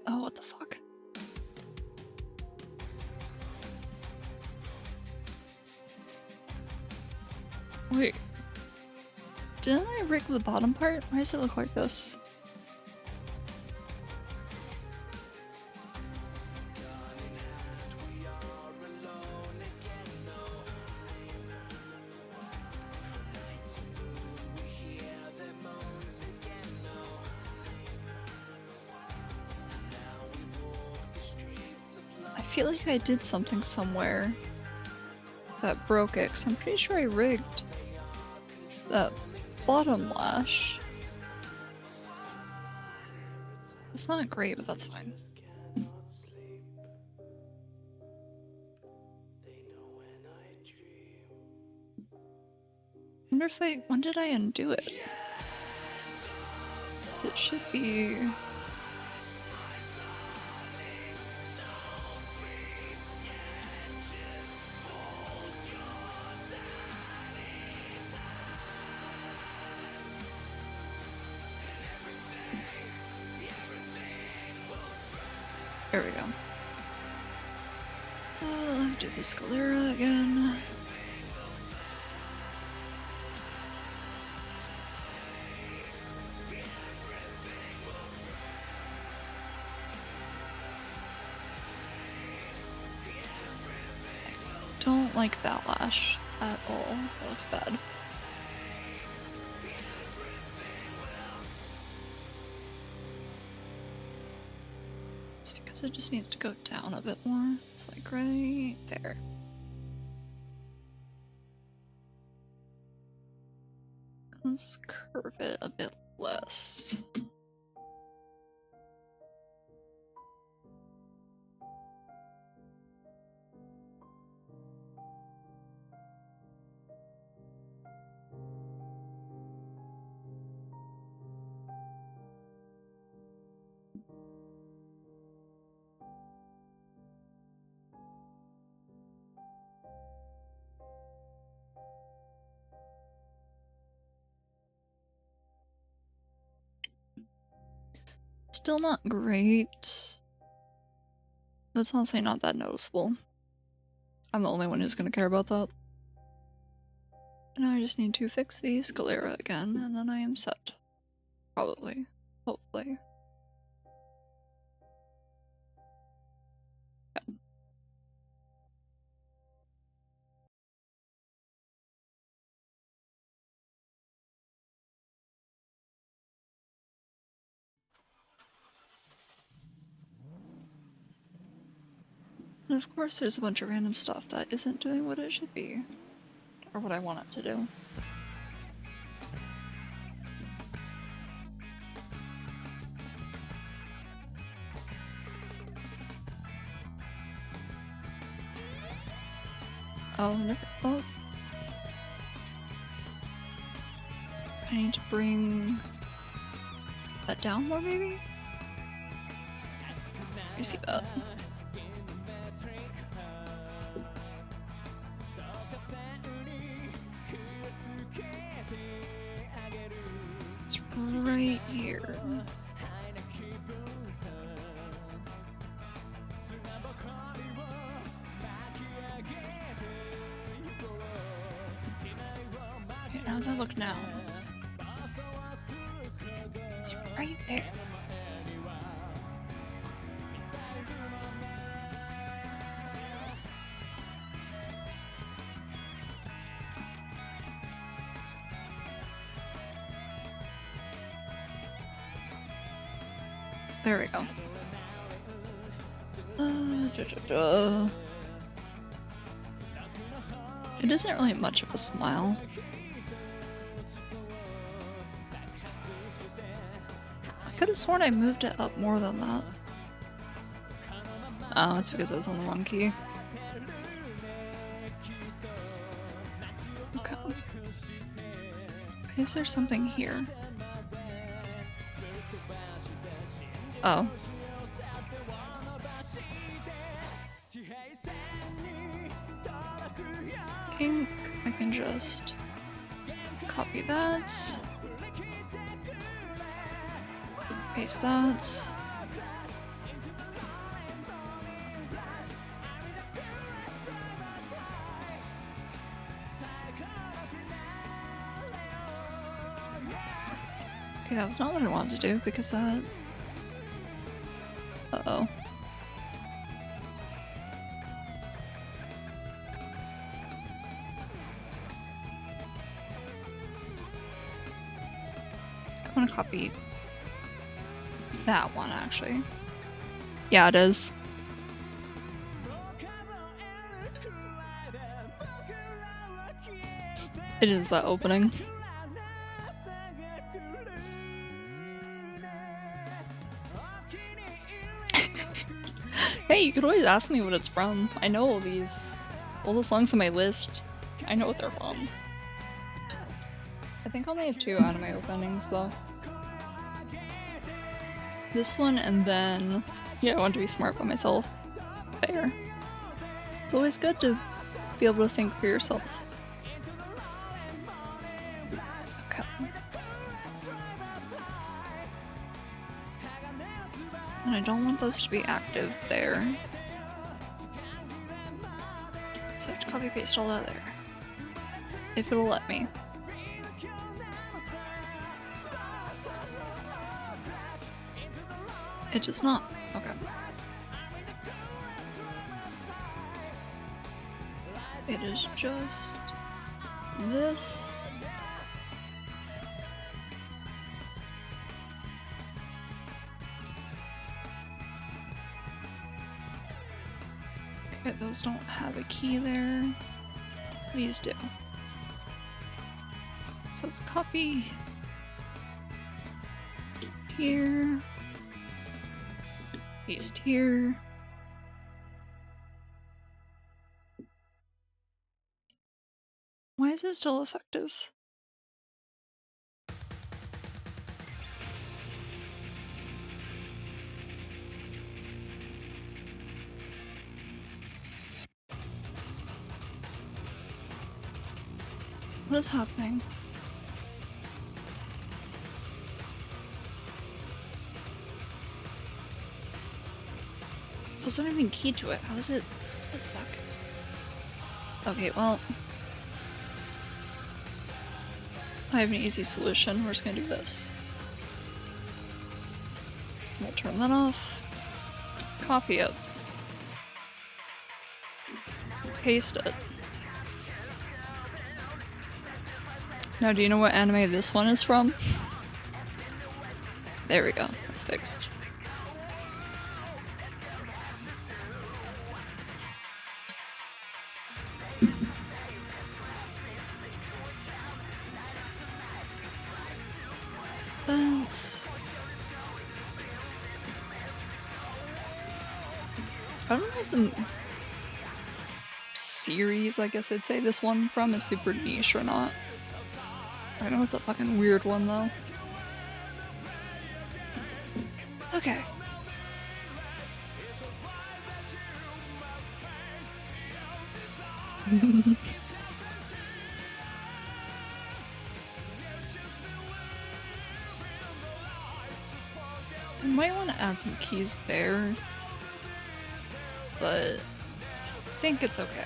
Oh, what the fuck? Wait. Didn't I rig the bottom part? Why does it look like this? I feel like I did something somewhere that broke it, because I'm pretty sure I rigged that bottom lash. It's not great, but that's fine. I wonder if when did I undo it? 'Cause it should be... There we go. Do the sclera again. Don't like that lash at all. That looks bad. It's because it just needs to go down a bit more. It's like right there. Let's curve it a bit less. Still not great. But it's honestly not that noticeable. I'm the only one who's gonna care about that. Now I just need to fix the sclera again, and then I am set. Probably. Hopefully. Yeah. And of course there's a bunch of random stuff that isn't doing what it should be. Or what I want it to do. Oh, never. Oh. I need to bring that down more, maybe? I see that. It's right here. Okay, how does that look now? It's right there. There we go. It isn't really much of a smile. I could have sworn I moved it up more than that. Oh, it's because I was on the wrong key. Okay. Is there something here? Oh. I think I can just copy that. Paste that. Okay, that was not what I wanted to do because that... Uh-oh. I want to copy that one, actually. Yeah, it is. It is that opening. Hey, you could always ask me what it's from. I know all these. All the songs on my list. I know what they're from. I think I only have 2 anime openings though. This one and then... Yeah, I want to be smart by myself. Fair. It's always good to be able to think for yourself. Okay. And I don't want those to be active there. So I have to copy paste all that there. If it'll let me. It does not. Okay. It is just this. Okay, those don't have a key there. These do. So let's copy here. Paste here. Why is it still effective? What is happening? So it's not even keyed to it. How is it? What the fuck? Okay, well. I have an easy solution. We're just gonna do this. We'll turn that off. Copy it. Paste it. Now, do you know what anime this one is from? There we go. It's fixed. That's... I don't know if the series, I guess I'd say this one from is super niche or not. I know it's a fucking weird one though. Okay. I might want to add some keys there, but I think it's okay.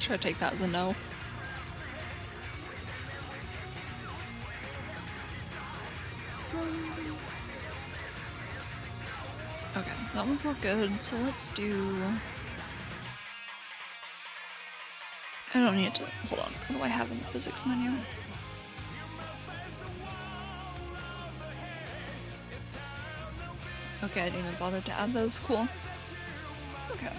Try to take that as a no. Okay, that one's all good, so let's do... I don't need to... Hold on, what do I have in the physics menu? Okay, I didn't even bother to add those, cool. Okay.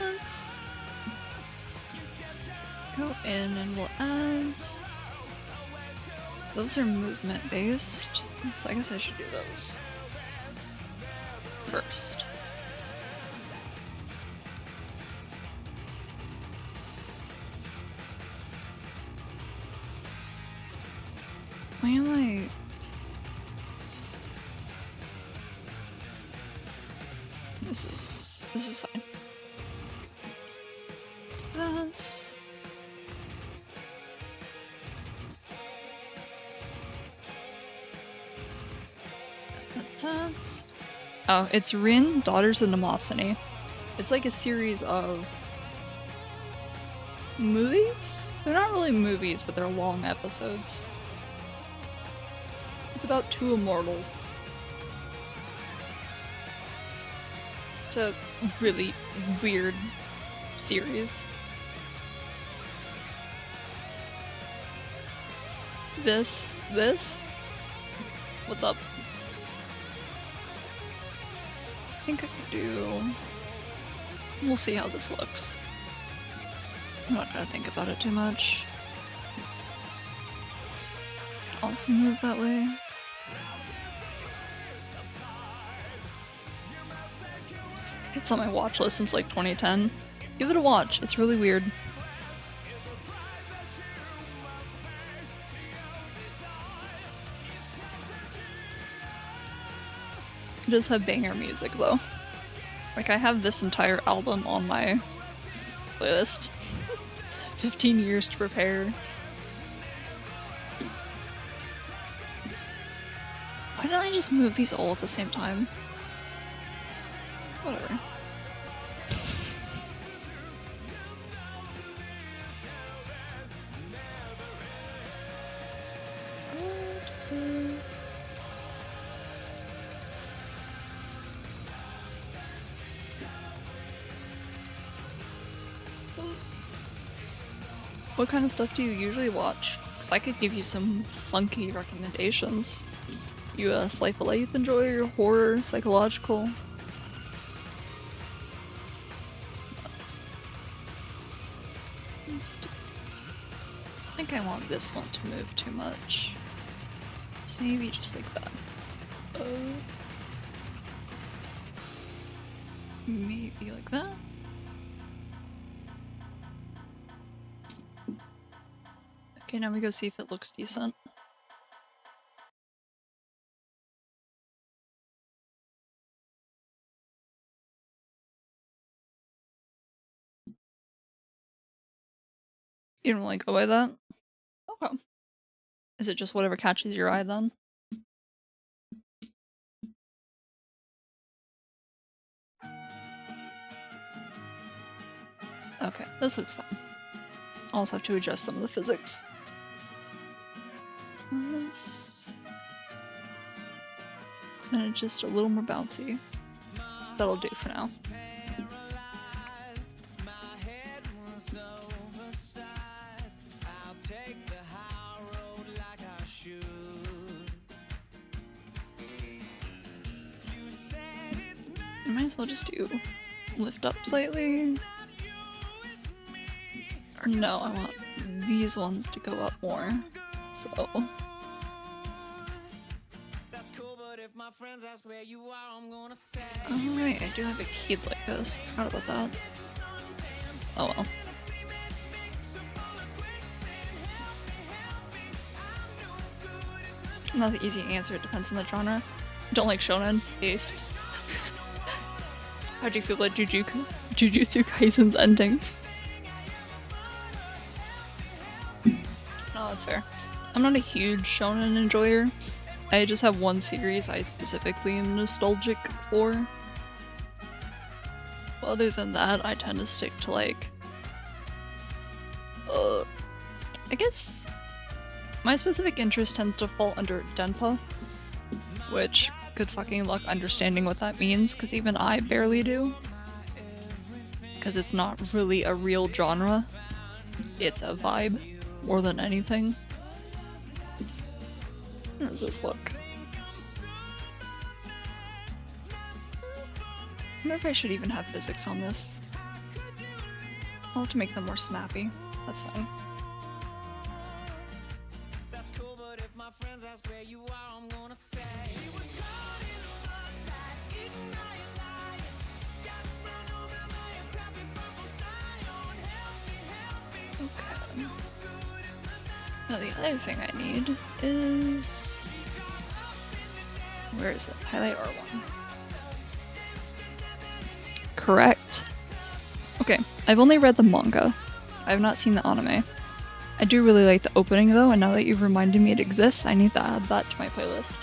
Let's go in and we'll add... Those are movement based, so I guess I should do those first. Why am I... This is fine. Do that. Oh, it's Rin, Daughters of Mnemosyne. It's like a series of movies? They're not really movies, but they're long episodes. It's about two immortals. It's a really weird series. This? What's up? I think I could do... We'll see how this looks. I'm not gonna think about it too much. Also move that way. It's on my watch list since like 2010. Give it a watch, it's really weird. It does have banger music though. Like I have this entire album on my playlist. 15 years to prepare. Why didn't I just move these all at the same time? Whatever. What kind of stuff do you usually watch? Because I could give you some funky recommendations. You slice of life enjoyer, horror, psychological? I think I want this one to move too much. So maybe just like that. Maybe like that. Okay, now we go see if it looks decent. You don't like go by that? Okay. Is it just whatever catches your eye then? Okay, this looks fine. I'll also have to adjust some of the physics. This... Then it's just a little more bouncy. That'll do for now. might as well just do lift up slightly. Or no, I want these ones to go up more. So. Oh right, I do have a key like this. Forgot about that. Oh well. Not the easy answer, it depends on the genre. Don't like shonen? Based. How do you feel about Jujutsu Kaisen's ending? No, that's fair. I'm not a huge shonen enjoyer. I just have one series I specifically am nostalgic for. But other than that, I tend to stick to like... I guess... my specific interest tends to fall under Denpa, which, good fucking luck understanding what that means, because even I barely do. Because it's not really a real genre. It's a vibe, more than anything. How does this look? I wonder if I should even have physics on this. I'll have to make them more snappy. That's fine. Okay. Now the other thing I need is... where is it? Highlight R1. Correct. Okay, I've only read the manga. I have not seen the anime. I do really like the opening though, and now that you've reminded me it exists, I need to add that to my playlist.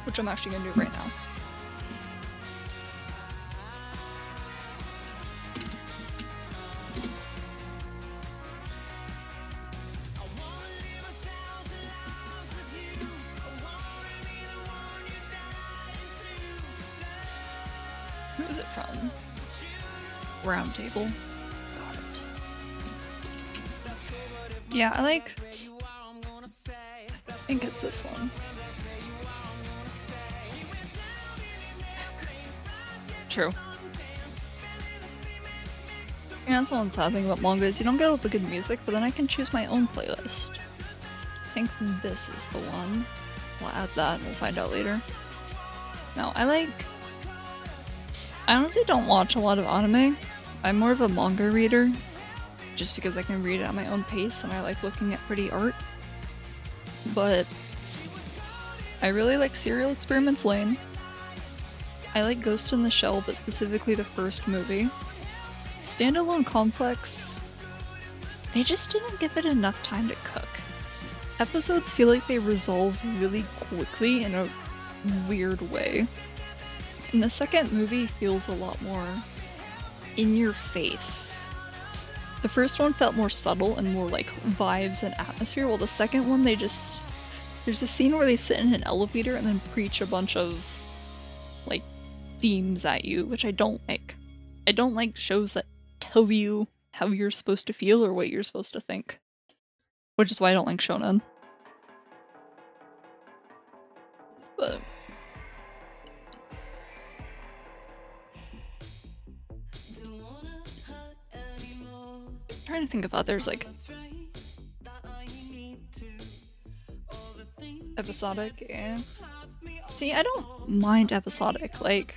Which I'm actually gonna do right now. Who is it from? Round Table. Got it. Yeah, I think it's this one. True. Yeah, that's one sad thing about manga is you don't get all the good music, but then I can choose my own playlist. I think this is the one. We'll add that and we'll find out later. Now, I honestly don't watch a lot of anime. I'm more of a manga reader, just because I can read it at my own pace and I like looking at pretty art. But I really like Serial Experiments Lain. I like Ghost in the Shell, but specifically the first movie. Standalone Complex, they just didn't give it enough time to cook. Episodes feel like they resolve really quickly in a weird way. And the second movie feels a lot more in your face. The first one felt more subtle and more like vibes and atmosphere, while the second one there's a scene where they sit in an elevator and then preach a bunch of like themes at you, which I don't like. I don't like shows that tell you how you're supposed to feel or what you're supposed to think. Which is why I don't like shonen. But I'm trying to think of others like episodic, yeah. See, I don't mind episodic, like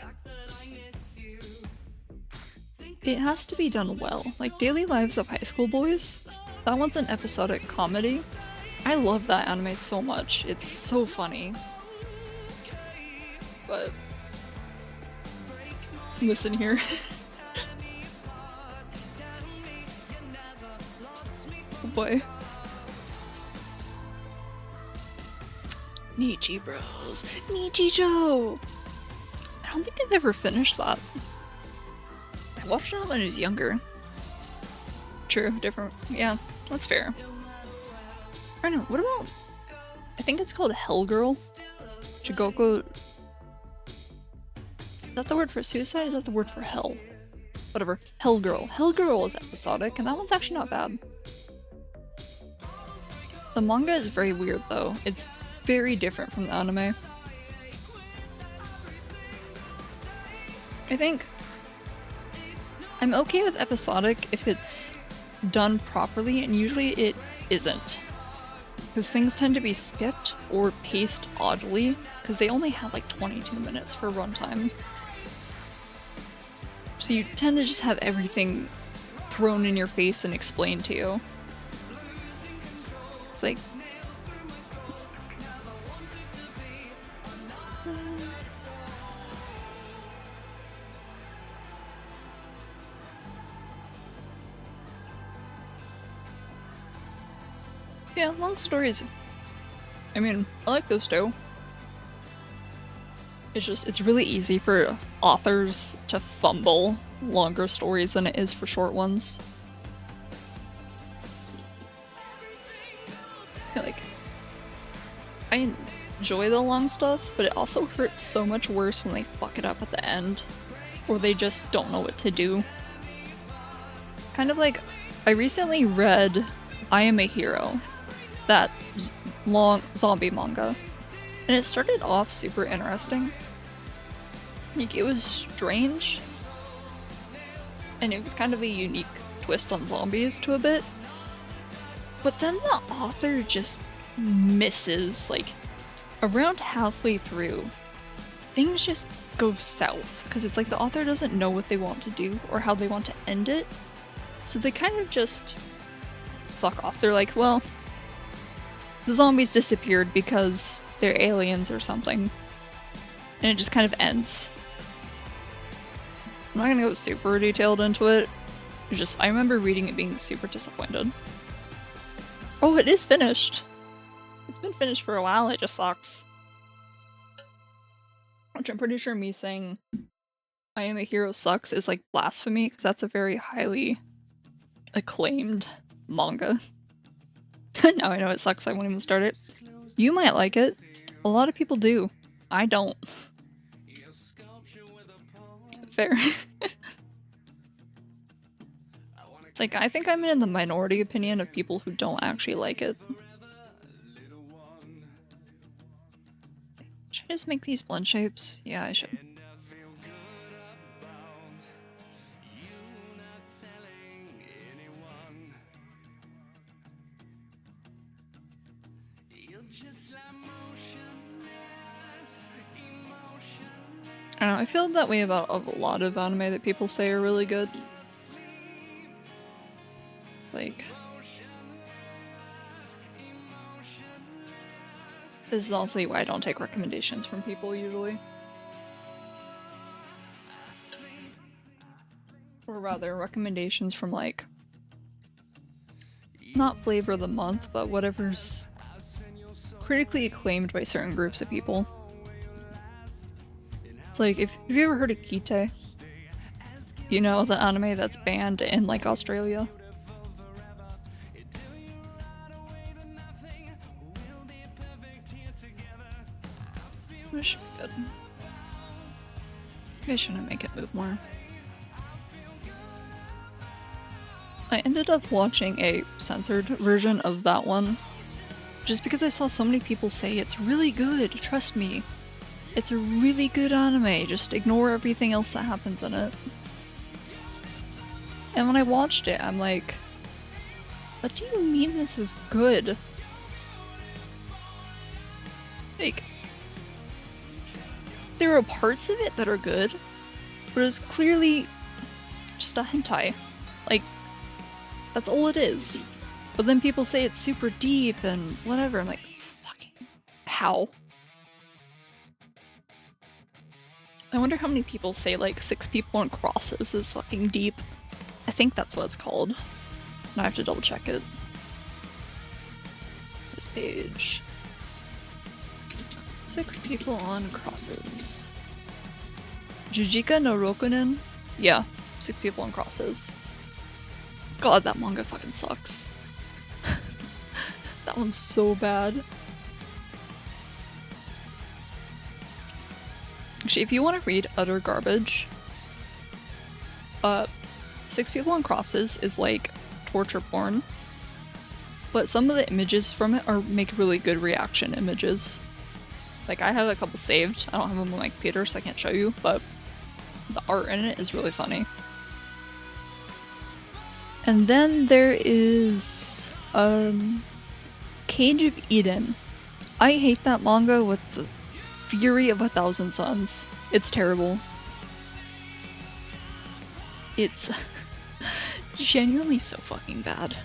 it has to be done well. Like Daily Lives of High School Boys, that one's an episodic comedy. I love that anime so much. It's so funny. But listen here. Oh boy. Nichi Bros. Nichijou! I don't think I've ever finished that. I watched it when I was younger. True, different. Yeah, that's fair. I don't know, what about... I think it's called Hell Girl. Chigoko... Is that the word for suicide? Is that the word for hell? Whatever. Hell Girl. Hell Girl is episodic, and that one's actually not bad. The manga is very weird, though. It's very different from the anime. I think I'm okay with episodic if it's done properly, and usually it isn't. Because things tend to be skipped or paced oddly, because they only have like 22 minutes for runtime. So you tend to just have everything thrown in your face and explained to you. It's like... yeah, long stories. I mean, I like those too. It's just, it's really easy for authors to fumble longer stories than it is for short ones. I feel like I enjoy the long stuff, but it also hurts so much worse when they fuck it up at the end, or they just don't know what to do. Kind of like, I recently read I Am a Hero, that long zombie manga, and it started off super interesting. Like, it was strange, and it was kind of a unique twist on zombies to a bit, but then the author just misses. Like, around halfway through, things just go south, because it's like the author doesn't know what they want to do or how they want to end it, so they kind of just fuck off. They're like, well, the zombies disappeared because they're aliens or something, and it just kind of ends. I'm not gonna go super detailed into it. It's just, I remember reading it being super disappointed. Oh, it is finished! It's been finished for a while, it just sucks. Which I'm pretty sure me saying I Am a Hero sucks is like blasphemy, because that's a very highly acclaimed manga. Now I know it sucks, I won't even start it. You might like it. A lot of people do. I don't. Fair. It's like, I think I'm in the minority opinion of people who don't actually like it. Should I just make these blend shapes? Yeah, I should. I don't know, I feel that way about a lot of anime that people say are really good. Like, this is also why I don't take recommendations from people usually. Or rather, recommendations from like, not flavor of the month, but whatever's critically acclaimed by certain groups of people. It's like, if have you ever heard of Kite? You know, the anime that's banned in like Australia? It should be good. Maybe I shouldn't make it move more. I ended up watching a censored version of that one, just because I saw so many people say it's really good, trust me. It's a really good anime, just ignore everything else that happens in it. And when I watched it, I'm like, what do you mean this is good? Like, there are parts of it that are good, but it's clearly just a hentai. Like, that's all it is. But then people say it's super deep and whatever. I'm like, fucking, how? I wonder how many people say like 6 people on crosses is fucking deep. I think that's what it's called. Now I have to double check it. This page. 6 people on crosses. Jujika no Rokunin? Yeah, 6 people on crosses. God, that manga fucking sucks. That one's so bad. Actually, if you want to read utter garbage, 6 people on crosses is like torture porn, but some of the images from it make really good reaction images. Like, I have a couple saved. I don't have them on my computer, so I can't show you, but The art in it is really funny. And then there is Cage of Eden. I hate that manga with the fury of 1,000 suns. It's terrible. It's genuinely so fucking bad.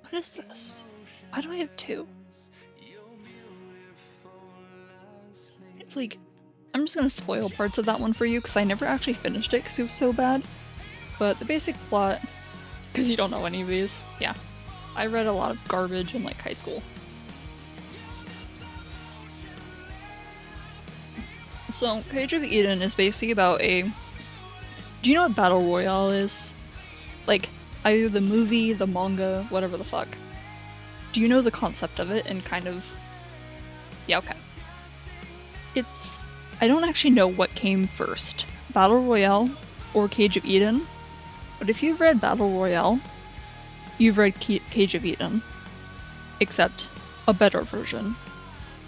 What is this? Why do I have two? It's like, I'm just gonna spoil parts of that one for you because I never actually finished it because it was so bad. But the basic plot, because you don't know any of these, yeah. I read a lot of garbage in like high school. So, Cage of Eden is basically about a... Do you know what Battle Royale is? Like, either the movie, the manga, whatever the fuck. Do you know the concept of it and kind of... Yeah, okay. It's... I don't actually know what came first. Battle Royale or Cage of Eden. But if you've read Battle Royale, you've read Cage of Eden. Except a better version.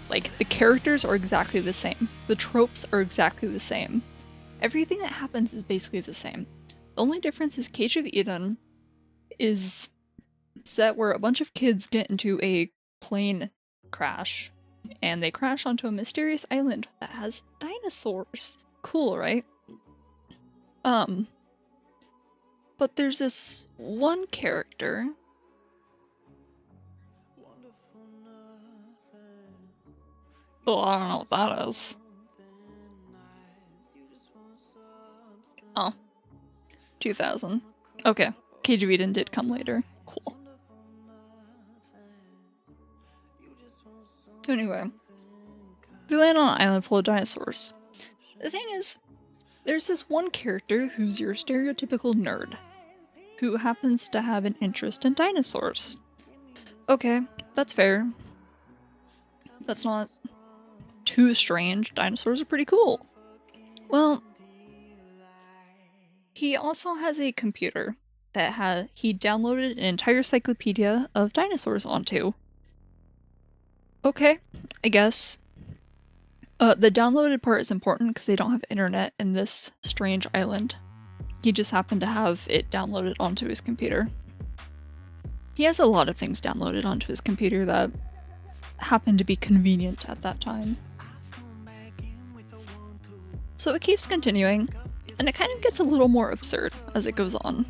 Like, the characters are exactly the same. The tropes are exactly the same. Everything that happens is basically the same. The only difference is Cage of Eden is set where a bunch of kids get into a plane crash. And they crash onto a mysterious island that has dinosaurs. Cool, right? But there's this one character. Oh, I don't know what that is. Oh. 2000. Okay. Cage of Eden did come later. Cool. Anyway. They land on an island full of dinosaurs. The thing is, there's this one character who's your stereotypical nerd, who happens to have an interest in dinosaurs. Okay, that's fair. That's not too strange. Dinosaurs are pretty cool. Well, he also has a computer that he downloaded an entire encyclopedia of dinosaurs onto. Okay, I guess. The downloaded part is important because they don't have internet in this strange island. He just happened to have it downloaded onto his computer. He has a lot of things downloaded onto his computer that happened to be convenient at that time. So it keeps continuing, and it kind of gets a little more absurd as it goes on.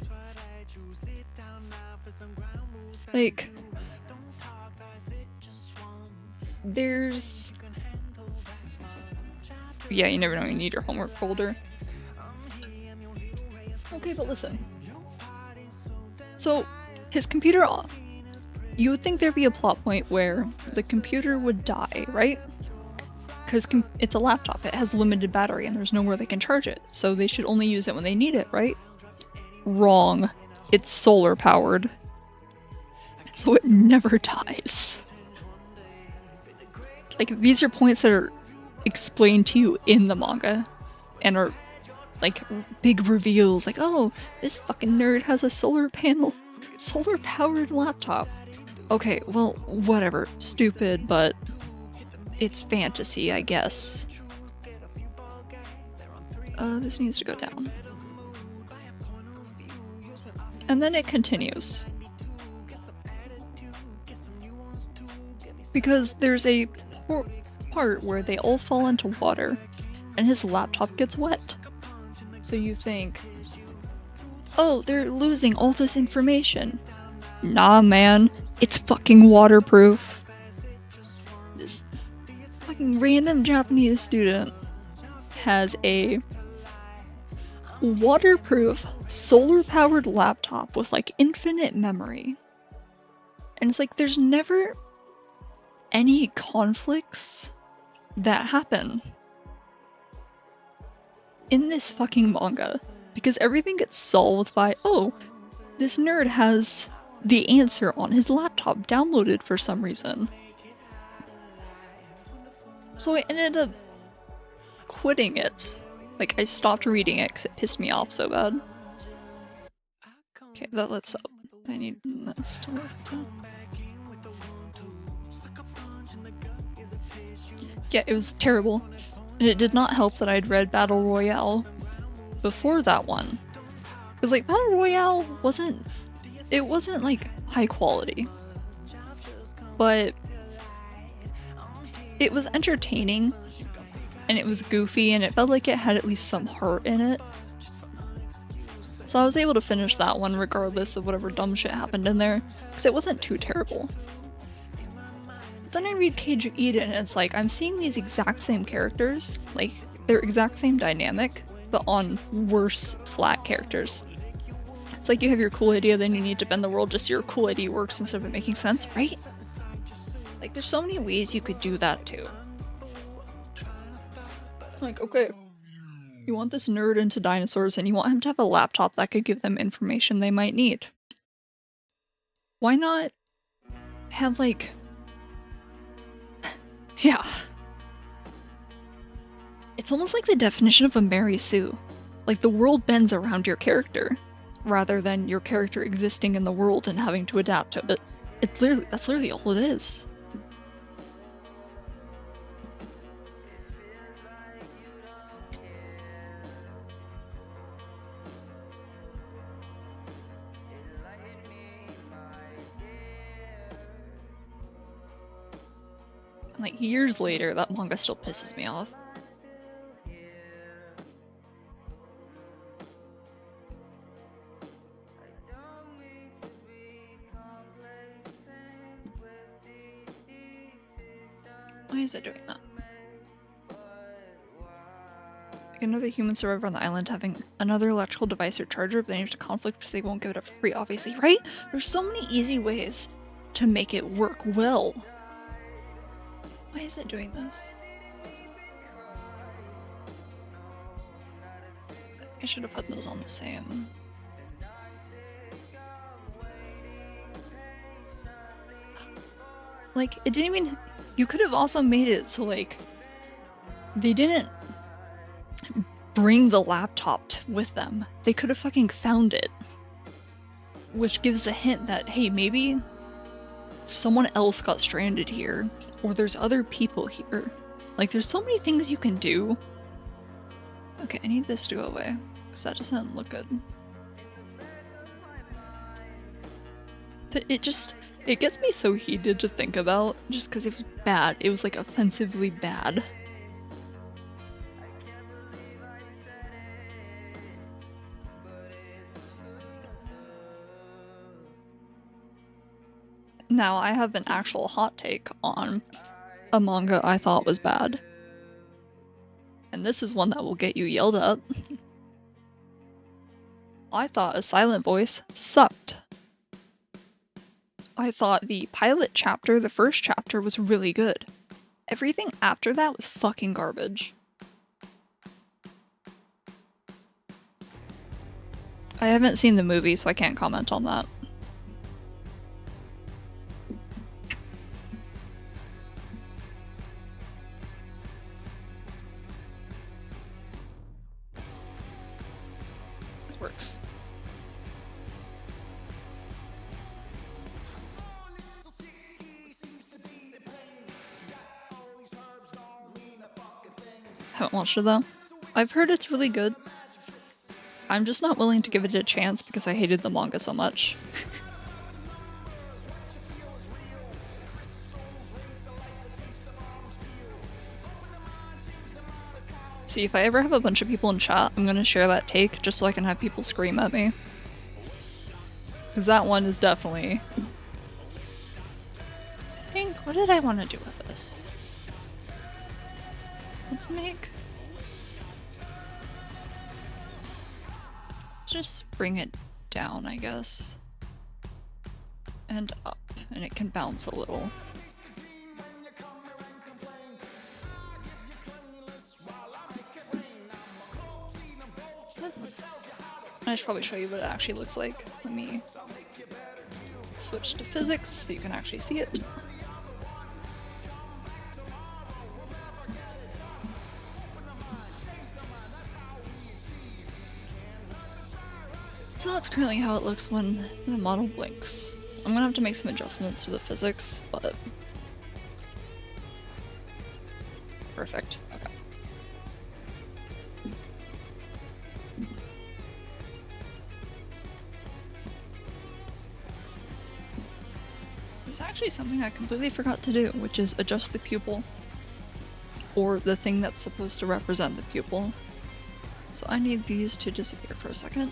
Like, there's... Yeah, you never know, you need your homework folder. Okay, but listen. So, his computer off. You would think there'd be a plot point where the computer would die, right? Because it's a laptop, it has limited battery and there's nowhere they can charge it, so they should only use it when they need it, right? Wrong. It's solar powered. So it never dies. Like, these are points that are explained to you in the manga and are like big reveals, like, oh, this fucking nerd has a solar powered laptop. Okay, well, whatever. Stupid, but it's fantasy, I guess. This needs to go down. And then it continues. Because there's a part where they all fall into water, and his laptop gets wet. So you think, oh, they're losing all this information. Nah, man, it's fucking waterproof. This fucking random Japanese student has a waterproof, solar-powered laptop with like infinite memory. And it's like, there's never any conflicts that happen in this fucking manga, because everything gets solved by, oh, this nerd has the answer on his laptop downloaded for some reason. So I ended up quitting it. Like, I stopped reading it because it pissed me off so bad. Okay, that lifts up. I need this to work. Yeah, it was terrible. And it did not help that I'd read Battle Royale before that one. Because, like, Battle Royale wasn't like high quality. But it was entertaining, and it was goofy, and it felt like it had at least some heart in it. So I was able to finish that one regardless of whatever dumb shit happened in there, because it wasn't too terrible. But then I read Cage of Eden, and it's like, I'm seeing these exact same characters, like, their exact same dynamic, but on worse, flat characters. It's like you have your cool idea, then you need to bend the world just so your cool idea works instead of it making sense, right? Like, there's so many ways you could do that too. Like, okay, you want this nerd into dinosaurs and you want him to have a laptop that could give them information they might need. Why not have, like... yeah. It's almost like the definition of a Mary Sue. Like, the world bends around your character, rather than your character existing in the world and having to adapt to it. That's literally all it is. Like, years later, that manga still pisses me off. Why is it doing that? Like, another human survivor on the island having another electrical device or charger, but they need to conflict because they won't give it up for free, obviously, right? There's so many easy ways to make it work well. Why is it doing this? I should have put those on the same. Like, it didn't even... You could have also made it so, like, they didn't bring the laptop with them. They could have fucking found it. Which gives the hint that, hey, maybe someone else got stranded here, or there's other people here. Like, there's so many things you can do. Okay, I need this to go away, because that doesn't look good. But it gets me so heated to think about, just because it was bad. It was, like, offensively bad. Now, I have an actual hot take on a manga I thought was bad. And this is one that will get you yelled at. I thought A Silent Voice sucked. I thought the pilot chapter, the first chapter, was really good. Everything after that was fucking garbage. I haven't seen the movie, so I can't comment on that. It works. Haven't watched it though. I've heard it's really good. I'm just not willing to give it a chance because I hated the manga so much. See, if I ever have a bunch of people in chat, I'm gonna share that take just so I can have people scream at me. Because that one is definitely... I think, what did I want to do with this? Let's just bring it down, I guess. And up, and it can bounce a little. I should probably show you what it actually looks like. Let me switch to physics so you can actually see it. So that's currently how it looks when the model blinks. I'm gonna have to make some adjustments to the physics, but... Perfect. Okay. actually something I completely forgot to do, which is adjust the pupil, or the thing that's supposed to represent the pupil. So I need these to disappear for a second,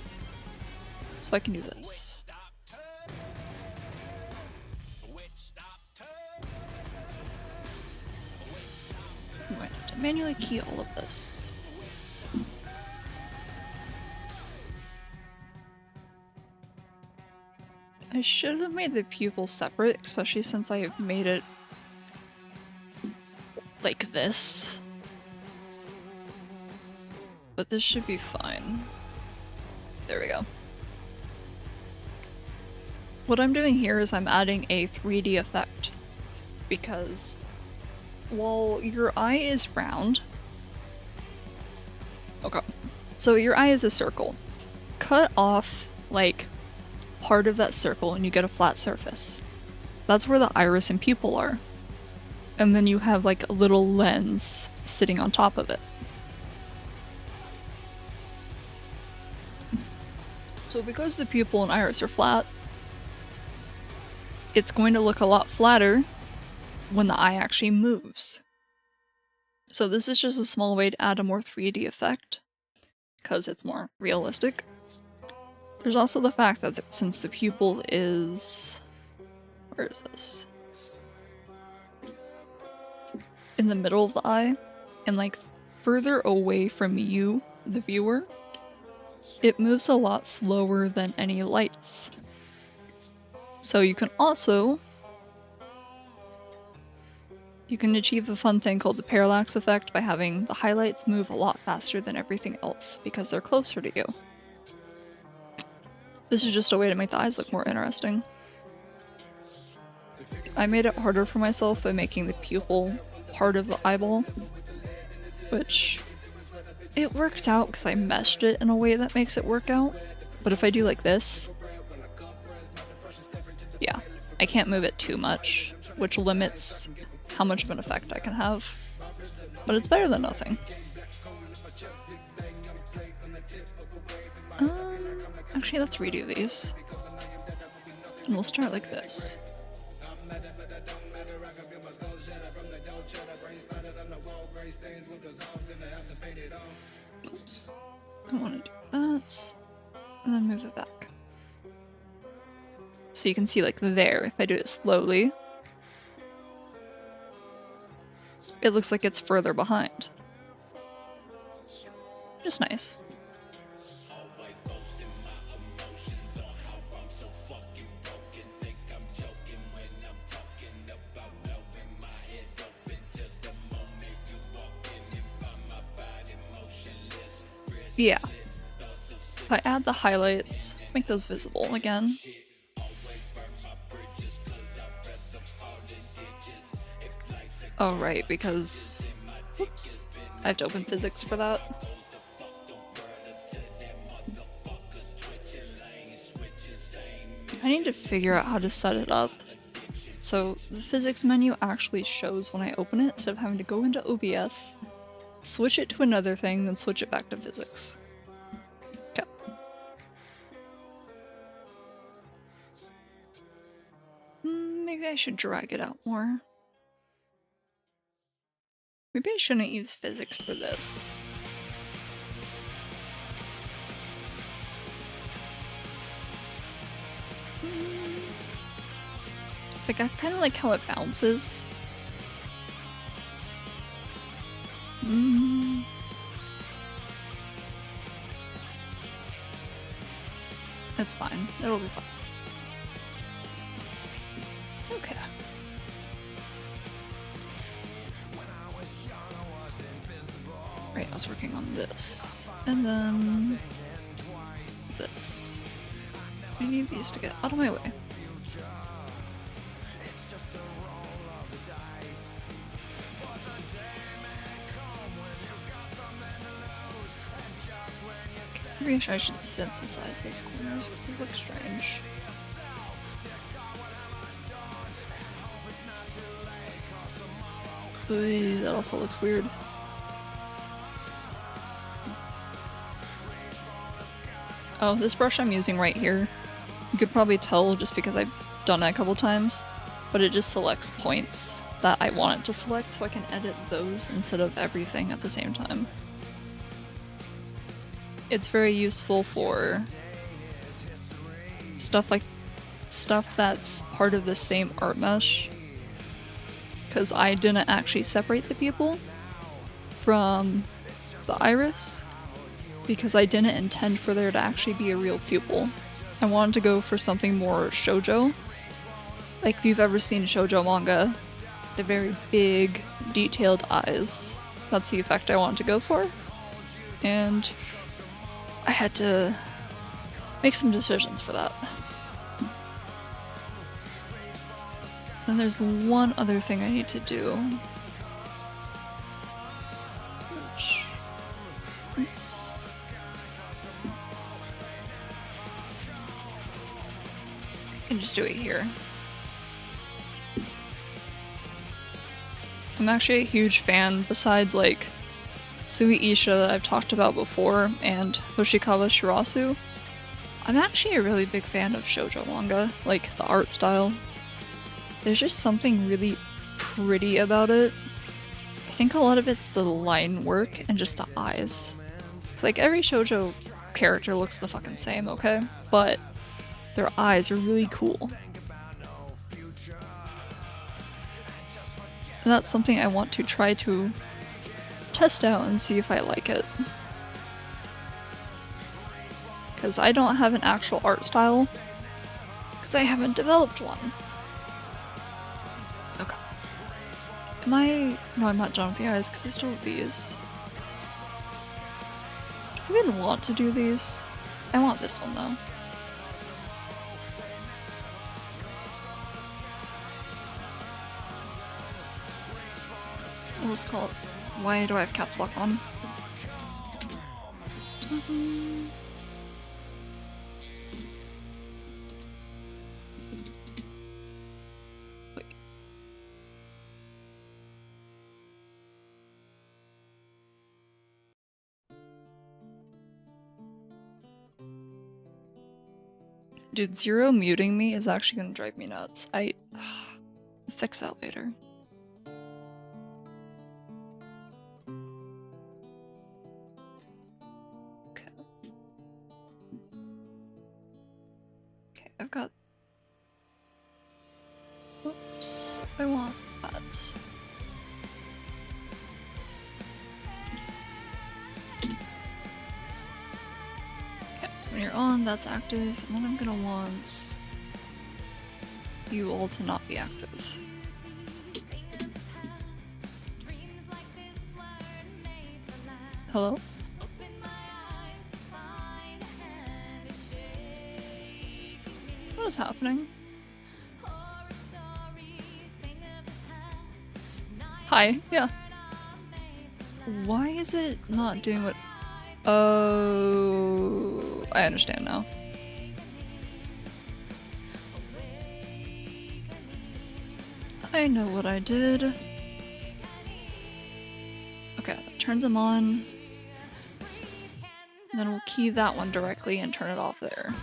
so I can do this. I'm going to have to manually key all of this. I should have made the pupil separate, especially since I have made it like this. But this should be fine. There we go. What I'm doing here is I'm adding a 3D effect, because while your eye is round... Okay, so your eye is a circle. Cut off, like, part of that circle and you get a flat surface. That's where the iris and pupil are. And then you have, like, a little lens sitting on top of it. So because the pupil and iris are flat, it's going to look a lot flatter when the eye actually moves. So this is just a small way to add a more 3D effect, because it's more realistic. There's also the fact that since the pupil is... where is this? In the middle of the eye, and like further away from you, the viewer, it moves a lot slower than any lights. So you can also... you can achieve a fun thing called the parallax effect by having the highlights move a lot faster than everything else, because they're closer to you. This is just a way to make the eyes look more interesting. I made it harder for myself by making the pupil part of the eyeball, which it works out because I meshed it in a way that makes it work out. But if I do like this, yeah, I can't move it too much, which limits how much of an effect I can have. But it's better than nothing. Actually, let's redo these. And we'll start like this. Oops. I want to do that. And then move it back. So you can see, like, there, if I do it slowly, it looks like it's further behind. Just nice. Yeah. If I add the highlights, let's make those visible again. Oh, right, because... whoops. I have to open physics for that. I need to figure out how to set it up. So the physics menu actually shows when I open it, instead of having to go into OBS, switch it to another thing, then switch it back to physics. Okay. Maybe I should drag it out more. Maybe I shouldn't use physics for this. It's like I kind of like how it bounces. That's fine. It'll be fine. Okay. Right, I was working on this. And then... this. I need these to get out of my way. Maybe I should synthesize those corners because they look strange. Ooh, that also looks weird. Oh, this brush I'm using right here, you could probably tell just because I've done it a couple times. but it just selects points that I want it to select, so I can edit those instead of everything at the same time. It's very useful for stuff that's part of the same art mesh, because I didn't actually separate the people from the iris because I didn't intend for there to actually be a real pupil. I wanted to go for something more shoujo. Like if you've ever seen shoujo manga, the very big, detailed eyes. That's the effect I wanted to go for. And I had to make some decisions for that. And there's one other thing I need to do. Which is... I can just do it here. I'm actually a huge fan, besides like Sui Isha that I've talked about before and Hoshikawa Shirasu. I'm actually a really big fan of shoujo manga, like the art style. There's just something really pretty about it. I think a lot of it's the line work and just the eyes. It's like every shoujo character looks the fucking same, okay? But their eyes are really cool. And that's something I want to try to test out and see if I like it. Because I don't have an actual art style, because I haven't developed one. Okay. Am I... No, I'm not done with the eyes, because I still have these. Do I even want to do these? I want this one, though. We'll just call it... Why do I have caps lock on? Wait. Dude, Zero muting me is actually gonna drive me nuts. Fix that later. I've got... Oops, I want that. Okay, so when you're on, that's active, and then I'm gonna want you all to not be active. Hello? What is happening? Hi, yeah. Why is it not doing what... Oh... I understand now. I know what I did. Okay, that turns them on. And then we'll key that one directly and turn it off there.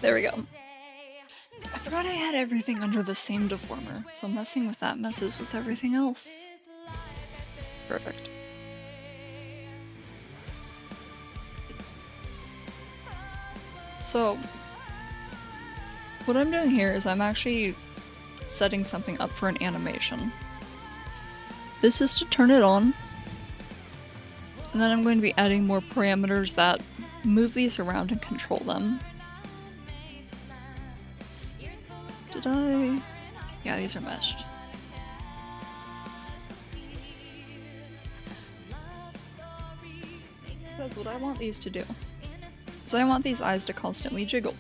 There we go. I forgot I had everything under the same deformer, so messing with that messes with everything else. Perfect. So, what I'm doing here is I'm actually setting something up for an animation. This is to turn it on, and then I'm going to be adding more parameters that move these around and control them. Did I? Yeah, these are meshed. Because what I want these to do is I want these eyes to constantly jiggle.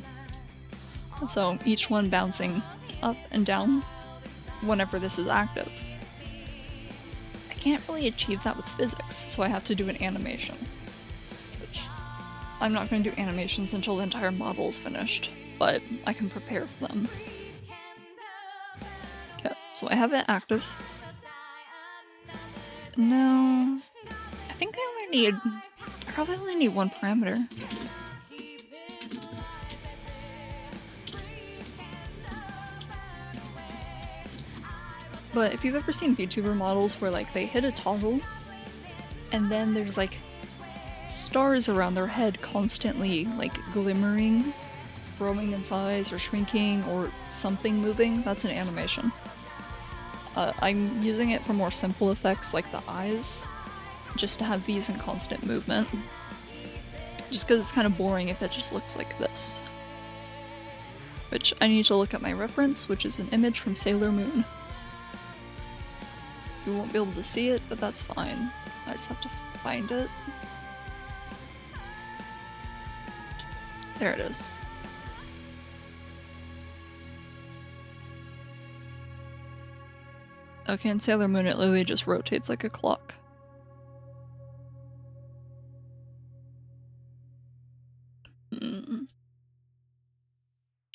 So each one bouncing up and down whenever this is active. I can't really achieve that with physics, so I have to do an animation. Which I'm not going to do animations until the entire model is finished, but I can prepare for them. Okay, so I have it active. Now, I think I probably only need one parameter. But if you've ever seen VTuber models where like they hit a toggle and then there's like stars around their head constantly like glimmering, growing in size or shrinking or something moving, that's an animation. I'm using it for more simple effects like the eyes, just to have these in constant movement. Just because it's kind of boring if it just looks like this. Which I need to look at my reference, which is an image from Sailor Moon. You won't be able to see it, but that's fine. I just have to find it. There it is. Okay, in Sailor Moon it literally just rotates like a clock. How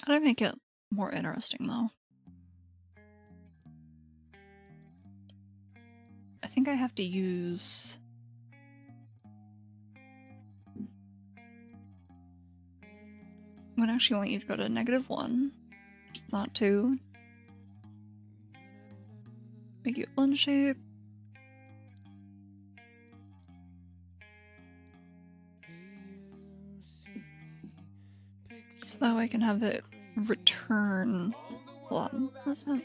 do I make it more interesting though? I think I have to use... I would actually want you to go to -1, not 2. Make it blend shape. So that way I can have it return. Hold on, what's that?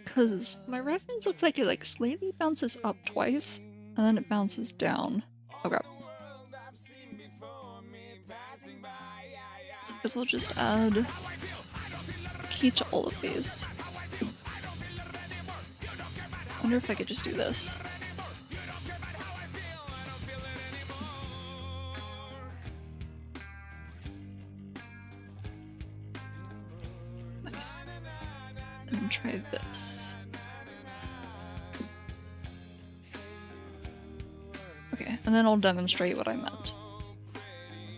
Because my reference looks like it like slightly bounces up twice, and then it bounces down. Okay. So I guess I'll just add key to all of these. I wonder if I could just do this. Nice. And try this. Okay, and then I'll demonstrate what I meant.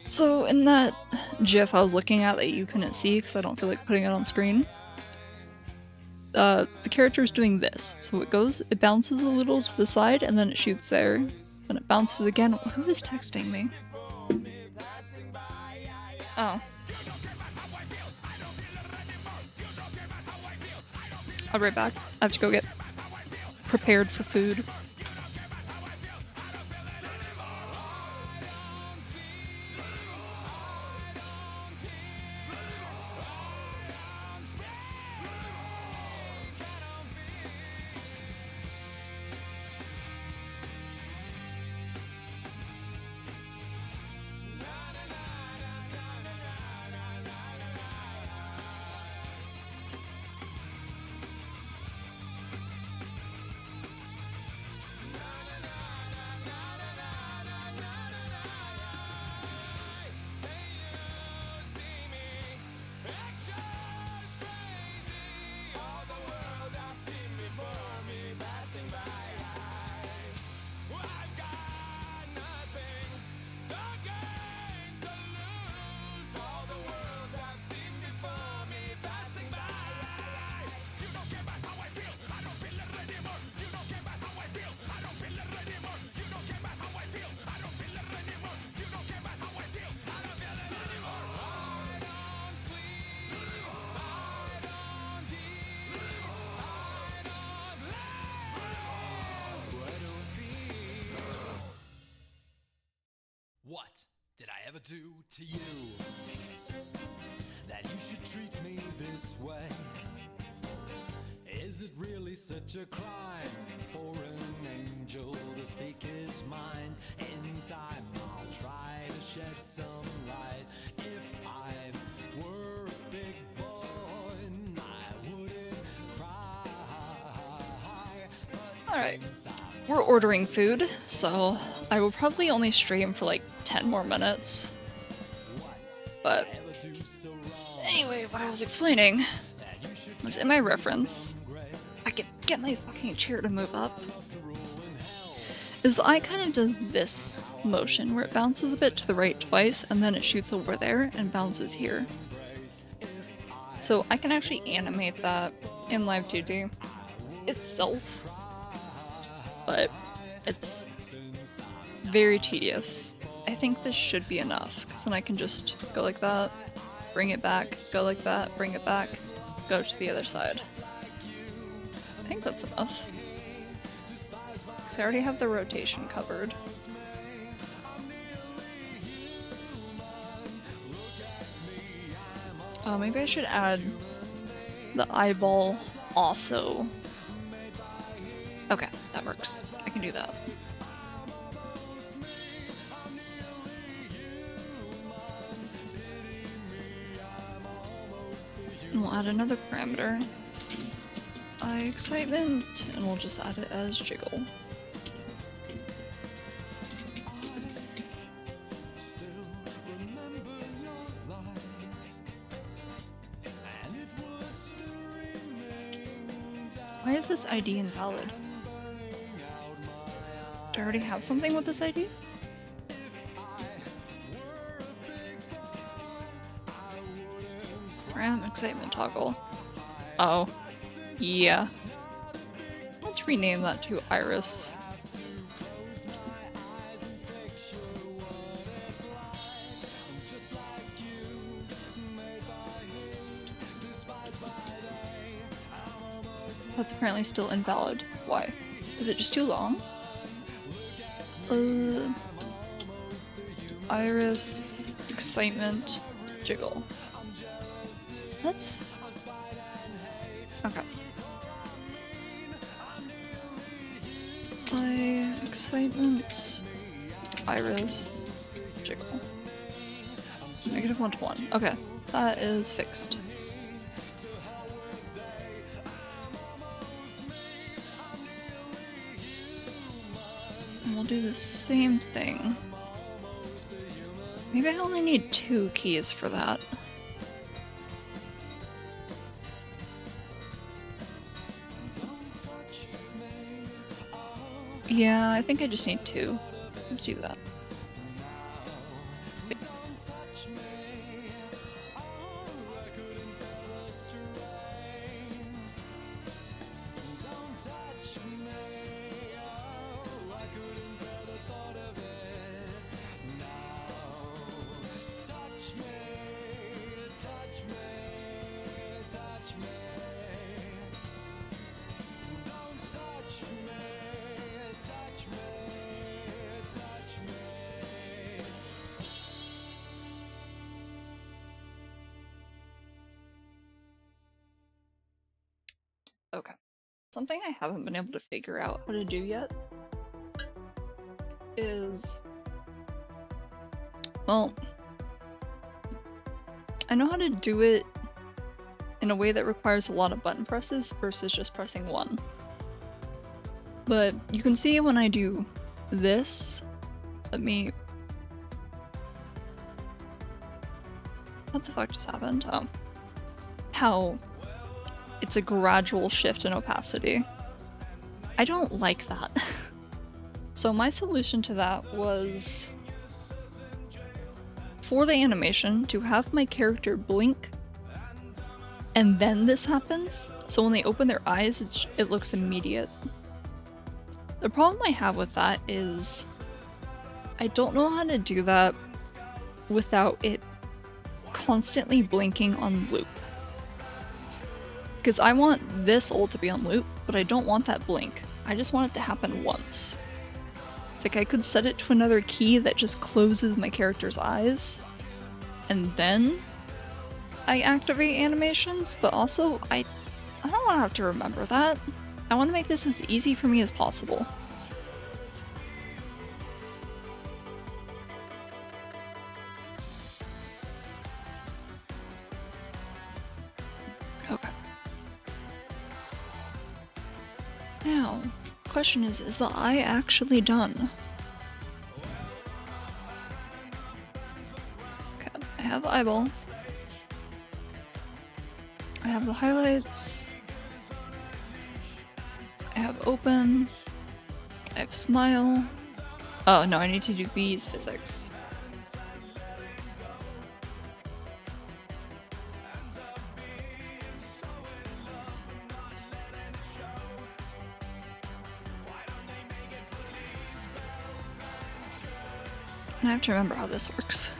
So in that GIF I was looking at that you couldn't see because I don't feel like putting it on screen, the character is doing this. So it bounces a little to the side and then it shoots there. Then it bounces again. Who is texting me? Oh. I'll be right back. I have to go get prepared for food. What did I ever do to you that you should treat me this way? Is it really such a crime for an angel to speak his mind? In time I'll try to shed some light. If I were a big boy, I wouldn't cry. Alright, we're ordering food, so I will probably only stream for like 10 more minutes. But anyway, what I was explaining was in my reference, I could get my fucking chair to move up, is the eye kind of does this motion where it bounces a bit to the right twice and then it shoots over there and bounces here. So I can actually animate that in Live 2D itself, but it's very tedious. I think this should be enough, because then I can just go like that, bring it back, go like that, bring it back, go to the other side. I think that's enough. Because I already have the rotation covered. Oh, maybe I should add the eyeball also. Okay, that works. I can do that. And we'll add another parameter. Eye excitement, and we'll just add it as jiggle. Why is this ID invalid? Do I already have something with this ID? Ram excitement toggle. Oh. Yeah. Let's rename that to Iris. That's apparently still invalid. Why? Is it just too long? Iris, excitement, jiggle. That's... okay. Excitement, Iris, jiggle. -1 to 1. Okay, that is fixed. And we'll do the same thing. Maybe I only need 2 keys for that. Yeah, I think I just need 2. Let's do that. Okay. Something I haven't been able to figure out how to do yet is... well, I know how to do it in a way that requires a lot of button presses versus just pressing 1. But you can see when I do this, let me... what the fuck just happened? Oh. How it's a gradual shift in opacity. I don't like that. So my solution to that was, for the animation, to have my character blink and then this happens, so when they open their eyes it looks immediate. The problem I have with that is I don't know how to do that without it constantly blinking on loop. Because I want this ult to be on loop, but I don't want that blink. I just want it to happen once. It's like I could set it to another key that just closes my character's eyes, and then I activate animations, but also I don't want to have to remember that. I want to make this as easy for me as possible. Okay. Now, question is the eye actually done? Okay, I have the eyeball. I have the highlights. I have open. I have smile. Oh no, I need to do these physics. And I have to remember how this works.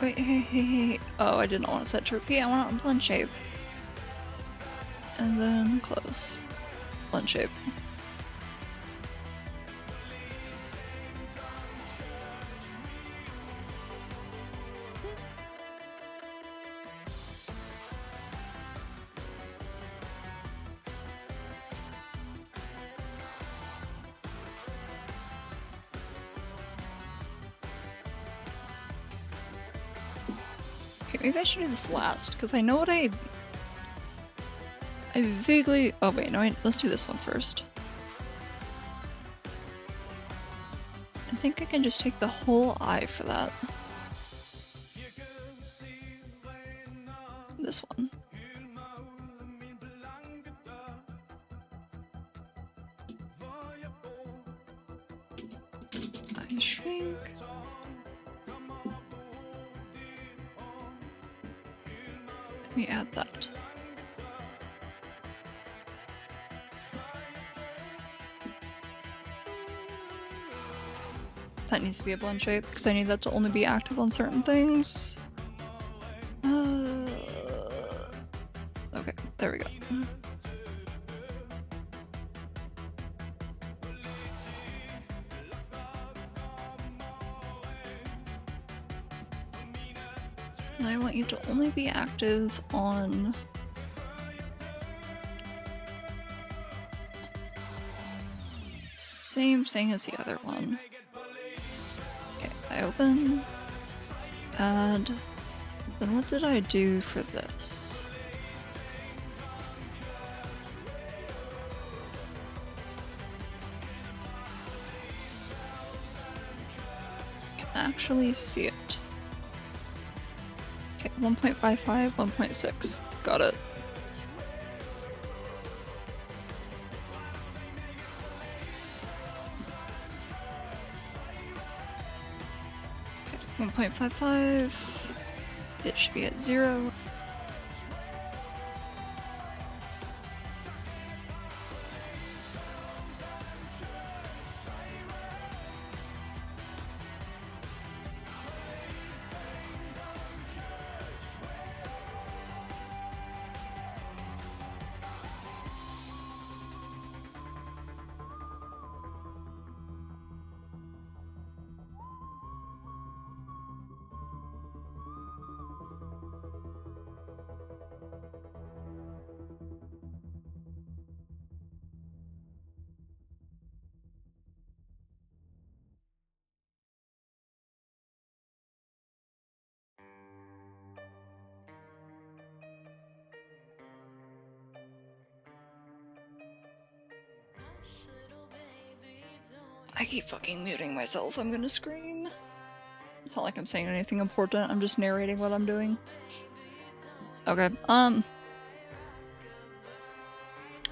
Wait, hey. Oh, I didn't want to set to repeat. I want it on blend shape. And then close. Blend shape. Okay, maybe I should do this last, because I know what I vaguely... Oh wait, no, let's do this one first. I think I can just take the whole eye for that. This one. Eye shrink. Let me add that. That needs to be a blend shape, because I need that to only be active on certain things. Okay, there we go. And I want you to only be active on... Same thing as the other one. Okay, I open, add, then what did I do for this? I can actually see it. Okay, 1.55, 1.6, got it. 1.55. It should be at 0. I keep fucking muting myself, I'm gonna scream. It's not like I'm saying anything important, I'm just narrating what I'm doing. Okay, I'm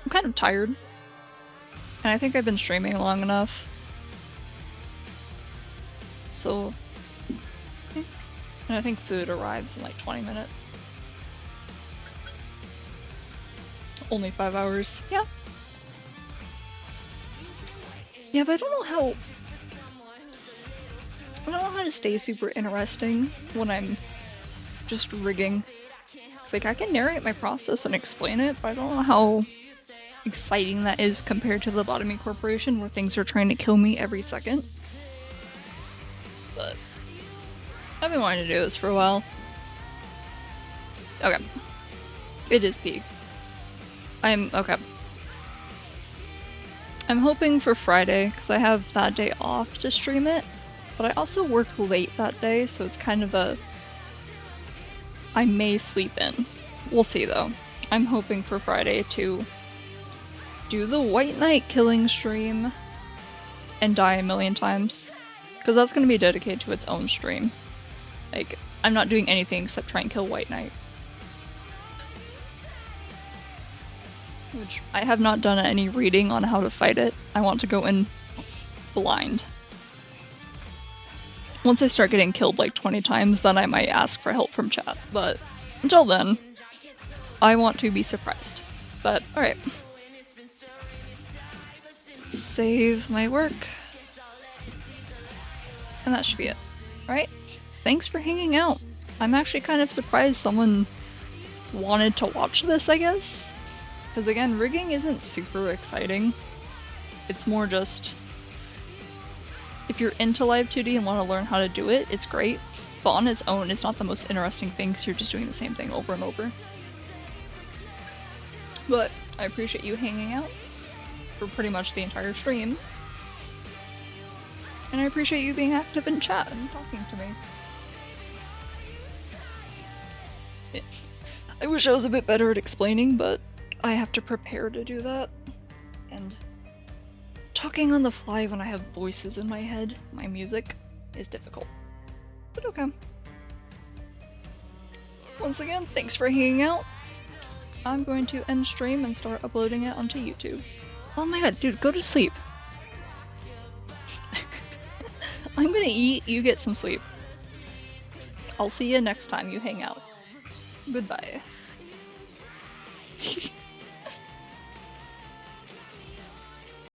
kind of tired. And I think I've been streaming long enough. So... And I think food arrives in like 20 minutes. Only 5 hours. Yeah. Yeah, but I don't know how to stay super interesting when I'm just rigging. It's like I can narrate my process and explain it, but I don't know how exciting that is compared to the Lobotomy Corporation where things are trying to kill me every second. But I've been wanting to do this for a while. Okay. It is peak. Okay. I'm hoping for Friday, because I have that day off to stream it, but I also work late that day, so it's kind of a... I may sleep in. We'll see though. I'm hoping for Friday to do the White Knight killing stream and die a million times, because that's going to be dedicated to its own stream. Like, I'm not doing anything except try and kill White Knight. Which I have not done any reading on how to fight it. I want to go in blind. Once I start getting killed like 20 times, then I might ask for help from chat. But until then, I want to be surprised. But alright. Save my work. And that should be it. Alright? Thanks for hanging out. I'm actually kind of surprised someone wanted to watch this, I guess. Because again, rigging isn't super exciting. It's more just, if you're into Live 2D and want to learn how to do it, it's great. But on its own, it's not the most interesting thing because you're just doing the same thing over and over. But I appreciate you hanging out for pretty much the entire stream. And I appreciate you being active in chat and talking to me. Yeah. I wish I was a bit better at explaining, but I have to prepare to do that. And talking on the fly when I have voices in my head, my music, is difficult. But okay. Once again, thanks for hanging out. I'm going to end stream and start uploading it onto YouTube. Oh my god, dude, go to sleep. I'm gonna eat, you get some sleep. I'll see you next time you hang out. Goodbye.